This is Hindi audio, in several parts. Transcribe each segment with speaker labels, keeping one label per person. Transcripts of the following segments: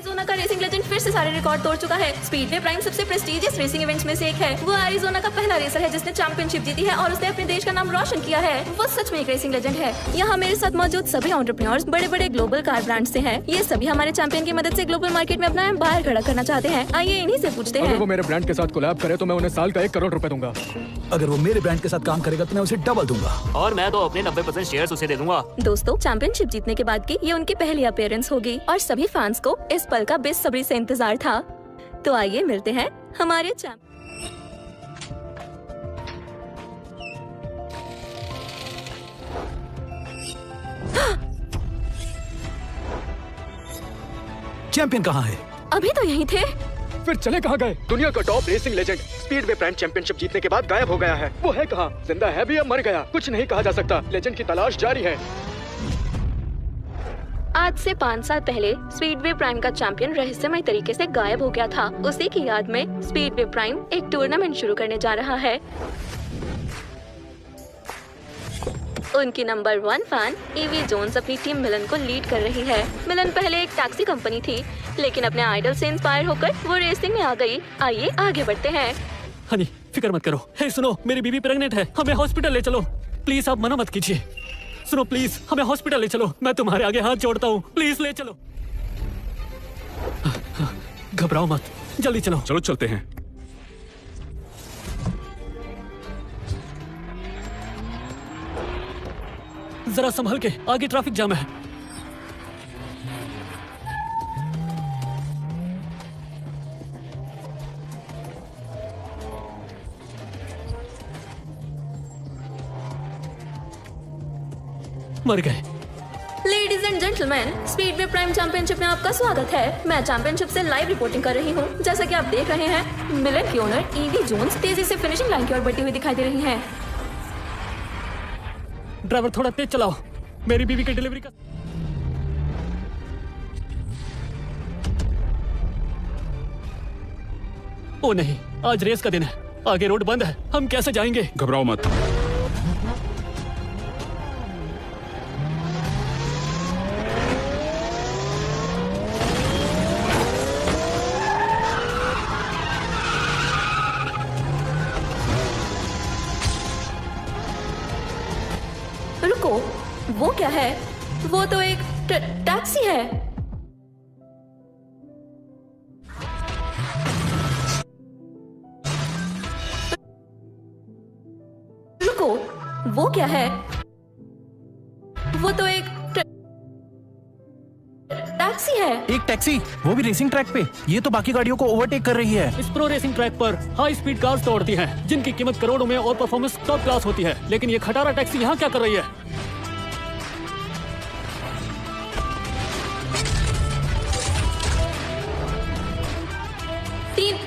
Speaker 1: एरिज़ोना का रेसिंग लेजेंड फिर से सारे रिकॉर्ड तोड़ चुका है। स्पीडवे प्राइम सबसे प्रेस्टिजियस रेसिंग इवेंट्स में से एक है। वो एरिज़ोना का पहला रेसर है जिसने चैंपियनशिप जीती है और उसने अपने देश का नाम रोशन किया है। वो सच में एक रेसिंग लेजेंड है। यहाँ मेरे साथ मौजूद सभी एंटरप्रेन्योर्स बड़े बड़े ग्लोबल कार ब्रांड से हैं। ये सभी हमारे चैंपियन की मदद से ग्लोबल मार्केट में अपना एम्पायर खड़ा करना चाहते हैं। आइए इन्हीं से पूछते हैं।
Speaker 2: अगर वो मेरे ब्रांड के साथ कोलैब करे तो मैं उन्हें साल का 1 करोड़ रुपए दूंगा।
Speaker 3: अगर वो मेरे ब्रांड के साथ काम करेगा तो मैं उसे डबल दूंगा।
Speaker 4: और मैं तो अपने 90% शेयर्स उसे दे दूंगा।
Speaker 1: दोस्तों, चैंपियनशिप जीतने के बाद की ये उनकी पहली अपीयरेंस होगी और सभी फैंस को इस पल का बेसब्री से इंतजार था। तो आइए मिलते हैं हमारे
Speaker 3: चैंपियन कहाँ है?
Speaker 1: अभी तो यहीं थे।
Speaker 2: फिर चले कहाँ गए? दुनिया का top racing legend speedway prime championship जीतने के बाद गायब हो गया है। वो है कहाँ? जिंदा है भी या मर गया? कुछ नहीं कहा जा सकता। लेजेंड की तलाश जारी है।
Speaker 1: आज से 5 साल पहले स्पीडवे प्राइम का चैंपियन रहस्यमय तरीके से गायब हो गया था। उसी की याद में स्पीडवे प्राइम एक टूर्नामेंट शुरू करने जा रहा है। उनकी नंबर 1 फैन ईवी जोन्स अपनी टीम मिलन को लीड कर रही है। मिलन पहले एक टैक्सी कंपनी थी, लेकिन अपने आइडल से इंस्पायर होकर वो रेसिंग में आ गई। आइए आगे बढ़ते हैं।
Speaker 4: हनी, फिक्र मत करो। हे सुनो, मेरी बीवी प्रेग्नेंट है। हमें हॉस्पिटल ले चलो। प्लीज आप मना मत कीजिए। सुनो प्लीज, हमें हॉस्पिटल ले चलो। मैं तुम्हारे आगे हाथ जोड़ता हूँ, प्लीज ले चलो। घबराओ मत, जल्दी चलो।
Speaker 5: चलो चलते हैं।
Speaker 4: जरा संभल के, आगे ट्रैफिक जाम है। मर गए।
Speaker 1: Ladies and gentleman, speedway prime championship में आपका स्वागत है। मैं चैंपियनशिप से लाइव रिपोर्टिंग कर रही हूँ। जैसा कि आप देख रहे हैं, मिलन की ओनर ईवी जोन्स तेजी से फिनिशिंग लाइन की ओर बढ़ती हुई दिखाई दे रही हैं।
Speaker 4: ड्राइवर थोड़ा तेज चलाओ, मेरी बीवी की डिलीवरी का। ओ नहीं, आज रेस का दिन है। आगे रोड बंद है, हम कैसे जाएंगे?
Speaker 5: घबराओ मत।
Speaker 1: रुको, वो क्या है? वो तो एक टैक्सी है। रुको, वो क्या है? वो तो एक टैक्सी है।
Speaker 3: एक टैक्सी, वो भी रेसिंग ट्रैक पे। ये तो बाकी गाड़ियों को ओवरटेक कर रही है।
Speaker 4: इस प्रो रेसिंग ट्रैक पर हाई स्पीड कार्स दौड़ती हैं, जिनकी कीमत करोड़ों में और परफॉर्मेंस टॉप क्लास होती है। लेकिन ये खटारा टैक्सी यहाँ क्या कर रही है?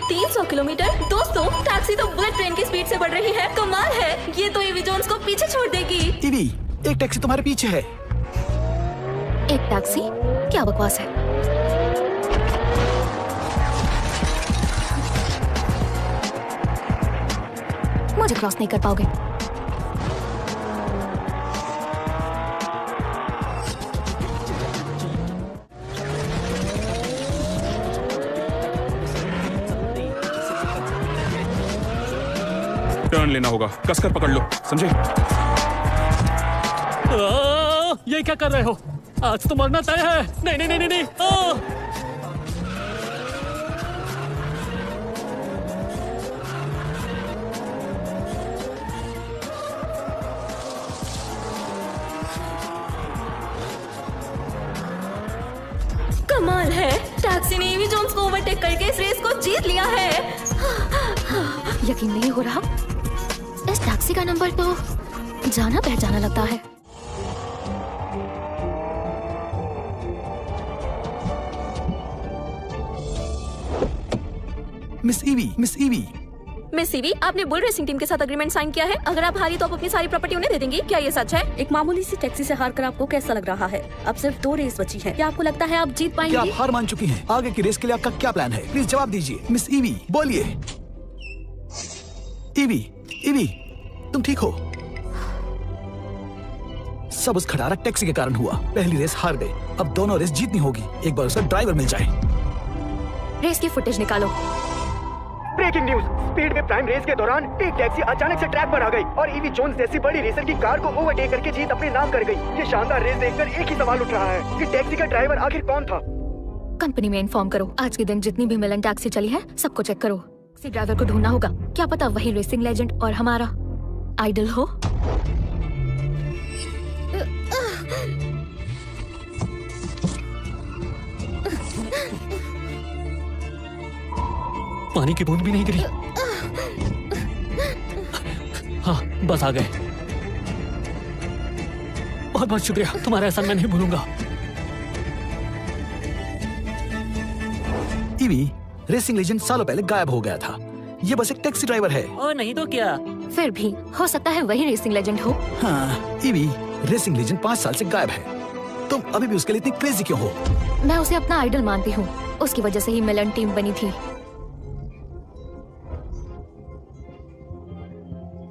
Speaker 1: 300 किलोमीटर। दोस्तों, टैक्सी तो बुलेट ट्रेन की स्पीड से बढ़ रही है। कमाल है, ये तो ईवी जोन्स को पीछे छोड़ देगी।
Speaker 3: ईवी, एक टैक्सी तुम्हारे पीछे है।
Speaker 1: एक टैक्सी? क्या बकवास है। मुझे क्रॉस नहीं कर पाओगे।
Speaker 5: टर्न लेना होगा, कसकर पकड़ लो, समझे?
Speaker 4: ये क्या कर रहे हो? आज तो मरना तय है। नहीं नहीं नहीं नहीं।
Speaker 1: कमाल है, टैक्सी ने ईवी जोन्स को ओवरटेक करके इस रेस को जीत लिया है। यकीन नहीं हो रहा, इस टैक्सी का नंबर तो जाना पहचाना लगता है।
Speaker 3: मिस ईवी,
Speaker 1: मिस ईवी, आपने बुल रेसिंग टीम के साथ एग्रीमेंट साइन किया है। अगर आप हारी तो आप अपनी सारी प्रॉपर्टी उन्हें दे देंगी। क्या ये सच है?
Speaker 6: एक मामूली सी टैक्सी से हार कर आपको कैसा लग रहा है? अब सिर्फ 2 रेस बची है। क्या आपको लगता है आप जीत पाएंगी?
Speaker 3: क्या आप हार मान चुकी हैं? आगे की रेस के लिए आपका क्या प्लान है? प्लीज जवाब दीजिए। मिस ईवी, बोलिए। ईवी, तुम ठीक हो? सब उस खटारा टैक्सी के कारण हुआ। पहली रेस हार गए, अब दोनों रेस जीतनी होगी। एक बार उसे ड्राइवर मिल जाए।
Speaker 1: रेस की फुटेज निकालो।
Speaker 2: ब्रेकिंग न्यूज, स्पीड में प्राइम रेस के दौरान एक टैक्सी अचानक से ट्रैक पर आ गई और ईवी जोन्स जैसी बड़ी रेसर की कार को ओवरटेक करके जीत अपने नाम कर गई। ये शानदार रेस देखकर एक ही सवाल उठ रहा है कि टैक्सी का ड्राइवर आखिर कौन था।
Speaker 1: कंपनी में इन्फॉर्म करो, आज के दिन जितनी भी मिलन टैक्सी चली है सबको चेक करो। किसी ड्राइवर को ढूंढना होगा, क्या पता वही रेसिंग लेजेंड और हमारा आइडल हो।
Speaker 4: पानी की बूंद भी नहीं गिरी। हाँ, बस आ गए। बहुत बहुत शुक्रिया, तुम्हारा एहसान मैं नहीं भूलूंगा।
Speaker 3: ईवी रेसिंग लेजेंड सालों पहले गायब हो गया था। ये बस एक टैक्सी ड्राइवर है।
Speaker 4: और नहीं तो क्या।
Speaker 1: फिर भी हो सकता है वही रेसिंग लेजेंड हो।
Speaker 3: हाँ, ईवी रेसिंग लेजेंड 5 साल से गायब है। तुम अभी भी उसके लिए इतनी क्रेजी क्यों हो?
Speaker 1: मैं उसे अपना आइडल मानती हूँ, उसकी वजह से ही मिलन टीम बनी थी।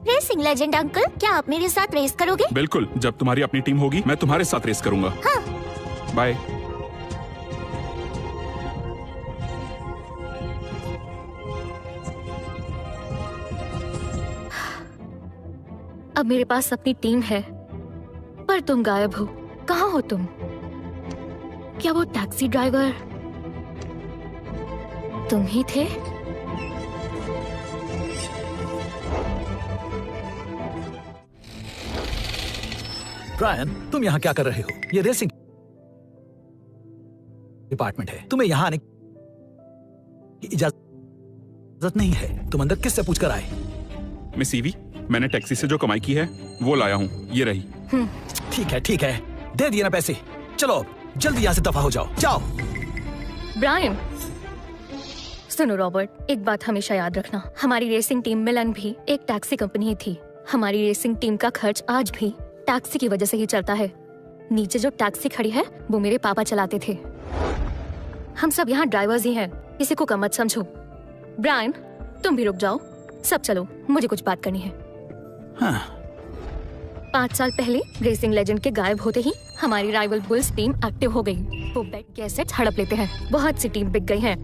Speaker 7: रेसिंग लेजेंड अंकल, क्या आप मेरे साथ रेस करोगे?
Speaker 5: बिल्कुल, जब तुम्हारी अपनी टीम होगी मैं तुम्हारे साथ रेस करूंगा।
Speaker 7: हाँ।
Speaker 5: बाय।
Speaker 1: अब मेरे पास अपनी टीम है, पर तुम गायब हो। कहाँ हो तुम? क्या वो टैक्सी ड्राइवर तुम ही थे?
Speaker 3: ब्रायन, तुम यहाँ क्या कर रहे हो? ये रेसिंग डिपार्टमेंट है, तुम्हें यहाँ आने की इजाजत नहीं है। तुम अंदर किससे पूछकर आए?
Speaker 5: मिस ईवी, मैंने टैक्सी से जो कमाई की है वो लाया हूँ, ये रही।
Speaker 3: ठीक है, दे दिए ना पैसे। चलो जल्दी यहाँ से दफा हो जाओ, जाओ।
Speaker 1: ब्रायन, सुनो रॉबर्ट, एक बात हमेशा याद रखना, हमारी रेसिंग टीम मिलन भी एक टैक्सी कंपनी थी। हमारी रेसिंग टीम का खर्च आज भी टैक्सी की वजह से ही चलता है। नीचे जो टैक्सी खड़ी है वो मेरे पापा चलाते थे। हम सब यहाँ ड्राइवर्स ही हैं, किसी को कम मत समझो। ब्रायन, तुम भी रुक जाओ, सब चलो, मुझे कुछ बात करनी है।
Speaker 3: हाँ।
Speaker 1: 5 साल पहले रेसिंग लेजेंड के गायब होते ही हमारी राइवल बुल्स टीम एक्टिव हो गई। वो बेट के एसेट्स हड़प लेते हैं, बहुत सी टीम बिक गई हैं।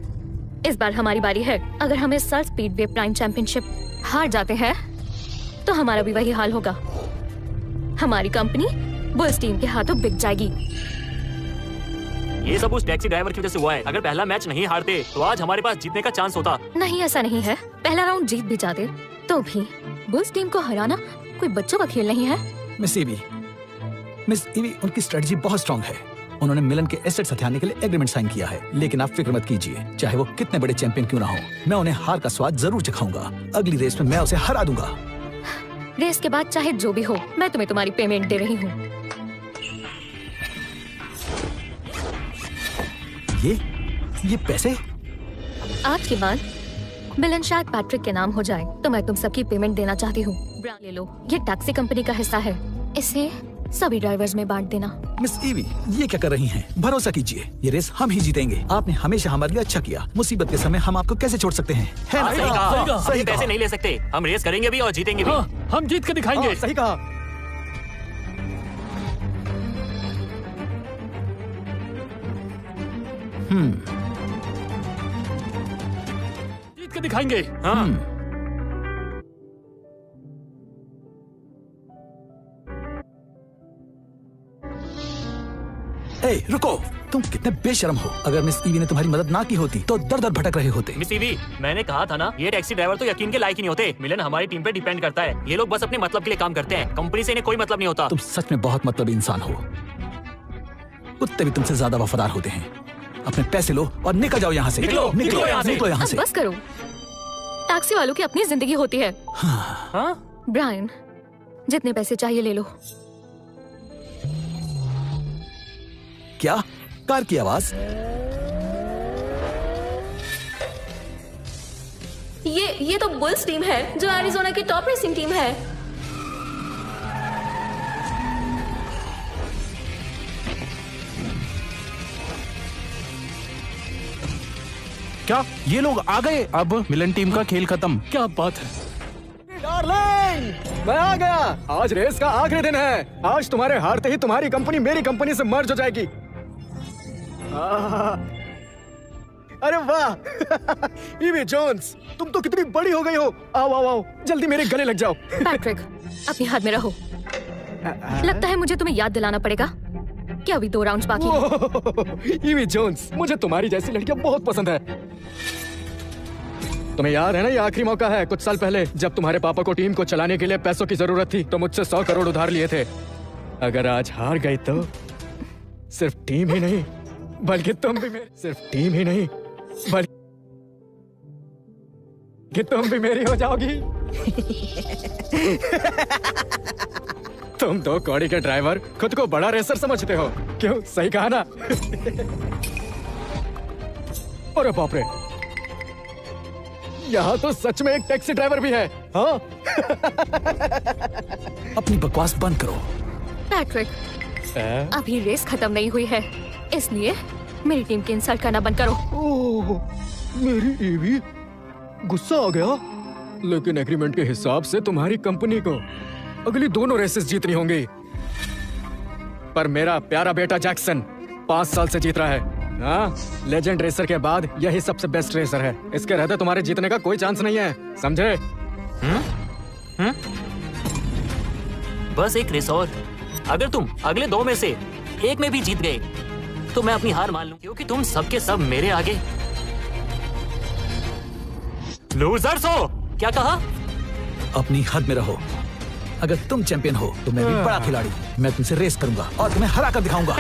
Speaker 1: इस बार हमारी बारी है। अगर हम इस साल स्पीडवे प्राइम चैंपियनशिप हार जाते हैं तो हमारा भी वही हाल होगा। हमारी कंपनी बुल्स टीम के हाथों बिक जाएगी।
Speaker 4: ये सब उस टैक्सी ड्राइवर की वजह से हुआ है। अगर पहला मैच नहीं हारते तो आज हमारे पास जीतने का चांस होता।
Speaker 1: नहीं, ऐसा नहीं है। पहला राउंड जीत भी जाते तो भी बुल्स टीम को हराना कोई बच्चों का खेल नहीं है।
Speaker 3: मिस ईवी, उनकी स्ट्रेटजी बहुत स्ट्रांग है। उन्होंने मिलन के एसेट्स हथियाने के लिए एग्रीमेंट साइन किया है। लेकिन आप फिक्र मत कीजिए, चाहे वो कितने बड़े चैंपियन क्यों ना हो, मैं उन्हें हार का स्वाद जरूर चखाऊंगा। अगली रेस में मैं उसे हरा दूंगा।
Speaker 1: रेस के बाद चाहे जो भी हो, मैं तुम्हें तुम्हारी पेमेंट दे रही हूँ।
Speaker 3: ये पैसे?
Speaker 1: आज के बाद मिलन शायद पैट्रिक के नाम हो जाए, तो मैं तुम सबकी पेमेंट देना चाहती हूँ। ब्रांड ले लो, ये टैक्सी कंपनी का हिस्सा है, इसे सभी ड्राइवर्स में बांट देना।
Speaker 3: मिस ईवी, ये क्या कर रही हैं? भरोसा कीजिए, ये रेस हम ही जीतेंगे। आपने हमेशा हमारे लिए अच्छा किया। मुसीबत के समय हम आपको कैसे छोड़ सकते हैं? है ना?
Speaker 4: सही कहा।
Speaker 3: सही
Speaker 4: पैसे
Speaker 3: कहा।
Speaker 4: नहीं ले सकते, हम रेस करेंगे भी और जीतेंगे भी। हम जीत के दिखाएंगे।
Speaker 2: सही कहा।
Speaker 4: जीत के दिखाएंगे। हाँ।
Speaker 3: ए, रुको, तुम कितने बेशर्म हो। अगर मिस ईवी ने तुम्हारी मदद ना की होती तो दर दर भटक रहे होते।
Speaker 4: मिस ईवी, मैंने कहा था ना, ये टैक्सी ड्राइवर तो यकीन के लायक ही नहीं होते। मिलन हमारी टीम पे डिपेंड करता है। ये लोग बस अपने मतलब के लिए काम करते हैं, कंपनी से इन्हें कोई मतलब नहीं होता।
Speaker 3: तुम सच में बहुत मतलबी इंसान हो। कुत्ते भी तुमसे ज्यादा वफादार होते हैं। अपने पैसे लो और निकल जाओ यहाँ से।
Speaker 4: निकलो यहाँ से।
Speaker 3: निकलो यहाँ
Speaker 1: अब
Speaker 3: से।
Speaker 1: बस करो, टैक्सी वालों की अपनी जिंदगी होती है।
Speaker 4: हाँ?
Speaker 1: ब्रायन, जितने पैसे चाहिए ले लो।
Speaker 3: क्या? कार की आवाज?
Speaker 1: ये तो बुल्स टीम है, जो एरिज़ोना की टॉप रेसिंग टीम है।
Speaker 8: क्या ये लोग आ गए? अब मिलन टीम का खेल खत्म।
Speaker 4: क्या बात है।
Speaker 2: डार्लिंग, मैं आ गया। आज रेस का आखिरी दिन है। आज तुम्हारे हारते ही तुम्हारी कंपनी मेरी कंपनी से मर्ज हो जाएगी। अरे वाह ईवी जोन्स, तुम तो कितनी बड़ी हो गई हो। आओ आओ आओ, जल्दी मेरे गले लग जाओ।
Speaker 6: पैट्रिक, अपनी हाथ में रहो। लगता है मुझे तुम्हें याद दिलाना पड़ेगा कि अभी 2 राउंड्स बाकी हैं।
Speaker 2: ईवी जोन्स, मुझे तुम्हारी जैसी लड़कियां बहुत पसंद है। तुम्हें याद है ना, ये आखिरी मौका है। कुछ साल पहले जब तुम्हारे पापा को टीम को चलाने के लिए पैसों की जरूरत थी तो मुझसे 100 करोड़ उधार लिए थे। अगर आज हार गई तो सिर्फ टीम ही नहीं बल्कि तुम भी मेरी, सिर्फ टीम ही नहीं बल्कि तुम भी मेरी हो जाओगी। तुम 2 कौड़ी के ड्राइवर खुद को बड़ा रेसर समझते हो, क्यों? सही कहा ना? अरे बाप रे, यहाँ तो सच में एक टैक्सी ड्राइवर भी है। हाँ?
Speaker 3: अपनी बकवास बंद करो।
Speaker 6: पैट्रिक, अभी रेस खत्म नहीं हुई है, इसलिए मेरी टीम की इंसल्ट करना बंद करो।
Speaker 2: ओह, मेरी ईवी गुस्सा आ गया। लेकिन एग्रीमेंट के हिसाब से तुम्हारी कंपनी को अगली दोनों रेसेस जीतनी होंगी। पर मेरा प्यारा बेटा जैक्सन 5 साल से जीत रहा है। हाँ, लेजेंड रेसर के बाद यही सबसे बेस्ट रेसर है। इसके रहते तुम्हारे जीतने का कोई चांस नहीं है, समझे?
Speaker 4: बस एक रेस और। अगर तुम अगले 2 में से एक में भी जीत गए तो मैं अपनी हार मान लूं, क्योंकि तुम सबके सब मेरे आगे लूजर्स हो। क्या कहा?
Speaker 3: अपनी हद में रहो। अगर तुम चैंपियन हो तो मैं भी बड़ा खिलाड़ी हूँ। मैं तुमसे रेस करूंगा और तुम्हें हरा कर दिखाऊंगा।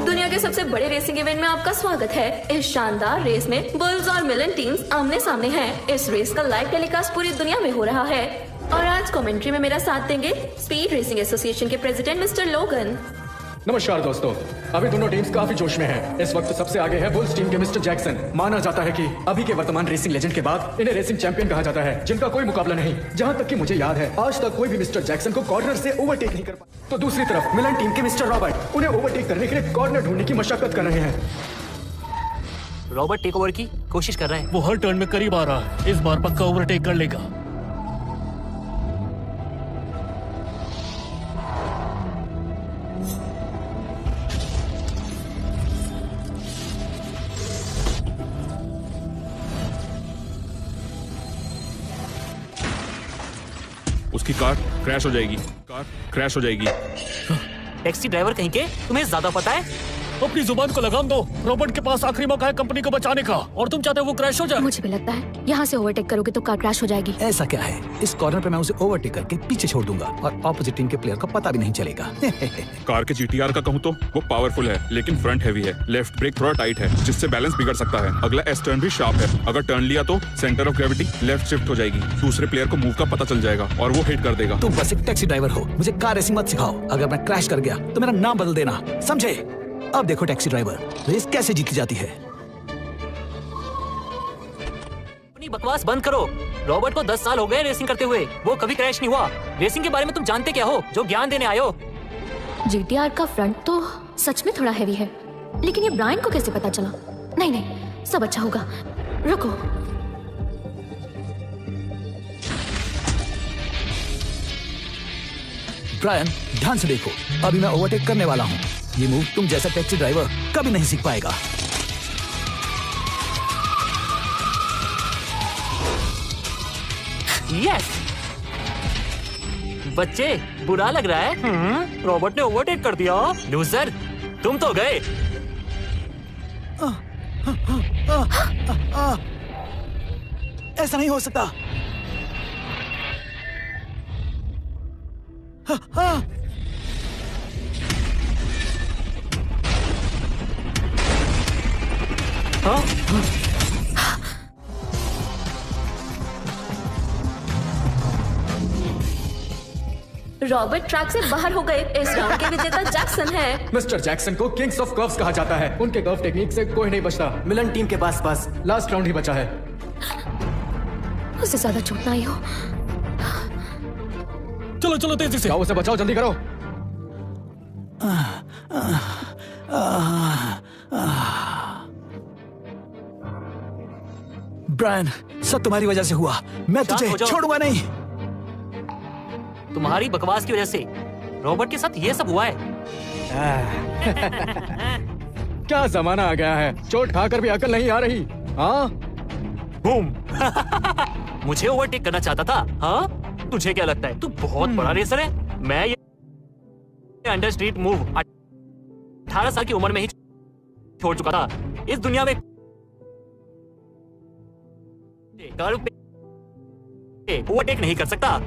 Speaker 1: दुनिया के सबसे बड़े रेसिंग इवेंट में आपका स्वागत है। इस शानदार रेस में बुल्स और मिलन टीम्स आमने सामने हैं। इस रेस का लाइव टेलीकास्ट पूरी दुनिया में हो रहा है और आज कमेंट्री में मेरा साथ देंगे स्पीड रेसिंग एसोसिएशन के प्रेसिडेंट मिस्टर लोगन।
Speaker 2: नमस्कार दोस्तों, अभी दोनों टीम्स काफी जोश में हैं। इस वक्त सबसे आगे है बुल्स टीम के मिस्टर जैक्सन। माना जाता है कि अभी के वर्तमान रेसिंग लेजेंड के बाद इन्हें रेसिंग चैंपियन कहा जाता है, जिनका कोई मुकाबला नहीं। जहां तक कि मुझे याद है, आज तक कोई भी मिस्टर जैक्सन को कॉर्नर से ओवरटेक नहीं कर पाया। तो दूसरी तरफ मिलन टीम के मिस्टर रॉबर्ट उन्हें ओवरटेक करने के लिए कॉर्नर ढूंढने की मशक्कत कर रहे हैं।
Speaker 4: रॉबर्ट टेक ओवर की कोशिश कर रहा है।
Speaker 9: वो हर टर्न में करीब आ रहा है। इस बार पक्का ओवरटेक कर लेगा।
Speaker 5: उसकी कार क्रैश हो जाएगी। कार क्रैश हो जाएगी।
Speaker 4: टैक्सी ड्राइवर कहीं के, तुम्हें ज्यादा पता है?
Speaker 9: अपनी जुबान को लगाम दो। रॉबर्ट के पास आखिरी मौका है कंपनी को बचाने का, और तुम चाहते हो वो क्रैश हो जाए।
Speaker 6: मुझे भी लगता है यहाँ से ओवरटेक करोगे तो कार क्रैश हो जाएगी।
Speaker 3: ऐसा क्या है, इस कॉर्नर पे मैं उसे ओवरटेक करके पीछे छोड़ दूंगा और ऑपोजिट टीम के प्लेयर को पता भी नहीं चलेगा।
Speaker 5: कार के जीटीआर का कहूँ तो वो पावरफुल है, लेकिन फ्रंट हैवी है। लेफ्ट ब्रेक थोड़ा टाइट है, जिससे बैलेंस बिगड़ सकता है। अगला एस टर्न भी शार्प है। अगर टर्न लिया तो centre of gravity left shift हो जाएगी। दूसरे प्लेयर को मूव का पता चल जाएगा और वो हिट कर देगा।
Speaker 3: तुम बस एक टैक्सी ड्राइवर हो, मुझे कार रेसिंग मत सिखाओ। अगर मैं क्रैश कर गया तो मेरा नाम बदल देना, समझे? अब देखो टैक्सी ड्राइवर, रेस कैसे जीती जाती है।
Speaker 4: अपनी बकवास बंद करो। रॉबर्ट को 10 साल हो गए रेसिंग करते हुए, वो कभी क्रैश नहीं हुआ। रेसिंग के बारे में तुम जानते क्या हो जो ज्ञान देने आए हो?
Speaker 6: जीटीआर का फ्रंट तो सच में थोड़ा हैवी है, लेकिन ये ब्रायन को कैसे पता चला? नहीं नहीं, सब अच्छा होगा। रुको,
Speaker 3: ब्रायन ध्यान से देखो, अभी मैं ओवरटेक करने वाला हूँ। ये मूव तुम जैसा टैक्सी ड्राइवर कभी नहीं सीख पाएगा।
Speaker 4: यस बच्चे, बुरा लग रहा है? रॉबर्ट ने ओवरटेक कर दिया। लूजर, तुम तो गए।
Speaker 3: ऐसा नहीं हो सकता।
Speaker 1: रॉबर्ट ट्रैक से बाहर हो गए। इस राउंड के विजेता जैक्सन है।
Speaker 2: मिस्टर जैक्सन को किंग्स ऑफ कर्व्स कहा जाता है। उनके कर्व टेक्निक से कोई नहीं बचता। मिलन टीम के पास बस लास्ट राउंड ही बचा है।
Speaker 6: उससे ज्यादा छूटना ही हो।
Speaker 9: चलो चलो तेजी से।
Speaker 2: जाओ, उसे बचाओ, जल्दी करो।
Speaker 3: ब्रायन, सब तुम्हारी वजह से हुआ। मैं तुझे छोड़ूंगा नहीं।
Speaker 4: तुम्हारी बकवास की वजह से रॉबर्ट के साथ ये सब हुआ है।
Speaker 2: क्या जमाना आ गया है, चोट खाकर भी अकल नहीं आ रही। हाँ
Speaker 9: बूम। मुझे ओवरटेक करना चाहता था। हाँ, तुझे क्या लगता है तू बहुत बड़ा रेसर है? मैं ये अंडर स्ट्रीट मूव 18 साल की उम्र में ही छोड़ चुका था। इस दुनिया में ओवरटेक नहीं कर सकता।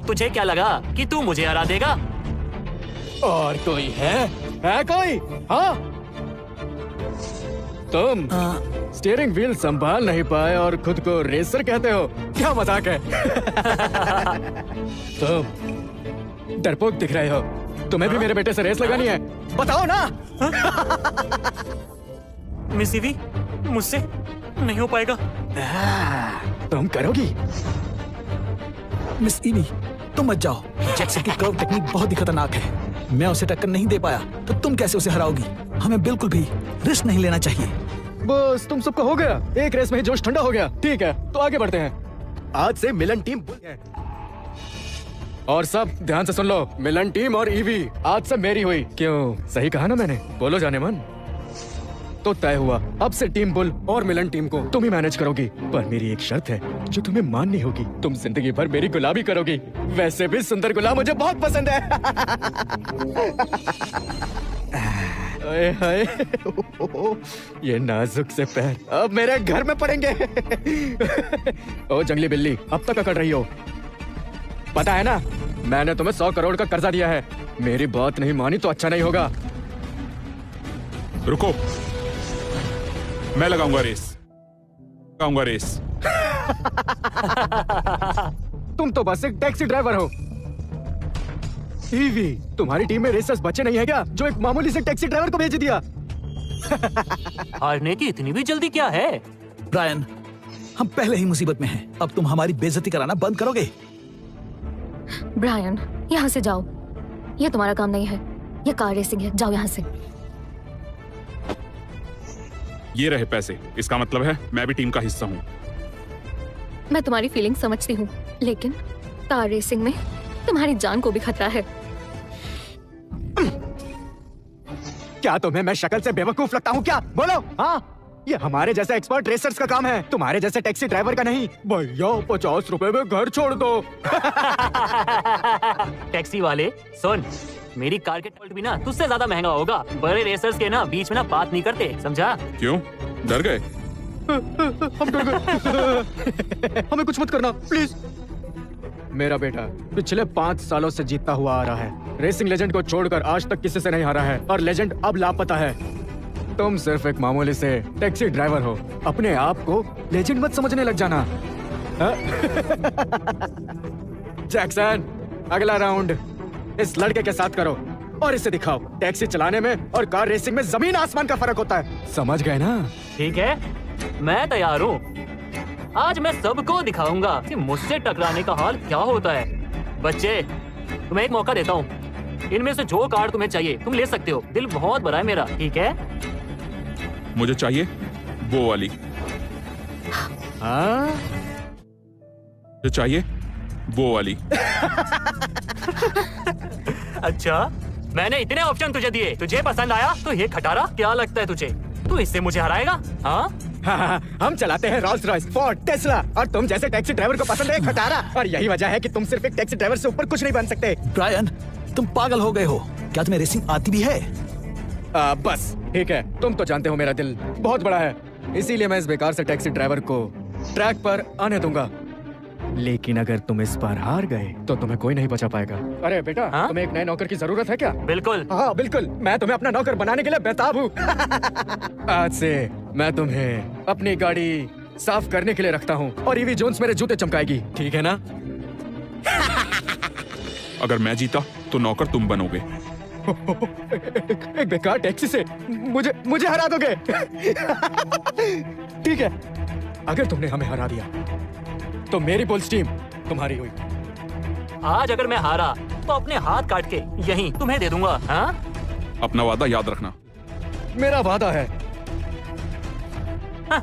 Speaker 9: तुझे क्या लगा कि तू मुझे हरा देगा?
Speaker 2: और कोई है कोई? हाँ, तुम स्टीयरिंग व्हील संभाल नहीं पाए और खुद को रेसर कहते हो? क्या मजाक है? तुम डरपोक दिख रहे हो। तुम्हें भी मेरे बेटे से रेस लगानी है? बताओ ना।
Speaker 9: मिस ईवी, मुझसे नहीं हो पाएगा।
Speaker 2: तुम करोगी?
Speaker 3: मिस ईवी, तुम मत जाओ। जैक्सन की कर्व टेक्निक बहुत ही खतरनाक है। मैं उसे टक्कर नहीं दे पाया तो तुम कैसे उसे हराओगी? हमें बिल्कुल भी रिस्क नहीं लेना चाहिए।
Speaker 2: बस तुम सबका हो गया, एक रेस में ही जोश ठंडा हो गया। ठीक है, तो आगे बढ़ते हैं। आज से मिलन टीम बुल है। और सब ध्यान से सुन लो, मिलन टीम और ईवी आज से मेरी हुई। क्यों, सही कहा ना मैंने? बोलो जाने मन। तो तय हुआ, अब से टीम बुल और मिलन टीम को तुम ही मैनेज करोगी। पर मेरी एक शर्त है जो तुम्हें माननी होगी। तुम जिंदगी भर मेरी गुलामी करोगी। वैसे भी सुंदर गुलाम मुझे बहुत पसंद है। हाय, ये नाजुक से पैर अब मेरे घर में पड़ेंगे। ओ जंगली बिल्ली, अब तक अकड़ रही हो? पता है ना, मैंने तुम्हें 100 करोड़ का कर्जा दिया है। मेरी बात नहीं मानी तो अच्छा नहीं होगा।
Speaker 5: रुको, मैं लगाऊंगा रेस।
Speaker 2: तुम तो बस एक टैक्सी ड्राइवर हो। ईवी, तुम्हारी टीम में रेसर्स बचे नहीं है क्या, जो एक मामूली से टैक्सी ड्राइवर को भेज दिया?
Speaker 9: हारने की इतनी भी जल्दी क्या है?
Speaker 3: ब्रायन, हम पहले ही मुसीबत में हैं। अब तुम हमारी बेइज्जती कराना बंद करोगे?
Speaker 6: ब्रायन, यहाँ से जाओ। ये तुम्हारा काम नहीं है, ये कार रेसिंग है। जाओ यहाँ से।
Speaker 5: ये रहे पैसे। इसका मतलब है मैं भी टीम का हिस्सा हूँ।
Speaker 6: मैं तुम्हारी फीलिंग समझती हूँ, लेकिन कार रेसिंग में तुम्हारी जान को भी खतरा है।
Speaker 2: क्या तुम्हें मैं शक्ल से बेवकूफ लगता हूँ क्या? बोलो। हाँ, ये हमारे जैसे एक्सपर्ट रेसर्स का काम है, तुम्हारे जैसे टैक्सी ड्राइवर का नहीं। भैया 50 रुपए में घर छोड़ दो।
Speaker 9: टैक्सी वाले सुन, मेरी कार के टोल्ट भी ना तुझसे ज्यादा महंगा होगा। बड़े रेसर्स के ना बीच में ना बात नहीं करते, समझा?
Speaker 5: क्यों, डर गए?
Speaker 2: हम डर गए। हमें कुछ मत करना प्लीज। मेरा बेटा पिछले 5 सालों से जीतता हुआ आ रहा है। रेसिंग लेजेंड को छोड़कर आज तक किसी से नहीं हारा है, और लेजेंड अब लापता है। तुम सिर्फ एक मामूली से टैक्सी ड्राइवर हो। अपने आप को लेजेंड मत समझने लग जाना। जैक्सन, अगला राउंड इस लड़के के साथ करो और इसे दिखाओ। टैक्सी चलाने में और कार रेसिंग में जमीन आसमान का फर्क होता है, समझ गए ना?
Speaker 9: ठीक है, मैं तैयार हूँ। आज मैं सबको दिखाऊंगा कि मुझसे टकराने का हाल क्या होता है। बच्चे, तुम्हें एक मौका देता हूँ। इनमें से जो कार तुम्हें चाहिए तुम ले सकते हो। दिल बहुत बड़ा है मेरा, ठीक है?
Speaker 5: मुझे चाहिए वो वाली।
Speaker 2: हाँ?
Speaker 5: मुझे चाहिए वो वाली।
Speaker 9: अच्छा, मैंने इतने ऑप्शन तुझे दिए, तुझे पसंद आया तो ये खटारा? क्या लगता है तुझे तू इससे मुझे हराएगा? हाँ?
Speaker 2: हाँ, हम चलाते हैं रोल्स रॉयस, फोर्ड, टेस्ला, और तुम जैसे टैक्सी ड्राइवर को पसंद है खटारा। और यही वजह है कि तुम सिर्फ एक टैक्सी ड्राइवर से ऊपर कुछ नहीं बन सकते।
Speaker 3: ब्रायन, तुम पागल हो गए हो क्या? तुम्हें रेसिंग आती भी है?
Speaker 2: बस ठीक है, तुम तो जानते हो मेरा दिल बहुत बड़ा है, इसीलिए मैं इस बेकार से टैक्सी ड्राइवर को ट्रैक पर आने दूंगा। लेकिन अगर तुम इस बार हार गए तो तुम्हें कोई नहीं बचा पाएगा। अरे बेटा,
Speaker 9: हाँ?
Speaker 2: तुम्हें एक नए नौकर की जरूरत है क्या?
Speaker 9: बिल्कुल।
Speaker 2: हाँ बिल्कुल, मैं तुम्हें अपना नौकर बनाने के लिए बेताब हूँ। आज से मैं तुम्हें अपनी गाड़ी साफ करने के लिए रखता हूँ और ईवी जोन्स मेरे जूते चमकाएगी, ठीक है ना?
Speaker 5: अगर मैं जीता तो नौकर तुम बनोगे।
Speaker 2: एक बेकार टैक्सी से मुझे हरा दोगे? ठीक है, अगर तुमने हमें हरा दिया तो मेरी बुल्स टीम तुम्हारी हुई।
Speaker 9: आज अगर मैं हारा तो अपने हाथ काट के यहीं तुम्हें दे दूंगा। हाँ?
Speaker 5: अपना वादा याद रखना।
Speaker 2: मेरा वादा है।
Speaker 9: हाँ।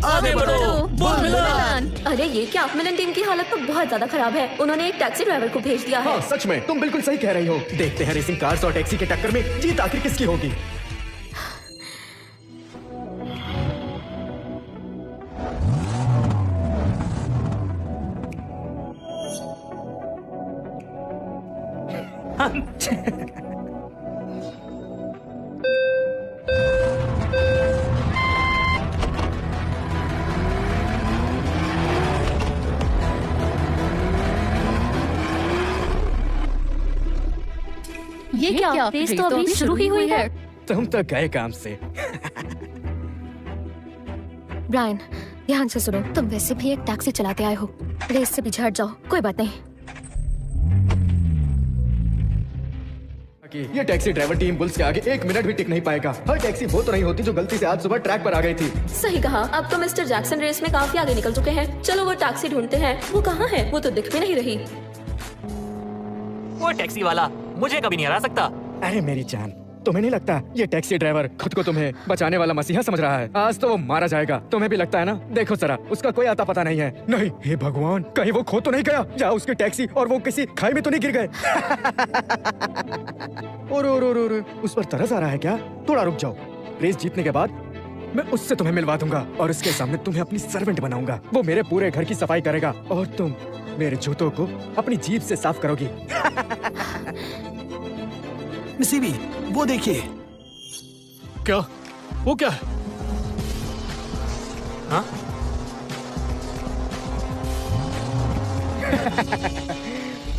Speaker 4: आगे बढ़ो, बोल मिलन।
Speaker 1: अरे ये क्या, मिलन टीम की हालत तो बहुत ज्यादा खराब है। उन्होंने एक टैक्सी ड्राइवर को भेज दिया है।
Speaker 2: हाँ सच में, तुम बिल्कुल सही कह रही हो। देखते हैं रेसिंग कार्स और टैक्सी के टक्कर में जीत आखिर किसकी होगी।
Speaker 6: ये क्या, रेस तो अभी शुरू ही हुई है।
Speaker 2: तुम तो गए काम से।
Speaker 6: ब्रायन, ध्यान से सुनो, तुम वैसे भी एक टैक्सी चलाते आए हो, रेस से पीछे हट जाओ, कोई बात नहीं।
Speaker 2: ये टैक्सी ड्राइवर टीम बुल्स के आगे 1 मिनट भी टिक नहीं पाएगा। हर टैक्सी वो तो नहीं होती जो गलती से आज सुबह ट्रैक पर आ गई थी।
Speaker 1: सही कहा, अब तो मिस्टर जैक्सन रेस में काफी आगे निकल चुके हैं। चलो वो टैक्सी ढूंढते हैं। वो कहाँ है? वो तो दिख भी नहीं रही।
Speaker 9: वो टैक्सी वाला मुझे कभी नहीं हरा सकता।
Speaker 2: अरे मेरी जान, तुम्हें नहीं लगता ये टैक्सी ड्राइवर खुद को तुम्हें बचाने वाला मसीहा समझ रहा है? आज तो वो मारा जाएगा, तुम्हें भी लगता है ना? देखो जरा, उसका कोई आता पता नहीं है। नहीं, हे भगवान, कहीं वो खो तो नहीं गया, या उसकी टैक्सी और वो किसी खाई में तो नहीं गिर गए? और उस पर तरस आ रहा है क्या? थोड़ा रुक जाओ, रेस जीतने के बाद मैं उससे तुम्हें मिलवा दूंगा और उसके सामने तुम्हें अपनी सर्वेंट बनाऊंगा। वो मेरे पूरे घर की सफाई करेगा और तुम मेरे जूतों को अपनी जीभ से साफ करोगी।
Speaker 3: मिस ईवी, वो देखिए।
Speaker 4: क्या? वो क्या है?
Speaker 9: हाँ?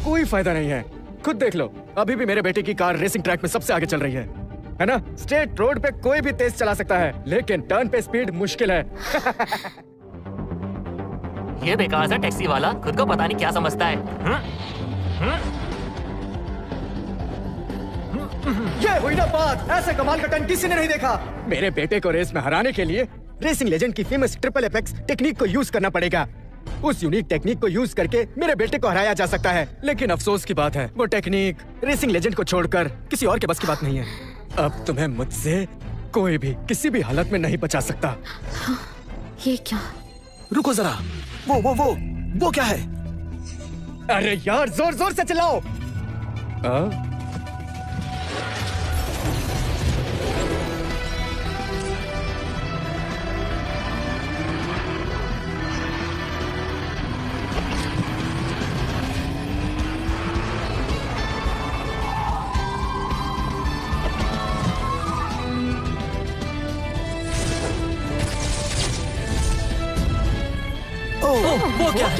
Speaker 2: कोई फायदा नहीं है, खुद देख लो। अभी भी मेरे बेटे की कार रेसिंग ट्रैक में सबसे आगे चल रही है ना? स्ट्रेट रोड पे कोई भी तेज चला सकता है, लेकिन टर्न पे स्पीड मुश्किल है।
Speaker 9: ये बेकार सा टैक्सी वाला खुद को पता नहीं क्या समझता है।
Speaker 2: ये हुई ना बात, ऐसे कमाल का टर्न किसी ने नहीं देखा। मेरे बेटे को रेस में हराने के लिए रेसिंग लेजेंड की फेमस ट्रिपल एपेक्स टेक्निक को यूज करना पड़ेगा। उस यूनिक टेक्निक को यूज करके मेरे बेटे को हराया जा सकता है, लेकिन अफसोस की बात है वो टेक्निक रेसिंग लेजेंड को छोड़कर किसी और के बस की बात नहीं है। अब तुम्हें मुझसे कोई भी किसी भी हालत में नहीं बचा सकता।
Speaker 6: ये क्या?
Speaker 3: रुको जरा, वो क्या है?
Speaker 2: अरे यार, जोर जोर से चिल्लाओ।
Speaker 4: वो क्या है?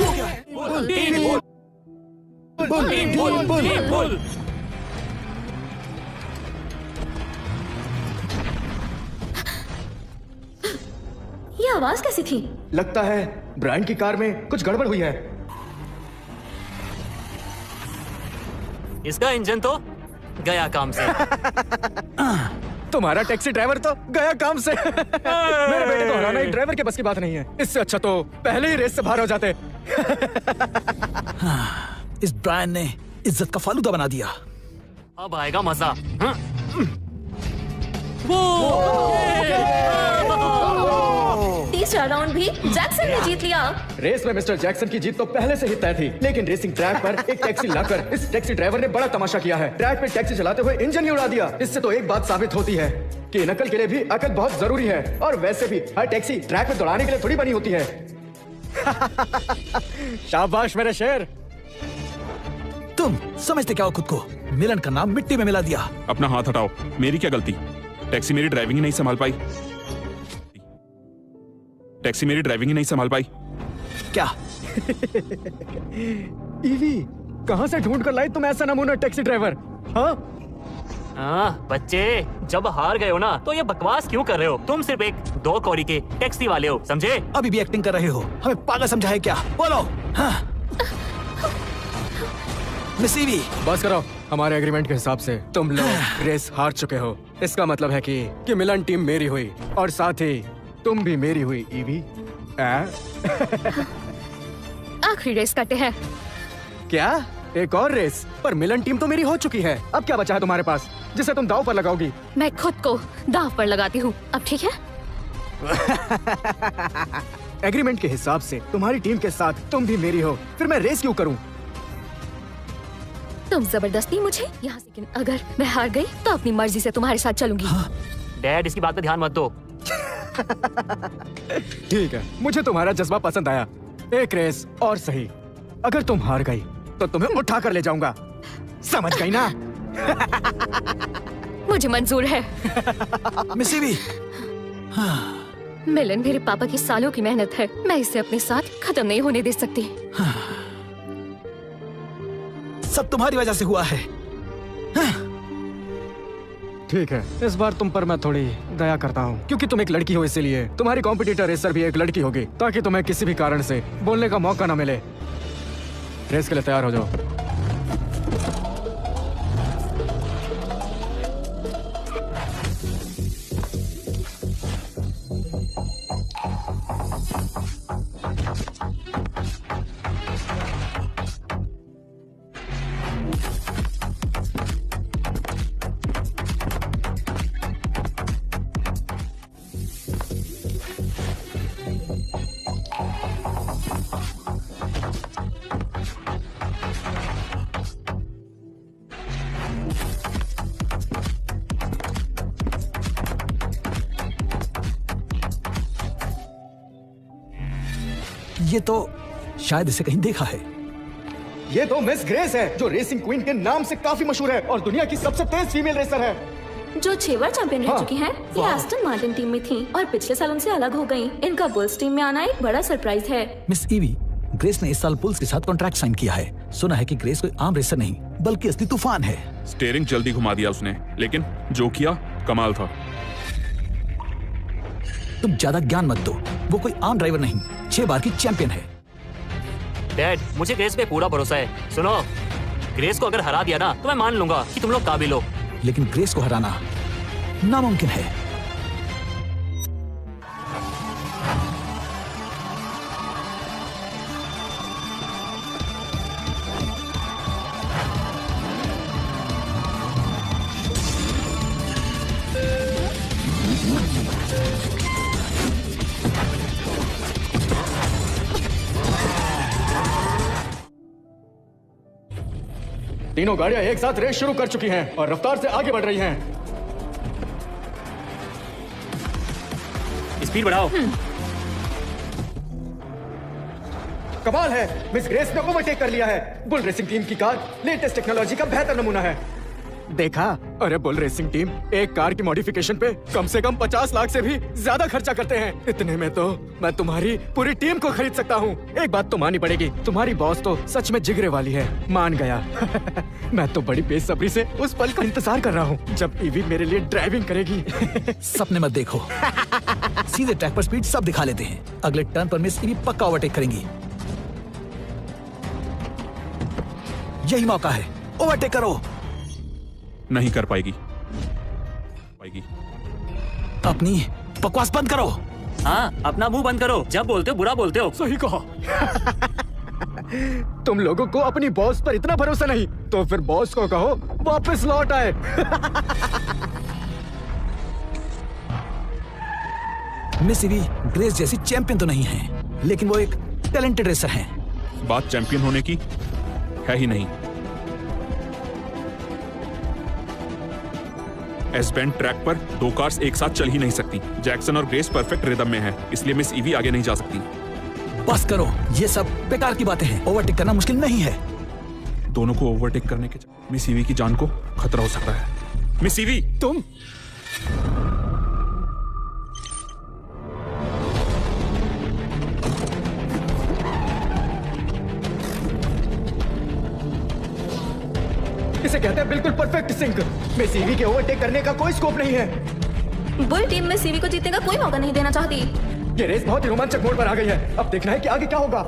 Speaker 9: बोल।
Speaker 1: ये आवाज कैसी थी?
Speaker 2: लगता है ब्रायन की कार में कुछ गड़बड़ हुई है।
Speaker 9: इसका इंजन तो गया काम से।
Speaker 2: तुम्हारा टैक्सी ड्राइवर तो गया काम से। मेरे बेटे को हराना एक ड्राइवर के बस की बात नहीं है। इससे अच्छा तो पहले ही रेस से बाहर हो जाते।
Speaker 3: इस ब्रायन ने इज्जत का फालूदा बना दिया।
Speaker 9: अब आएगा मजा।
Speaker 1: तीसरा राउंड भी जैक्सन ने जीत लिया।
Speaker 2: रेस में मिस्टर जैक्सन की जीत तो पहले से ही तय थी, लेकिन रेसिंग ट्रैक पर एक टैक्सी लाकर इस टैक्सी ड्राइवर ने बड़ा तमाशा किया है। ट्रैक पे टैक्सी चलाते हुए इंजन ही उड़ा दिया। इससे तो एक बात साबित होती है कि नकल के लिए भी अकल बहुत जरूरी है, और वैसे भी हर टैक्सी ट्रैक में दौड़ाने के लिए थोड़ी बनी होती है। शाबाश मेरे शेर।
Speaker 3: तुम समझते क्या हो खुद को? मिलन का नाम मिट्टी में मिला दिया।
Speaker 5: अपना हाथ हटाओ, मेरी क्या गलती? टैक्सी मेरी ड्राइविंग ही नहीं संभाल पाई। टैक्सी मेरी ड्राइविंग ही नहीं संभाल पाई।
Speaker 3: क्या?
Speaker 2: ईवी, कहां से ढूंढ कर लाई तुम ऐसा नमूना टैक्सी ड्राइवर?
Speaker 9: हाँ बच्चे, जब हार गए हो ना तो ये बकवास क्यों कर रहे हो? तुम सिर्फ एक 2 कौड़ी के टैक्सी वाले हो, समझे?
Speaker 3: अभी भी एक्टिंग कर रहे हो? हमें पागल समझा है क्या? बोलो। हाँ। मिस ईवी,
Speaker 2: बस करो। हमारे एग्रीमेंट के हिसाब से तुम लोग रेस हार चुके हो। इसका मतलब है कि मिलन टीम मेरी हुई और साथ ही तुम भी मेरी हुई। ईवी,
Speaker 6: आखिरी रेस करते हैं।
Speaker 2: क्या? एक और रेस? पर मिलन टीम तो मेरी हो चुकी है। अब क्या बचा है तुम्हारे पास जिसे तुम दांव पर लगाओगी?
Speaker 6: मैं खुद को दांव पर लगाती हूँ। अब ठीक है?
Speaker 2: एग्रीमेंट के हिसाब से तुम्हारी टीम के साथ तुम भी मेरी हो, फिर मैं रेस क्यों करूं?
Speaker 6: तुम जबरदस्ती मुझे यहाँ से, लेकिन अगर मैं हार गई तो अपनी मर्जी से तुम्हारे साथ चलूंगी।
Speaker 9: डैड इसकी बात पे ध्यान मत दो।
Speaker 2: ठीक है, मुझे तुम्हारा जज्बा पसंद आया। एक रेस और सही, अगर तुम हार गई तो तुम्हें उठा कर ले जाऊंगा, समझ गई ना?
Speaker 6: मुझे मंजूर है।
Speaker 3: मिस ईवी,
Speaker 6: मिलन मेरे पापा की सालों की मेहनत है, मैं इसे अपने साथ खत्म नहीं होने दे सकती।
Speaker 3: सब तुम्हारी वजह से हुआ है।
Speaker 2: ठीक है, इस बार तुम पर मैं थोड़ी दया करता हूँ, क्योंकि तुम एक लड़की हो, इसीलिए तुम्हारी कॉम्पिटिटर रेसर भी एक लड़की होगी, ताकि तुम्हें किसी भी कारण से बोलने का मौका ना मिले। रेस के लिए तैयार हो जाओ।
Speaker 3: ये तो शायद इसे कहीं देखा है।
Speaker 2: ये तो मिस ग्रेस है, जो रेसिंग क्वीन के नाम से काफी मशहूर है और दुनिया की सबसे तेज फीमेल रेसर है,
Speaker 1: जो 6 बार चैंपियन रह
Speaker 2: हाँ।
Speaker 1: चुकी हैं। ये एस्टन मार्टिन टीम में थी और पिछले साल उनसे अलग हो गई। इनका बुल्स टीम में आना एक बड़ा सरप्राइज है।
Speaker 3: मिस ईवी, ग्रेस ने इस साल पुल्स के साथ कॉन्ट्रैक्ट साइन किया है। सुना है कि ग्रेस कोई आम रेसर नहीं बल्कि असली तूफान है।
Speaker 5: स्टीयरिंग जल्दी घुमा दिया उसने, लेकिन जो किया कमाल था।
Speaker 3: तुम ज्यादा ज्ञान मत दो, वो कोई आम ड्राइवर नहीं, 6 बार की चैंपियन है।
Speaker 9: डैड मुझे ग्रेस पे पूरा भरोसा है। सुनो, ग्रेस को अगर हरा दिया ना तो मैं मान लूंगा कि तुम लोग काबिल हो।
Speaker 3: लेकिन ग्रेस को हराना नामुमकिन है।
Speaker 2: तीनों गाड़ियां एक साथ रेस शुरू कर चुकी हैं और रफ्तार से आगे बढ़ रही हैं।
Speaker 9: स्पीड बढ़ाओ।
Speaker 2: कमाल है, मिस ग्रेस ने ओवरटेक कर लिया है। बुल रेसिंग टीम की कार लेटेस्ट टेक्नोलॉजी का बेहतर नमूना है। देखा? अरे बुल रेसिंग टीम एक कार की मॉडिफिकेशन पे कम से कम 50 लाख से भी ज्यादा खर्चा करते हैं। इतने में तो मैं तुम्हारी पूरी टीम को खरीद सकता हूँ। एक बात तो माननी पड़ेगी, तुम्हारी बॉस तो सच में जिगरे वाली है। मान गया। मैं तो बड़ी बेसब्री से उस पल का इंतजार कर रहा हूँ जब ईवी मेरे लिए ड्राइविंग करेगी।
Speaker 3: सपने मत देखो। सीधे ट्रैक पर स्पीड सब दिखा लेते हैं। अगले टर्न पर मिस ईवी पक्का ओवरटेक करेंगी। यही मौका है, ओवरटेक करो।
Speaker 5: नहीं कर पाएगी।
Speaker 3: अपनी बकवास बंद करो।
Speaker 9: हाँ, अपना मुंह बंद करो। जब बोलते हो बुरा बोलते हो।
Speaker 3: सही कहा।
Speaker 2: तुम लोगों को अपनी बॉस पर इतना भरोसा नहीं, तो फिर बॉस को कहो वापस लौट आए।
Speaker 3: मिस ईवी ग्रेस जैसी चैंपियन तो नहीं है, लेकिन वो एक टैलेंटेड रेसर हैं।
Speaker 5: बात चैंपियन होने की है ही नहीं। एस बैंड ट्रैक पर 2 कार्स एक साथ चल ही नहीं सकती। जैक्सन और ग्रेस परफेक्ट रिदम में है, इसलिए मिस ईवी आगे नहीं जा सकती।
Speaker 3: बस करो, ये सब बेकार की बातें हैं। ओवरटेक करना मुश्किल नहीं है।
Speaker 5: दोनों को ओवरटेक करने के मिस ईवी की जान को खतरा हो सकता है। मिस ईवी,
Speaker 3: तुम
Speaker 2: इसे कहते हैं बिल्कुल परफेक्ट सिंक। मिस ईवी के ओवरटेक करने का कोई स्कोप नहीं है।
Speaker 1: बुल टीम में सीवी को जीतने का कोई मौका नहीं देना चाहती।
Speaker 2: ये रेस बहुत ही रोमांचक मोड़ पर आ गई है। अब देखना है कि आगे क्या होगा।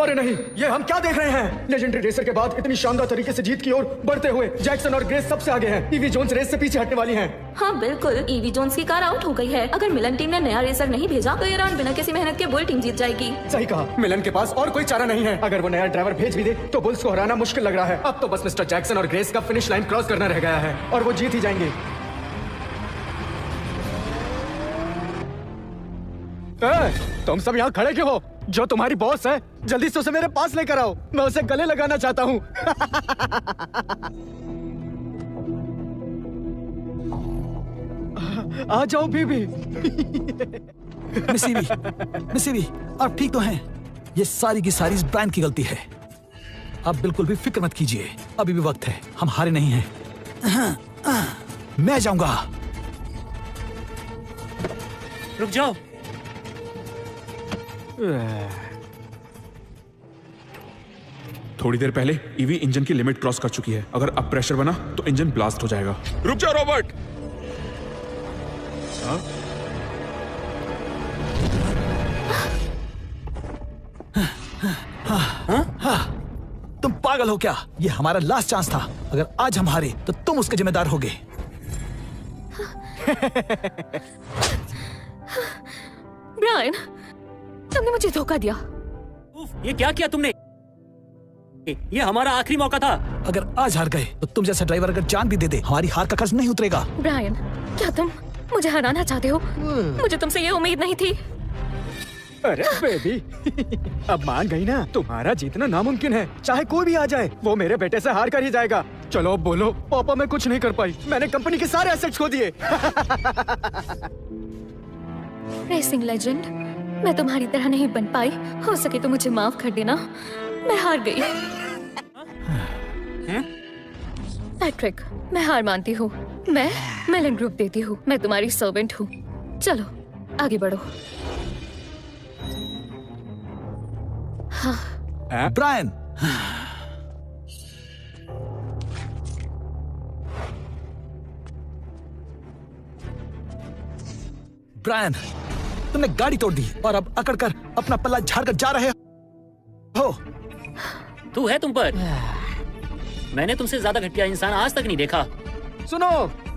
Speaker 2: अरे नहीं, ये हम क्या देख रहे हैं? लेजेंडरी रेसर के बाद इतनी शानदार तरीके से जीत की ओर बढ़ते हुए जैक्सन और ग्रेस सबसे आगे हैं। ईवी जोन्स रेस से पीछे हटने वाली हैं।
Speaker 1: हाँ बिल्कुल, ईवी जोन्स की कार आउट हो गई है। अगर मिलन टीम ने नया रेसर नहीं भेजा तो ये राउंड बिना किसी मेहनत के बुल टीम जीत जाएगी।
Speaker 2: सही कहा, मिलन के पास और कोई चारा नहीं है। अगर वो नया ड्राइवर भेज भी दे तो बुल्स को हराना मुश्किल लग रहा है। अब तो बस मिस्टर जैक्सन और ग्रेस का फिनिश लाइन क्रॉस करना रह गया है और वो जीत ही जाएंगे। तुम सब यहाँ खड़े क्यों हो? जो तुम्हारी बॉस है, जल्दी से उसे मेरे पास लेकर आओ। मैं उसे गले लगाना चाहता हूँ। आ जाओ बीबी।
Speaker 3: मिस ईवी, आप ठीक तो हैं? ये सारी की सारी इस ब्रायन की गलती है। आप बिल्कुल भी फिक्र मत कीजिए, अभी भी वक्त है, हम हारे नहीं हैं। मैं जाऊंगा।
Speaker 9: रुक जाओ।
Speaker 5: थोड़ी देर पहले ईवी इंजन की लिमिट क्रॉस कर चुकी है। अगर अब प्रेशर बना तो इंजन ब्लास्ट हो जाएगा। रुक जाओ रॉबर्ट।
Speaker 3: तुम पागल हो क्या? ये हमारा लास्ट चांस था। अगर आज हम हारे तो तुम उसके जिम्मेदार होगे।
Speaker 6: ब्रायन, तुमने मुझे धोखा दिया।
Speaker 9: ये क्या किया तुमने? ये हमारा आखिरी मौका था।
Speaker 3: अगर आज हार गए तो तुम जैसा ड्राइवर अगर जान भी दे दे, हमारी हार का कर्ज नहीं उतरेगा।
Speaker 6: ब्रायन, क्या तुम मुझे हराना चाहते हो? मुझे तुमसे ये उम्मीद नहीं थी।
Speaker 2: अरे बेबी, अब मान गई ना? तुम्हारा जीतना नामुमकिन है, चाहे कोई भी आ जाए। वो मेरे बेटे से हार कर ही जाएगा। चलो अब बोलो। पापा, मैं कुछ नहीं कर पाई। मैंने कंपनी के सारे एसेट्स खो दिए।
Speaker 6: रेसिंग लेजेंड, मैं तुम्हारी तरह नहीं बन पाई। हो सके तो मुझे माफ कर देना, मैं हार गई। पैट्रिक, मैं हार मानती हूँ। मैं मेलन ग्रुप देती हूँ। मैं तुम्हारी सर्वेंट हूँ। चलो आगे बढ़ो। हाँ।
Speaker 3: ब्रायन, ब्रायन, तुमने गाड़ी तोड़ दी और अब अकड़ कर अपना पल्ला झाड़ कर जा रहे हो।
Speaker 9: तू है तुम पर। मैंने तुमसे ज्यादा घटिया इंसान आज तक नहीं देखा।
Speaker 2: सुनो,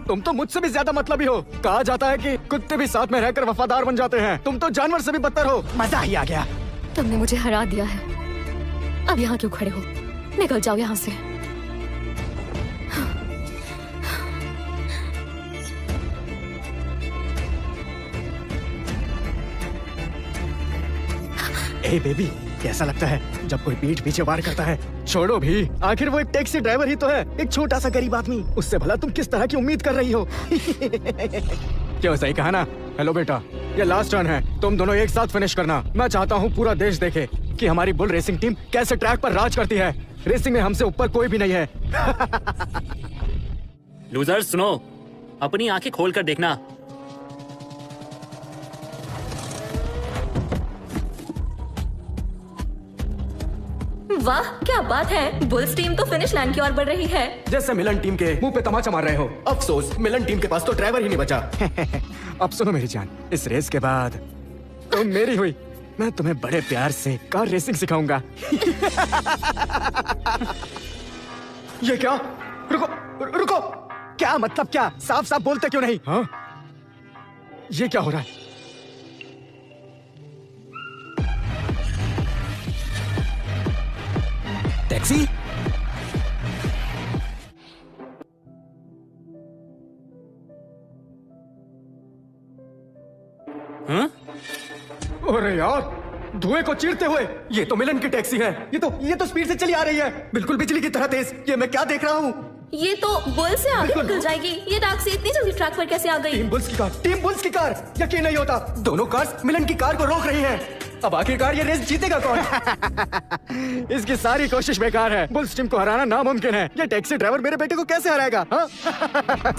Speaker 2: तुम तो मुझसे भी ज्यादा मतलबी हो। कहा जाता है कि कुत्ते भी साथ में रहकर वफादार बन जाते हैं। तुम तो जानवर से भी बदतर हो। मजा ही आ गया।
Speaker 6: तुमने मुझे हरा दिया है। अब यहाँ क्यों खड़े हो? निकल जाओ यहाँ से।
Speaker 2: ए बेबी, कैसा लगता है जब कोई पीठ पीछे वार करता है? छोड़ो भी, आखिर वो एक टैक्सी ड्राइवर ही तो है, एक छोटा सा गरीब आदमी। उससे भला तुम किस तरह की उम्मीद कर रही हो? क्यों, सही कहा ना? हेलो बेटा, ये लास्ट टर्न है। तुम दोनों एक साथ फिनिश करना। मैं चाहता हूँ पूरा देश देखे कि हमारी बुल रेसिंग टीम कैसे ट्रैक पर राज करती है। रेसिंग में हमसे ऊपर कोई भी नहीं है।
Speaker 9: लूजर्स सुनो, अपनी आंखें खोल कर देखना।
Speaker 1: वाह, क्या बात है। बुल्स टीम तो फिनिश लाइन की ओर बढ़ रही है।
Speaker 2: जैसे मिलन टीम के मुंह पे तमाचा मार रहे हो। अफसोस, मिलन टीम के पास तो ड्राइवर ही नहीं बचा। अब सुनो मेरी जान, इस रेस के बाद तुम मेरी हुई। मैं तुम्हें बड़े प्यार से कार रेसिंग सिखाऊंगा। ये क्या? रुको रुको, क्या मतलब? क्या साफ साफ बोलते क्यों नहीं? हाँ, ये क्या हो रहा है?
Speaker 3: टैक्सी?
Speaker 9: हाँ?
Speaker 2: अरे यार, धुएं को चीरते हुए ये तो मिलन की टैक्सी है। ये तो स्पीड से चली आ रही है, बिल्कुल बिजली की तरह तेज। ये मैं क्या देख रहा हूँ?
Speaker 1: ये तो बुल से आगे निकल जाएगी। ये टैक्सी इतनी जल्दी ट्रैक पर कैसे आ गई?
Speaker 2: टीम बुल्स की कार। यकीन नहीं होता, दोनों कार्स मिलन की कार को रोक रही हैं। अब आखिरकार ये रेस जीतेगा कौन? इसकी सारी कोशिश बेकार है। बुल्स टीम को हराना नामुमकिन है। ये टैक्सी ड्राइवर मेरे बेटे को कैसे हराएगा?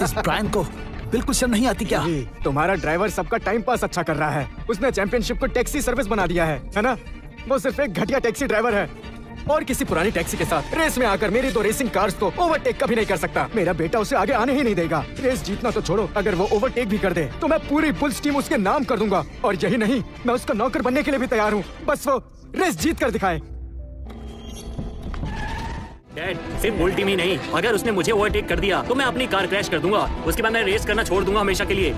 Speaker 3: इस ब्रायन को बिल्कुल शर्म नहीं आती क्या?
Speaker 2: तुम्हारा ड्राइवर सबका टाइम पास अच्छा कर रहा है। उसने चैंपियनशिप को टैक्सी सर्विस बना दिया है ना? वो सिर्फ एक घटिया टैक्सी ड्राइवर है और किसी पुरानी टैक्सी के साथ रेस में आकर मेरी दो रेसिंग कार्स को ओवरटेक कभी नहीं कर सकता। मेरा बेटा उसे आगे आने ही नहीं देगा। रेस जीतना तो छोड़ो, अगर वो ओवरटेक भी कर दे तो मैं पूरी बुल्स टीम उसके नाम कर दूंगा। और यही नहीं, मैं उसका नौकर बनने के लिए भी तैयार हूँ। बस वो रेस जीत कर दिखाए।
Speaker 9: डैड, सिर्फ बुल टीम ही नहीं, अगर उसने मुझे ओवरटेक कर दिया तो मैं अपनी कार क्रैश कर दूंगा। उसके बाद मैं रेस करना छोड़ दूंगा हमेशा के लिए।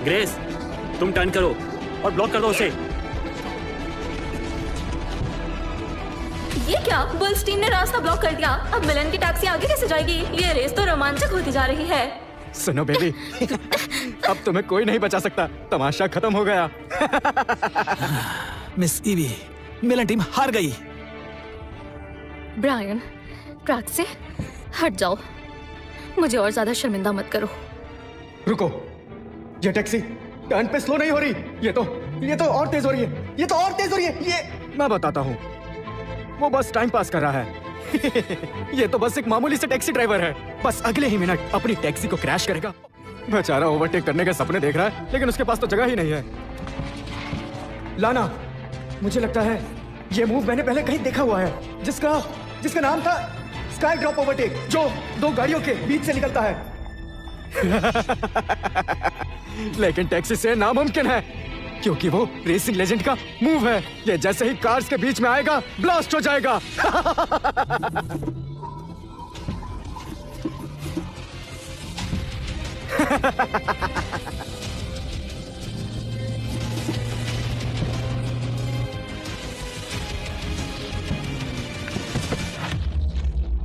Speaker 9: ग्रेस, तुम टर्न करो और ब्लॉक कर दो उसे।
Speaker 1: ये क्या? बुल्स टीम ने रास्ता ब्लॉक कर दिया। अब मिलन की टैक्सी आगे कैसे जाएगी? ये रेस तो रोमांचक होती जा रही है।
Speaker 2: सुनो बेबी, अब तुम्हें कोई नहीं बचा सकता। तमाशा खत्म हो गया।
Speaker 3: मिस ईवी, मिलन टीम हार गई।
Speaker 6: ब्रायन, ट्रैक से हट जाओ। मुझे और ज्यादा शर्मिंदा मत करो।
Speaker 2: रुको, ये टैक्सी टर्न पे स्लो नहीं हो रही। ये तो और तेज हो रही है। ये तो और तेज हो रही है। ये मैं बताता हूँ, वो बस टाइम पास कर रहा है। ये तो बस एक मामूली से टैक्सी ड्राइवर है। बस अगले ही मिनट अपनी टैक्सी को क्रैश करेगा। बेचारा ओवरटेक करने के सपने देख रहा है, लेकिन उसके पास तो जगह ही नहीं है। लाना, मुझे लगता है ये मूव मैंने पहले कहीं देखा हुआ है, जिसका नाम था स्काई ड्रॉप ओवरटेक, जो दो गाड़ियों के बीच से निकलता है। लेकिन टैक्सी से नामुमकिन है, क्योंकि वो रेसिंग लेजेंड का मूव है। ये जैसे ही कार्स के बीच में आएगा, ब्लास्ट हो जाएगा।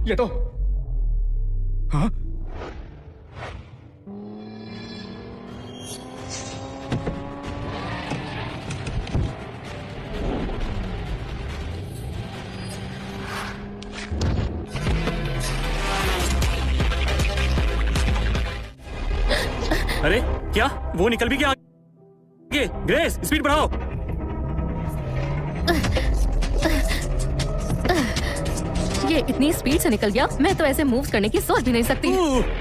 Speaker 2: ये तो हाँ?
Speaker 9: अरे क्या वो निकल भी गया आगे? ग्रेस, स्पीड बढ़ाओ।
Speaker 6: ये इतनी स्पीड से निकल गया, मैं तो ऐसे मूव्स करने की सोच भी नहीं सकती।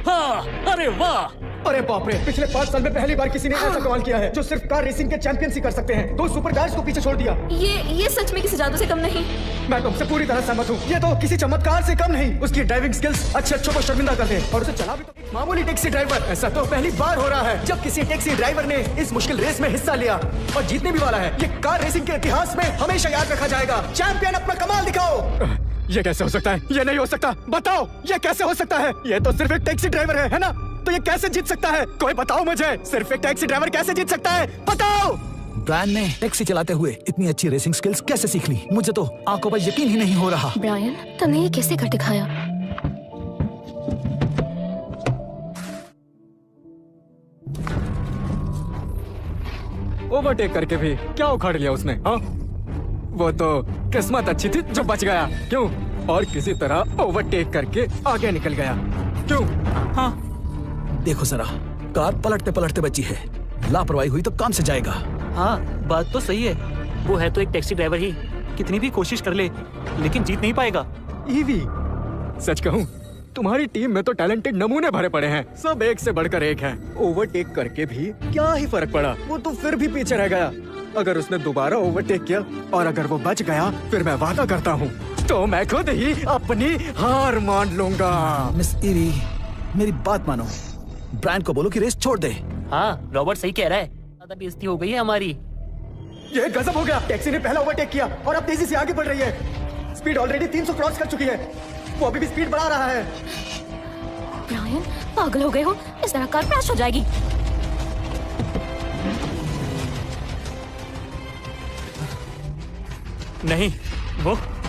Speaker 9: हाँ, अरे वाह!
Speaker 2: अरे बाप रे, पिछले 5 साल में पहली बार किसी ने ऐसा कमाल किया है, जो सिर्फ कार रेसिंग के चैंपियंस ही कर सकते हैं। 2 सुपर कार्स को पीछे छोड़ दिया।
Speaker 1: ये सच में किसी जादू से कम नहीं।
Speaker 2: मैं तुमसे पूरी तरह सहमत हूँ। ये तो किसी चमत्कार से कम नहीं। उसकी ड्राइविंग स्किल्स अच्छों को शर्मिंदा कर दे, और उसे चला भी तो एक मामूली टैक्सी ड्राइवर। ऐसा तो पहली बार हो रहा है जब किसी टैक्सी ड्राइवर ने इस मुश्किल रेस में हिस्सा लिया, और जीतने भी वाला है। ये कार रेसिंग के इतिहास में हमेशा याद रखा जाएगा। चैंपियन, अपना कमाल दिखाओ। ये कैसे हो सकता है? ये नहीं हो सकता। बताओ, ये कैसे हो सकता है? ये तो सिर्फ एक टैक्सी ड्राइवर है ना? तो ये कैसे जीत सकता है? कोई बताओ मुझे, सिर्फ एक टैक्सी ड्राइवर कैसे जीत सकता है? बताओ।
Speaker 3: ब्रायन ने टैक्सी चलाते हुए इतनी अच्छी रेसिंग स्किल्स कैसे सीख ली? मुझे तो आंखों पर यकीन ही नहीं हो रहा।
Speaker 6: ब्रायन, तुमने ये कैसे कर दिखाया?
Speaker 2: ओवरटेक करके भी क्या उखाड़ लिया उसने? हाँ, वो तो किस्मत अच्छी थी जो बच गया। क्यों? और किसी तरह ओवरटेक करके आगे निकल गया। क्यों? हाँ,
Speaker 3: देखो जरा, कार पलटते पलटते बची है। लापरवाही हुई तो काम से जाएगा।
Speaker 9: हाँ, बात तो सही है। वो है तो एक टैक्सी ड्राइवर ही, कितनी भी कोशिश कर ले लेकिन जीत नहीं पाएगा।
Speaker 2: ईवी, सच कहूँ तुम्हारी टीम में तो टैलेंटेड नमूने भरे पड़े हैं, सब एक से बढ़कर एक हैं। ओवरटेक करके भी क्या ही फर्क पड़ा, वो तो फिर भी पीछे रह गया। अगर उसने दोबारा ओवरटेक किया और अगर वो बच गया, फिर मैं वादा करता हूँ तो मैं खुद ही अपनी हार मान लूंगा।
Speaker 3: मिस ईवी, मेरी बात मानो। ब्रायन को बोलो कि रेस छोड़ दे।
Speaker 9: हाँ, रॉबर्ट सही कह रहा है। ज्यादा बेइज्जती हो गई है हमारी।
Speaker 2: ये गजब हो गया। टैक्सी ने पहला ओवरटेक किया और अब तेजी से आगे बढ़ रही है। स्पीड ऑलरेडी 300 क्रॉस कर चुकी है। वो अभी भी स्पीड बढ़ा रहा है।
Speaker 6: ब्रायन, पागल हो गए हो? इस तरह कार क्रैश हो जाएगी।
Speaker 9: नहीं,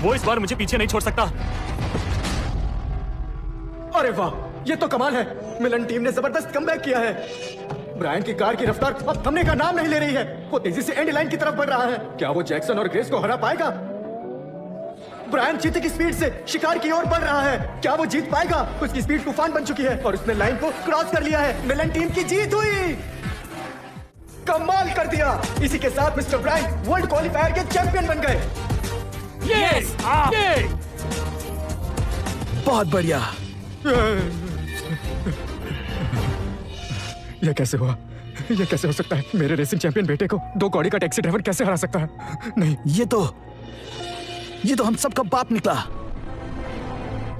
Speaker 9: वो इस बार मुझे पीछे नहीं छोड़ सकता।
Speaker 2: अरे वाह, ये तो कमाल है। मिलन टीम ने जबरदस्त कमबैक किया है। ब्रायन की कार की रफ्तार अब थमने का नाम नहीं ले रही है। वो तेजी से एंड लाइन की तरफ बढ़ रहा है। क्या वो जैक्सन और ग्रेस को हरा पाएगा? ब्रायन चीते की स्पीड से शिकार की ओर बढ़ रहा है। क्या वो जीत पाएगा? उसकी स्पीड तूफान बन चुकी है और उसने लाइन को क्रॉस कर लिया है। मिलन टीम की जीत हुई। कमाल कर दिया। इसी के साथ मिस्टर ब्रायन वर्ल्ड क्वालिफायर के चैंपियन बन गए।
Speaker 9: यस!
Speaker 3: बहुत बढ़िया।
Speaker 2: यह कैसे हुआ? यह कैसे हो सकता है? मेरे रेसिंग चैंपियन बेटे को 2 कौड़ी का टैक्सी ड्राइवर कैसे हरा सकता है? नहीं,
Speaker 3: ये तो हम सबका बाप निकला।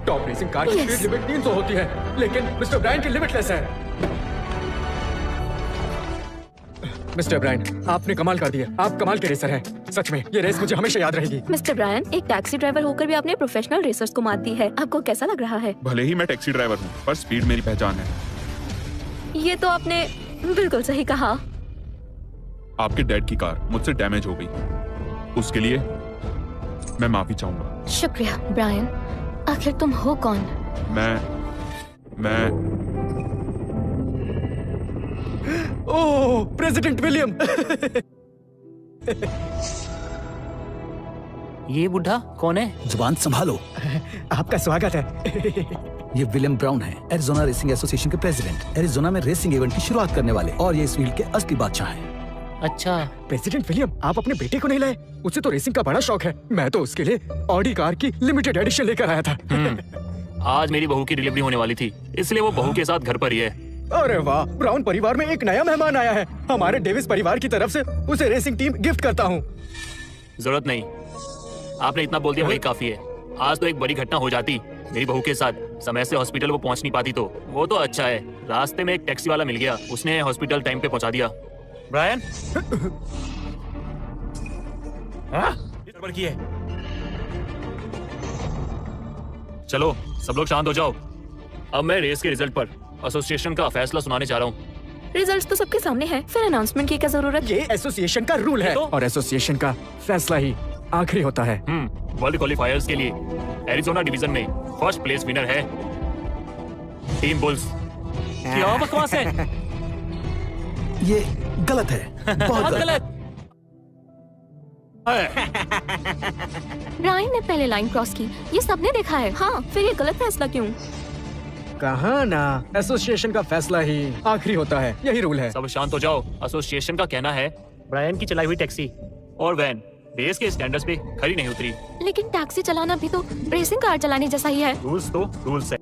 Speaker 2: टॉप रेसिंग कार की स्पीड लिमिट 300 होती है, लेकिन मिस्टर ब्रायन की लिमिटलेस है। मिस्टर ब्रायन, आपने कमाल कर दिया। आप कमाल के रेसर हैं। सच में ये रेस मुझे हमेशा याद रहेगी।
Speaker 1: मिस्टर ब्रायन, एक टैक्सी ड्राइवर होकर भी आपने प्रोफेशनल रेसर्स को मात दी है। आपको कैसा लग रहा है?
Speaker 5: भले ही मैं टैक्सी ड्राइवर हूँ, पर स्पीड मेरी पहचान है।
Speaker 1: ये तो आपने बिल्कुल सही कहा।
Speaker 5: आपके डैड की कार मुझसे डैमेज हो गई, उसके लिए मैं माफी चाहूंगा।
Speaker 6: शुक्रिया ब्रायन। आखिर तुम हो कौन?
Speaker 5: मैं
Speaker 2: ओह, प्रेसिडेंट विलियम।
Speaker 9: ये बुढ़ा कौन है?
Speaker 3: जुबान संभालो।
Speaker 2: आपका स्वागत है।
Speaker 3: ये विलियम ब्राउन है, एरिजोना रेसिंग एसोसिएशन के प्रेसिडेंट। एरिजोना में रेसिंग इवेंट की शुरुआत करने वाले और ये इस फील्ड के असली बादशाह हैं।
Speaker 9: अच्छा,
Speaker 2: प्रेसिडेंट विलियम, आप अपने बेटे को नहीं लाए? उसे तो रेसिंग का बड़ा शौक है। मैं तो उसके लिए ऑडी कार की लिमिटेड एडिशन लेकर आया था।
Speaker 9: आज मेरी बहू की डिलीवरी होने वाली थी, इसलिए वो बहू के साथ घर पर ही है।
Speaker 2: अरे वाह, ब्राउन परिवार में एक नया मेहमान आया है। हमारे डेविस परिवार की तरफ से उसे रेसिंग टीम गिफ्ट करता हूँ।
Speaker 9: जरूरत नहीं, आपने इतना बोल दिया वही काफी है। आज तो एक बड़ी घटना हो जाती, मेरी बहू के साथ समय से हॉस्पिटल वो पहुंच नहीं पाती तो वो तो अच्छा है, रास्ते में एक टैक्सी वाला मिल गया, उसने हॉस्पिटल टाइम पे पहुंचा दिया। ब्रायन, गड़बड़ की है। चलो सब लोग शांत हो जाओ। अब मैं रेस के रिजल्ट पर एसोसिएशन का फैसला सुनाने जा रहा हूँ।
Speaker 1: रिजल्ट्स तो सबके सामने है, फिर अनाउंसमेंट की क्या जरूरत?
Speaker 2: ये एसोसिएशन का रूल है और एसोसिएशन का फैसला ही आखिरी होता है।
Speaker 9: वर्ल्ड क्वालिफायर्स के लिए एरिजोना डिवीजन में फर्स्ट प्लेस विनर है टीम बुल्स। क्या बकवास है?
Speaker 3: ये गलत है, बहुत गलत।
Speaker 6: ब्रायन ने पहले लाइन क्रॉस की, ये सबने देखा है।
Speaker 1: हाँ, फिर ये गलत फैसला क्यों?
Speaker 2: कहा ना, एसोसिएशन का फैसला ही आखिरी होता है, यही रूल है।
Speaker 9: सब शांत हो जाओ। एसोसिएशन का कहना है ब्रायन की चलाई हुई टैक्सी और वैन रेस के स्टैंडर्ड्स पे खरी नहीं उतरी।
Speaker 6: लेकिन टैक्सी चलाना भी तो रेसिंग कार चलाने जैसा ही है।
Speaker 9: रूल्स तो रूल्स है,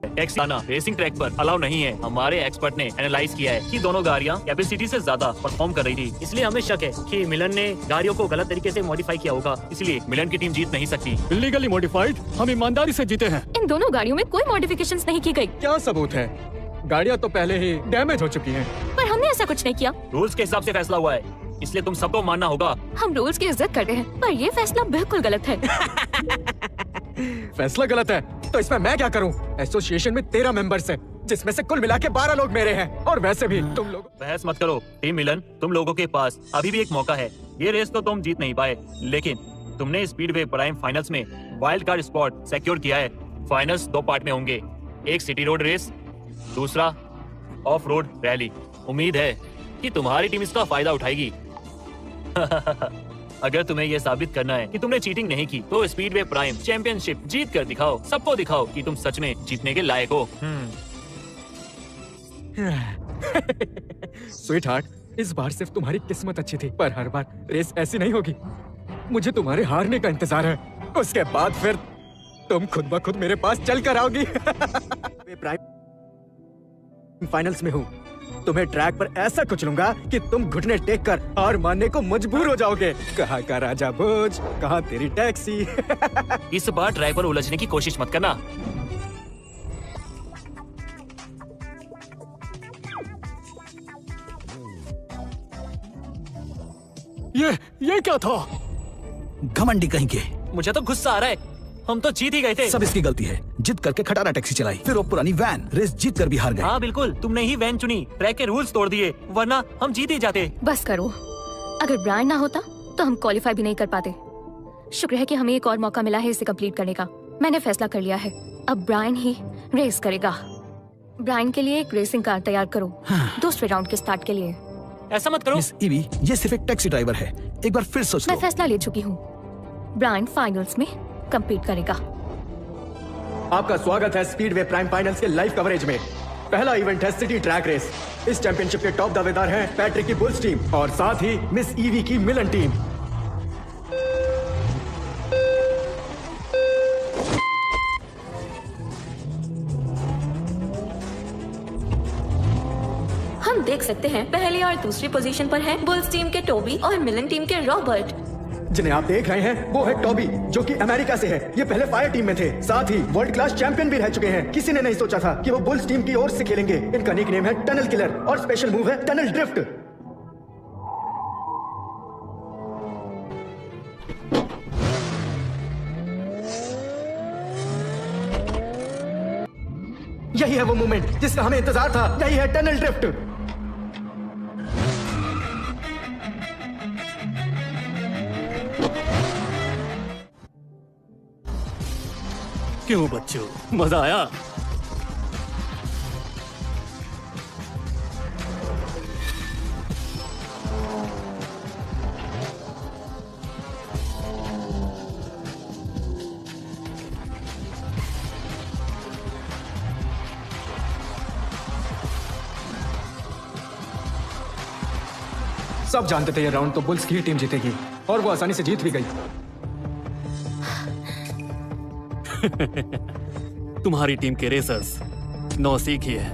Speaker 9: टैक्सी चलाना रेसिंग ट्रैक पर अलाउ नहीं है। हमारे एक्सपर्ट ने एनालाइज किया है कि दोनों गाड़ियां कैपेसिटी से ज्यादा परफॉर्म कर रही थी, इसलिए हमें शक है कि मिलन ने गाड़ियों को गलत तरीके से मॉडिफाई किया होगा, इसलिए मिलन की टीम जीत नहीं सकती।
Speaker 4: इलीगली मॉडिफाइड, हम ईमानदारी से जीते हैं।
Speaker 6: इन दोनों गाड़ियों में कोई मॉडिफिकेशंस नहीं की गई।
Speaker 2: क्या सबूत है? गाड़ियाँ तो पहले ही डैमेज हो चुकी हैं।
Speaker 6: पर हमने ऐसा कुछ नहीं किया।
Speaker 9: रूल्स के हिसाब से फैसला हुआ है, इसलिए तुम सबको मानना होगा।
Speaker 6: हम रूल्स की इज्जत करते हैं, पर ये फैसला बिल्कुल गलत है।
Speaker 2: फैसला गलत है तो इसमें मैं क्या करूं? एसोसिएशन में 13 मेंबर्स हैं, जिसमें से कुल मिला के 12 लोग मेरे हैं। और वैसे भी तुम लोग
Speaker 9: बहस मत करो। टीम मिलन, तुम लोगों के पास अभी भी एक मौका है। ये रेस तो तुम जीत नहीं पाए, लेकिन तुमने स्पीडवे प्राइम फाइनल्स में वाइल्ड कार्ड स्पॉट सिक्योर किया है। फाइनल्स 2 पार्ट में होंगे, एक सिटी रोड रेस, दूसरा ऑफ रोड रैली। उम्मीद है कि तुम्हारी टीम इसका फायदा उठाएगी। अगर तुम्हें यह साबित करना है कि तुमने चीटिंग नहीं की, तो स्पीडवे प्राइम चैंपियनशिप जीत कर दिखाओ। सबको दिखाओ कि तुम सच में जीतने के लायक हो।
Speaker 2: स्वीटहार्ट, इस बार सिर्फ तुम्हारी किस्मत अच्छी थी, पर हर बार रेस ऐसी नहीं होगी। मुझे तुम्हारे हारने का इंतजार है, उसके बाद फिर तुम खुद ब खुद मेरे पास चल कर आओगी। प्राइम फाइनल्स में हूँ, तुम्हें ट्रैक पर ऐसा कुचलूंगा कि तुम घुटने टेक कर हार मानने को मजबूर हो जाओगे। कहाँ का राजा भोज, कहाँ तेरी टैक्सी।
Speaker 9: इस बार ट्रैक पर उलझने की कोशिश मत करना।
Speaker 4: ये क्या था?
Speaker 3: घमंडी कहीं के।
Speaker 9: मुझे तो गुस्सा आ रहा है, हम तो जीत ही गए थे।
Speaker 3: सब इसकी गलती है। जिद करके खटारा टैक्सी चलाई, फिर वो पुरानी वैन रेस जीत कर भी हार गए।
Speaker 9: हाँ बिल्कुल, तुमने ही वैन चुनी, ट्रैक के रूल्स तोड़ दिए, वरना हम जीत ही जाते।
Speaker 6: बस करो, अगर ब्रायन ना होता तो हम क्वालिफाई भी नहीं कर पाते। शुक्र है कि हमें एक और मौका मिला है इसे कंप्लीट करने का। मैंने फैसला कर लिया है, अब ब्रायन ही रेस करेगा। ब्रायन के लिए एक रेसिंग कार तैयार करो, दूसरे राउंड के स्टार्ट के लिए।
Speaker 9: ऐसा मत करो
Speaker 3: मिस ईवी, ये सिर्फ एक टैक्सी ड्राइवर है, एक बार फिर सोच लो।
Speaker 6: मैं फैसला ले चुकी हूँ, ब्रायन फाइनल्स में कम्पीट करेगा।
Speaker 2: आपका स्वागत है स्पीडवे प्राइम फाइनल्स के लाइव कवरेज में। पहला इवेंट है सिटी ट्रैक रेस। इस चैंपियनशिप के टॉप दावेदार हैं पैट्रिक की बुल्स टीम और साथ ही मिस ईवी की मिलन टीम।
Speaker 1: हम देख सकते हैं पहली और दूसरी पोजीशन पर हैं बुल्स टीम के टोबी और मिलन टीम के रॉबर्ट।
Speaker 2: जिन्हें आप देख रहे हैं वो है टॉबी, जो कि अमेरिका से है। ये पहले फायर टीम में थे, साथ ही वर्ल्ड क्लास चैंपियन भी रह चुके हैं। किसी ने नहीं सोचा था कि वो बुल्स टीम की ओर से खेलेंगे। इनका निक नेम है टनल किलर और स्पेशल मूव है टनल ड्रिफ्ट। यही है वो मोमेंट जिसका हमें इंतजार था। यही है टनल ड्रिफ्ट।
Speaker 4: क्यों बच्चों, मजा आया?
Speaker 2: सब जानते थे ये राउंड तो बुल्स की ही टीम जीतेगी और वो आसानी से जीत भी गई।
Speaker 4: तुम्हारी टीम के रेसर्स नौसीख ही है।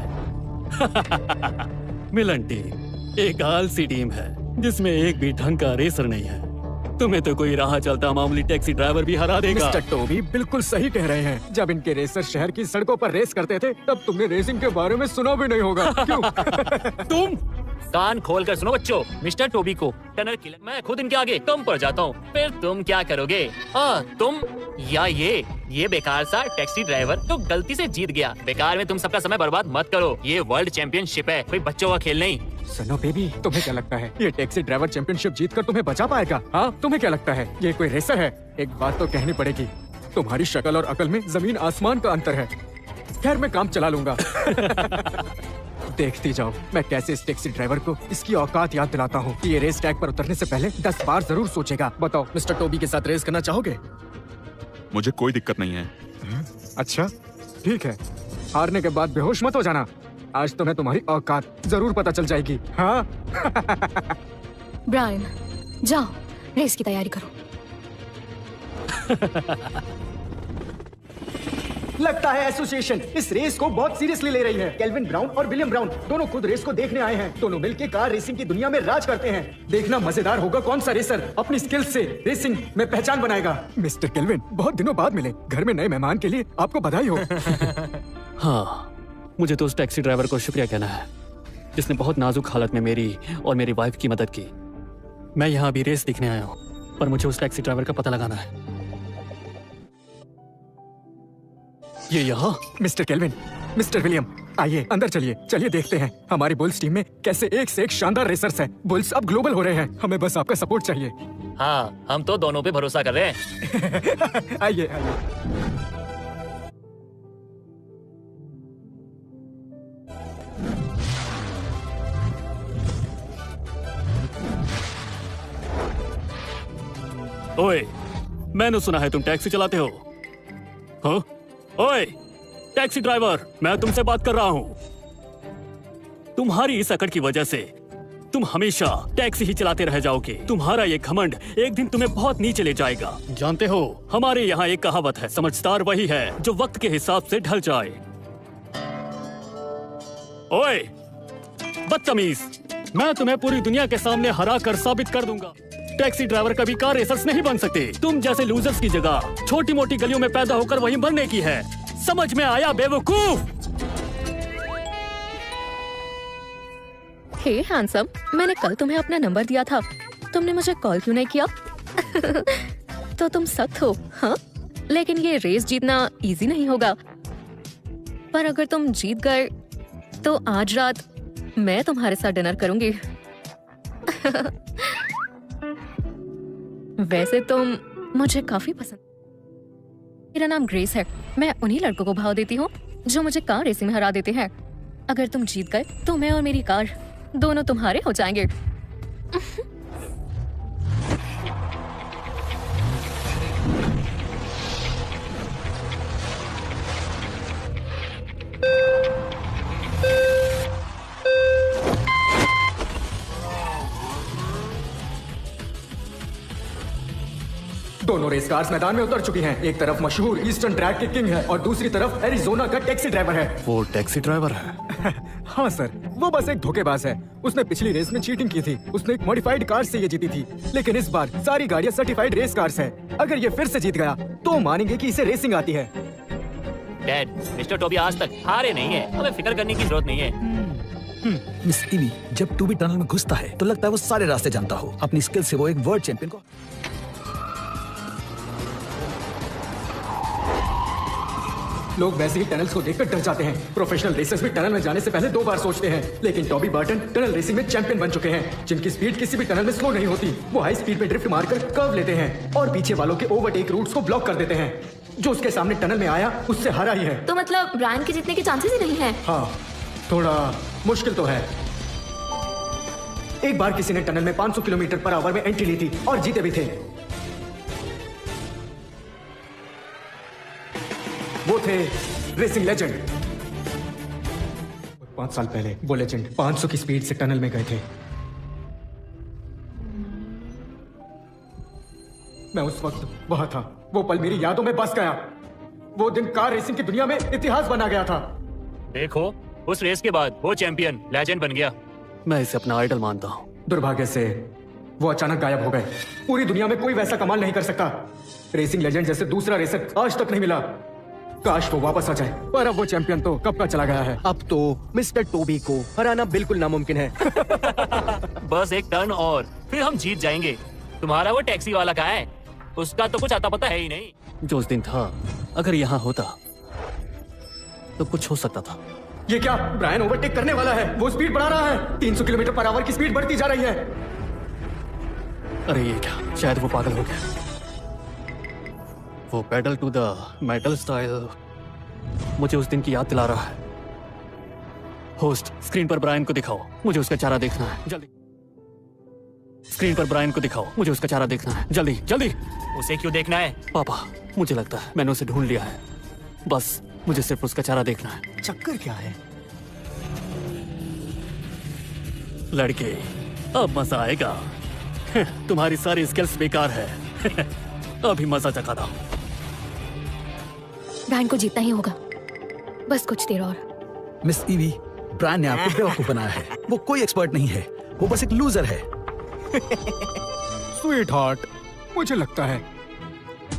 Speaker 4: मिलन टीम एक आलसी टीम है जिसमें एक भी ढंग का रेसर नहीं है। तुम्हें तो कोई राह चलता मामूली टैक्सी ड्राइवर भी हरा देगा।
Speaker 2: मिस्टर टोबी बिल्कुल सही कह रहे हैं। जब इनके रेसर शहर की सड़कों पर रेस करते थे तब तुमने रेसिंग के बारे में सुना भी नहीं होगा। क्यों?
Speaker 9: तुम कान खोल कर सुनो बच्चों, मिस्टर टोबी को टनल किलर मैं खुद इनके आगे कम पड़ जाता हूँ। फिर तुम क्या करोगे? तुम या ये बेकार सा टैक्सी ड्राइवर तो गलती से जीत गया। बेकार में तुम सबका समय बर्बाद मत करो। ये वर्ल्ड चैंपियनशिप है, कोई बच्चों का खेल नहीं।
Speaker 2: सुनो बेबी, तुम्हें क्या लगता है ये टैक्सी ड्राइवर चैंपियनशिप जीतकर तुम्हें बचा पाएगा? हाँ, तुम्हें क्या लगता है ये कोई रेसर है? एक बात तो कहनी पड़ेगी, तुम्हारी शक्ल और अकल में जमीन आसमान का अंतर है। खैर मैं काम चला लूंगा। देखती जाओ मैं कैसे इस टैक्सी ड्राइवर को इसकी औकात याद दिलाता हूँ कि ये रेस ट्रैक पर उतरने से पहले 10 बार जरूर सोचेगा। बताओ, मिस्टर टोबी के साथ रेस करना चाहोगे?
Speaker 5: मुझे कोई दिक्कत नहीं है।
Speaker 2: अच्छा ठीक है, हारने के बाद बेहोश मत हो जाना। आज तुम्हें तुम्हारी औकात जरूर पता चल जाएगी। हाँ?
Speaker 6: ब्रायन, जाओ रेस की तैयारी करो।
Speaker 2: लगता है एसोसिएशन इस रेस को बहुत सीरियसली ले रही है। केल्विन ब्राउन और विलियम ब्राउन दोनों खुद रेस को देखने आए हैं। दोनों मिलकर कार रेसिंग की दुनिया में राज करते हैं। देखना मजेदार होगा कौन सा रेसर अपनी स्किल्स से रेसिंग में पहचान बनाएगा। मिस्टर केल्विन, बहुत दिनों बाद मिले। घर में नए मेहमान के लिए आपको बधाई हो।
Speaker 4: हाँ, मुझे तो उस टैक्सी ड्राइवर को शुक्रिया कहना है जिसने बहुत नाजुक हालत में मेरी और मेरी वाइफ की मदद की। मैं यहाँ अभी रेस देखने आया हूँ, पर मुझे उस टैक्सी ड्राइवर का पता लगाना है।
Speaker 2: ये यहाँ? मिस्टर केल्विन, मिस्टर विलियम, आइए अंदर चलिए। चलिए देखते हैं हमारी बुल्स टीम में कैसे एक से एक शानदार रेसर्स हैं। बुल्स अब ग्लोबल हो रहे हैं, हमें बस आपका सपोर्ट चाहिए।
Speaker 9: हाँ, हम तो दोनों पे भरोसा कर रहे हैं।
Speaker 2: आइए आइए।
Speaker 4: ओए, मैंने सुना है तुम टैक्सी चलाते हो। हाँ? ओए, टैक्सी ड्राइवर, मैं तुमसे बात कर रहा हूँ। तुम्हारी इस अकड़ की वजह से तुम हमेशा टैक्सी ही चलाते रह जाओगे। तुम्हारा ये घमंड एक दिन तुम्हें बहुत नीचे ले जाएगा। जानते हो, हमारे यहाँ एक कहावत है, समझदार वही है जो वक्त के हिसाब से ढल जाए। ओए, बदतमीज, मैं तुम्हें पूरी दुनिया के सामने हरा कर साबित कर दूंगा। टैक्सी ड्राइवर कभी कार रेसर्स नहीं बन सकते। तुम जैसे लूजर्स की जगह छोटी मोटी गलियों में पैदा होकर वहीं मरने की है। समझ में आया बेवकूफ?
Speaker 6: हे हैंडसम, मैंने कल तुम्हें अपना नंबर दिया था, तुमने मुझे कॉल क्यों नहीं किया? तो तुम सख्त हो, हाँ? लेकिन ये रेस जीतना इजी नहीं होगा। पर अगर तुम जीत गए तो आज रात मैं तुम्हारे साथ डिनर करूंगी। वैसे तुम मुझे काफी पसंद। मेरा नाम ग्रेस है। मैं उन्हीं लड़कों को भाव देती हूँ जो मुझे कार रेसिंग में हरा देते हैं। अगर तुम जीत गए तो मैं और मेरी कार दोनों तुम्हारे हो जाएंगे।
Speaker 2: दोनों रेस कार्स मैदान में उतर चुकी हैं। एक तरफ मशहूर ईस्टर्न ट्रैक के किंग है और दूसरी तरफ एरिजोना का टैक्सी ड्राइवर है।
Speaker 8: वो टैक्सी ड्राइवर है?
Speaker 2: हाँ सर, वो बस एक धोखेबाज है। उसने पिछली रेस में चीटिंग की थी। उसने एक मॉडिफाइड कार से ये जीती थी, लेकिन इस बार सारी गाड़ियाँ सर्टिफाइड रेस कार्स है। अगर ये फिर से जीत गया तो मानेंगे कि इसे रेसिंग आती है।
Speaker 9: डैड, मिस्टर टोबी आज तक हारे नहीं है, हमें फिक्र करने की जरूरत नहीं है।
Speaker 3: मिस इवी, जब टूबी टनल में घुसता है तो लगता है वो सारे रास्ते जानता हो। अपनी स्किल से वो एक वर्ल्ड चैंपियन को
Speaker 2: लोग वैसे ही टनल्स को देखकर डर जाते हैं। प्रोफेशनल रेसर्स भी टनल में जाने से पहले 2 बार सोचते हैं। लेकिन टॉबी बार्टन टनल रेसिंग में चैंपियन बन चुके हैं, जिनकी स्पीड किसी भी टनल में स्लो नहीं होती। वो हाई स्पीड पे ड्रिफ्ट मारकर कर्व लेते हैं और पीछे वालों के ओवरटेक रूट्स को ब्लॉक कर देते हैं। जो उसके सामने टनल में आया उससे हारा ही है।
Speaker 1: तो मतलब ब्रायन के जीतने के चांसेस ही नहीं है।
Speaker 2: हाँ, थोड़ा मुश्किल तो है। एक बार किसी ने टनल में 500 किलोमीटर पर आवर में एंट्री ली थी और जीते भी थे। वो थे रेसिंग लेजेंड। 5 साल पहले वो लेजेंड 500 की स्पीड से टनल में गए थे। मैं उस वक्त वहां था। वो पल मेरी यादों में बस गया। वो दिन कार रेसिंग की दुनिया में इतिहास बना गया था।
Speaker 9: देखो, उस रेस के बाद वो चैंपियन लेजेंड बन गया।
Speaker 4: मैं इसे अपना आइडल मानता हूँ।
Speaker 2: दुर्भाग्य से वो अचानक गायब हो गए। पूरी दुनिया में कोई वैसा कमाल नहीं कर सकता। रेसिंग लेजेंड जैसे दूसरा रेसर आज तक नहीं मिला। काश वो वापस आ जाए, पर अब वो चैंपियन तो कब का चला गया है।
Speaker 10: अब तो मिस्टर टोबी को हराना बिल्कुल नामुमकिन है।
Speaker 9: बस एक टर्न और फिर हम जीत जाएंगे। तुम्हारा वो टैक्सी वाला कहाँ है? उसका तो कुछ आता पता है ही नहीं।
Speaker 4: जो उस दिन था, अगर यहाँ होता तो कुछ हो सकता था।
Speaker 2: ये क्या? ब्रायन ओवरटेक करने वाला है। वो स्पीड बढ़ा रहा है। 300 किलोमीटर पर आवर की स्पीड बढ़ती जा रही है।
Speaker 4: अरे ये क्या? शायद वो पागल हो गया। वो pedal to the metal style मुझे उस दिन की याद दिला रहा है। होस्ट, स्क्रीन पर ब्रायन को दिखाओ, मुझे उसका चेहरा देखना है। जल्दी स्क्रीन पर ब्रायन को दिखाओ, मुझे उसका चेहरा देखना है। जल्दी जल्दी।
Speaker 9: उसे क्यों देखना है?
Speaker 4: पापा, मुझे लगता है मैंने उसे ढूंढ लिया है। बस मुझे सिर्फ उसका चेहरा देखना है।
Speaker 10: चक्कर क्या है?
Speaker 4: लड़के, अब मजा आएगा। तुम्हारी सारी स्किल्स बेकार है। अभी मजा चखाता हूँ।
Speaker 6: ब्रायन को जीतना ही होगा, बस कुछ देर और।
Speaker 3: मिस ईवी, ब्रायन ने आपको बेवकूफ बनाया है। वो कोई एक्सपर्ट नहीं है, वो बस एक लूजर है।
Speaker 2: स्वीट हार्ट, मुझे लगता है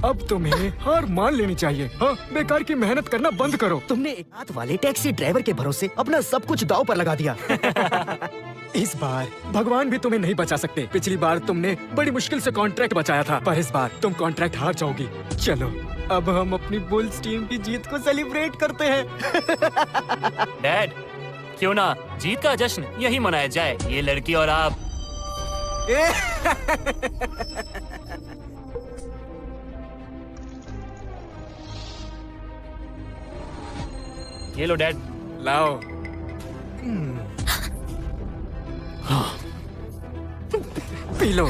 Speaker 2: अब तुम्हें हार मान लेनी चाहिए। हाँ, बेकार की मेहनत करना बंद करो।
Speaker 10: तुमने एक हाथ वाले टैक्सी ड्राइवर के भरोसे अपना सब कुछ दांव पर लगा दिया।
Speaker 2: इस बार भगवान भी तुम्हें नहीं बचा सकते। पिछली बार तुमने बड़ी मुश्किल से कॉन्ट्रैक्ट बचाया था, पर इस बार तुम कॉन्ट्रैक्ट हार जाओगी। चलो, अब हम अपनी बुल्स टीम की जीत को सेलिब्रेट करते हैं।
Speaker 9: डैड, क्यों ना जीत का जश्न यही मनाया जाए, ये लड़की और आप। ये लो डैड।
Speaker 2: लाओ। P low.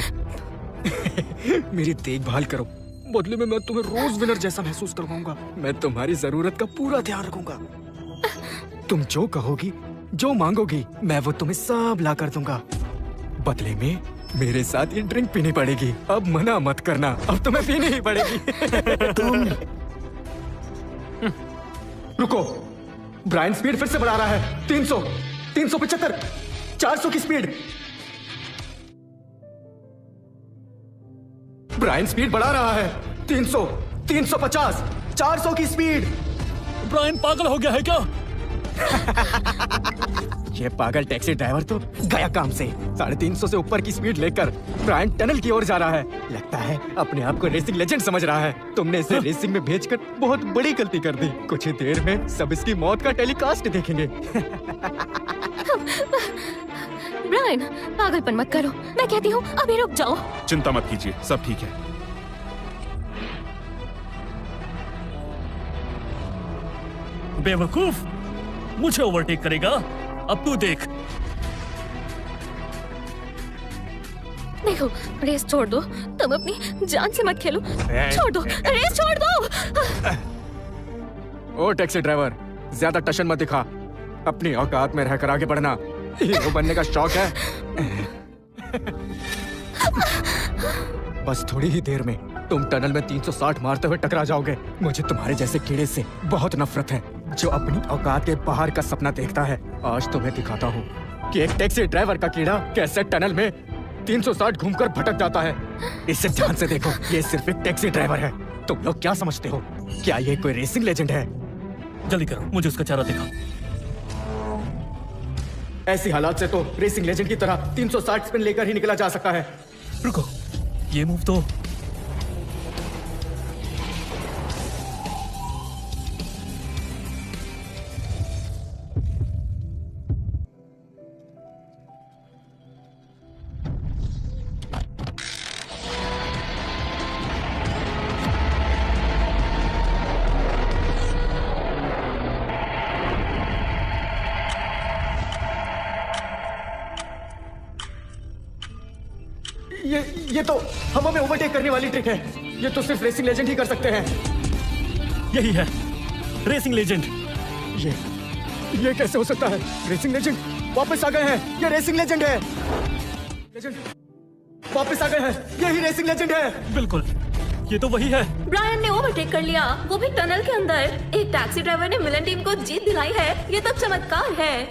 Speaker 2: मेरी देखभाल करो, बदले में मैं तुम्हें रोज विनर जैसा महसूस करवाऊंगा। मैं तुम्हारी जरूरत का पूरा ध्यान रखूंगा। तुम जो कहोगी, जो मांगोगी, मैं वो तुम्हें सब ला कर दूंगा। बदले में मेरे साथ ये ड्रिंक पीनी पड़ेगी। अब मना मत करना, अब तुम्हें पीनी ही पड़ेगी। तुम रुको, ब्रायन स्पीड फिर से बढ़ा रहा है। 300, 375, 400 की स्पीड। ब्रायन स्पीड बढ़ा रहा है। 300, 350, 400 की स्पीड।
Speaker 4: ब्रायन पागल हो गया है क्या?
Speaker 2: ये पागल टैक्सी ड्राइवर तो गया काम से। 350 से ऊपर की स्पीड लेकर ब्रायन टनल की ओर जा रहा है। लगता है अपने आप को रेसिंग लेजेंड समझ रहा है। तुमने इसे रेसिंग में भेजकर बहुत बड़ी गलती कर दी। कुछ ही देर में सब इसकी मौत का टेलीकास्ट देखेंगे।
Speaker 6: ब्रायन, पागलपन मत करो, मैं कहती हूँ अभी रुक जाओ।
Speaker 5: चिंता मत कीजिए, सब ठीक है।
Speaker 4: बेवकूफ, मुझे ओवरटेक करेगा? अब तू देख।
Speaker 6: देखो, रेस छोड़ दो। तुम अपनी जान से मत खेलो। छोड़ दो, रेस छोड़ दो।
Speaker 2: ओ टैक्सी ड्राइवर, ज्यादा टशन मत दिखा। अपनी औकात में रहकर आगे बढ़ना हीरो बनने का शौक है। बस थोड़ी ही देर में तुम टनल में 360 मारते हुए टकरा जाओगे। मुझे तुम्हारे जैसे कीड़े से बहुत नफरत है, जो अपनी औकात के बाहर का सपना देखता है। आज तुम्हें दिखाता हूँ कि एक टैक्सी ड्राइवर का कीड़ा कैसे टनल में 360 घूमकर भटक जाता है। इसे ध्यान से देखो, ये सिर्फ एक टैक्सी ड्राइवर है। तुम लोग क्या समझते हो? क्या ये कोई रेसिंग लेजेंड है?
Speaker 4: जल्दी करो, मुझे उसका चेहरा दिखाओ।
Speaker 2: ऐसी हालात से तो रेसिंग लेजेंड की तरह 360 स्पिन लेकर ही निकला जा सकता है।
Speaker 4: रुको, ये मूव तो
Speaker 2: ये तो हवा में ओवरटेक करने वाली ट्रिक है। ये तो सिर्फ रेसिंग लेजेंड ही कर सकते हैं।
Speaker 4: यही है रेसिंग लेजेंड।
Speaker 2: ये कैसे हो सकता है? रेसिंग लेजेंड वापस आ गए हैं। ये रेसिंग लेजेंड है। लेजेंड वापस आ गए हैं। यही रेसिंग लेजेंड है।
Speaker 4: बिल्कुल, ये तो वही है।
Speaker 1: ब्रायन ने ओवरटेक कर लिया, वो भी टनल के अंदर। एक टैक्सी ड्राइवर ने मिलन टीम को जीत दिलाई है। ये तो चमत्कार है।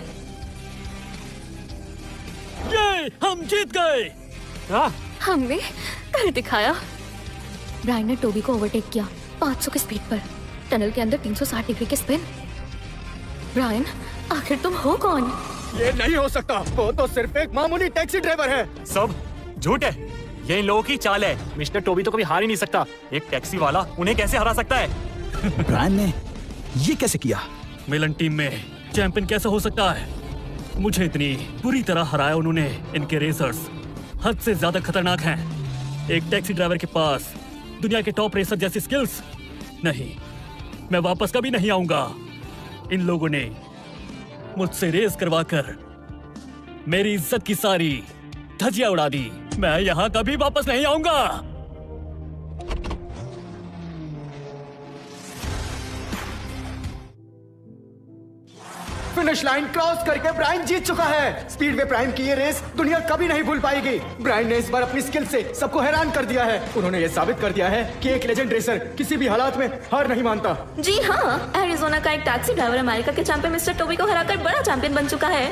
Speaker 4: ये हम जीत गए।
Speaker 6: हमने कर दिखाया। ब्रायन ने टोबी को ओवरटेक किया 500 की स्पीड पर, टनल के अंदर 360 डिग्री के स्पिन। ब्रायन, आखिर तुम हो कौन?
Speaker 2: ये नहीं हो सकता। वो तो सिर्फ एक मामूली टैक्सी ड्राइवर है।
Speaker 9: सब झूठ है। ये इन लोगों की चाल है। मिस्टर टोबी तो कभी हार ही नहीं सकता। एक टैक्सी वाला उन्हें कैसे हरा सकता है?
Speaker 3: ब्रायन ने ये कैसे किया?
Speaker 4: मिलन टीम में चैंपियन कैसे हो सकता है? मुझे इतनी बुरी तरह हराया उन्होंने। इनके रेसर्स हद से ज्यादा खतरनाक हैं। एक टैक्सी ड्राइवर के पास दुनिया के टॉप रेसर जैसी स्किल्स नहीं। मैं वापस कभी नहीं आऊंगा। इन लोगों ने मुझसे रेस करवाकर मेरी इज्जत की सारी धज्जियां उड़ा दी। मैं यहाँ कभी वापस नहीं आऊंगा।
Speaker 2: फिनिश लाइन क्रॉस करके ब्रायन जीत चुका है। स्पीडवे प्राइम की ये रेस दुनिया कभी नहीं भूल पाएगी। ब्रायन ने इस बार अपनी स्किल से सबको हैरान कर दिया है। उन्होंने ये साबित कर दिया है कि एक लेजेंड रेसर किसी भी हालात में हार नहीं मानता।
Speaker 1: जी हाँ, एरिजोना का एक टैक्सी ड्राइवर अमेरिका के चैंपियन मिस्टर टोबी को हराकर बड़ा चैंपियन बन चुका है।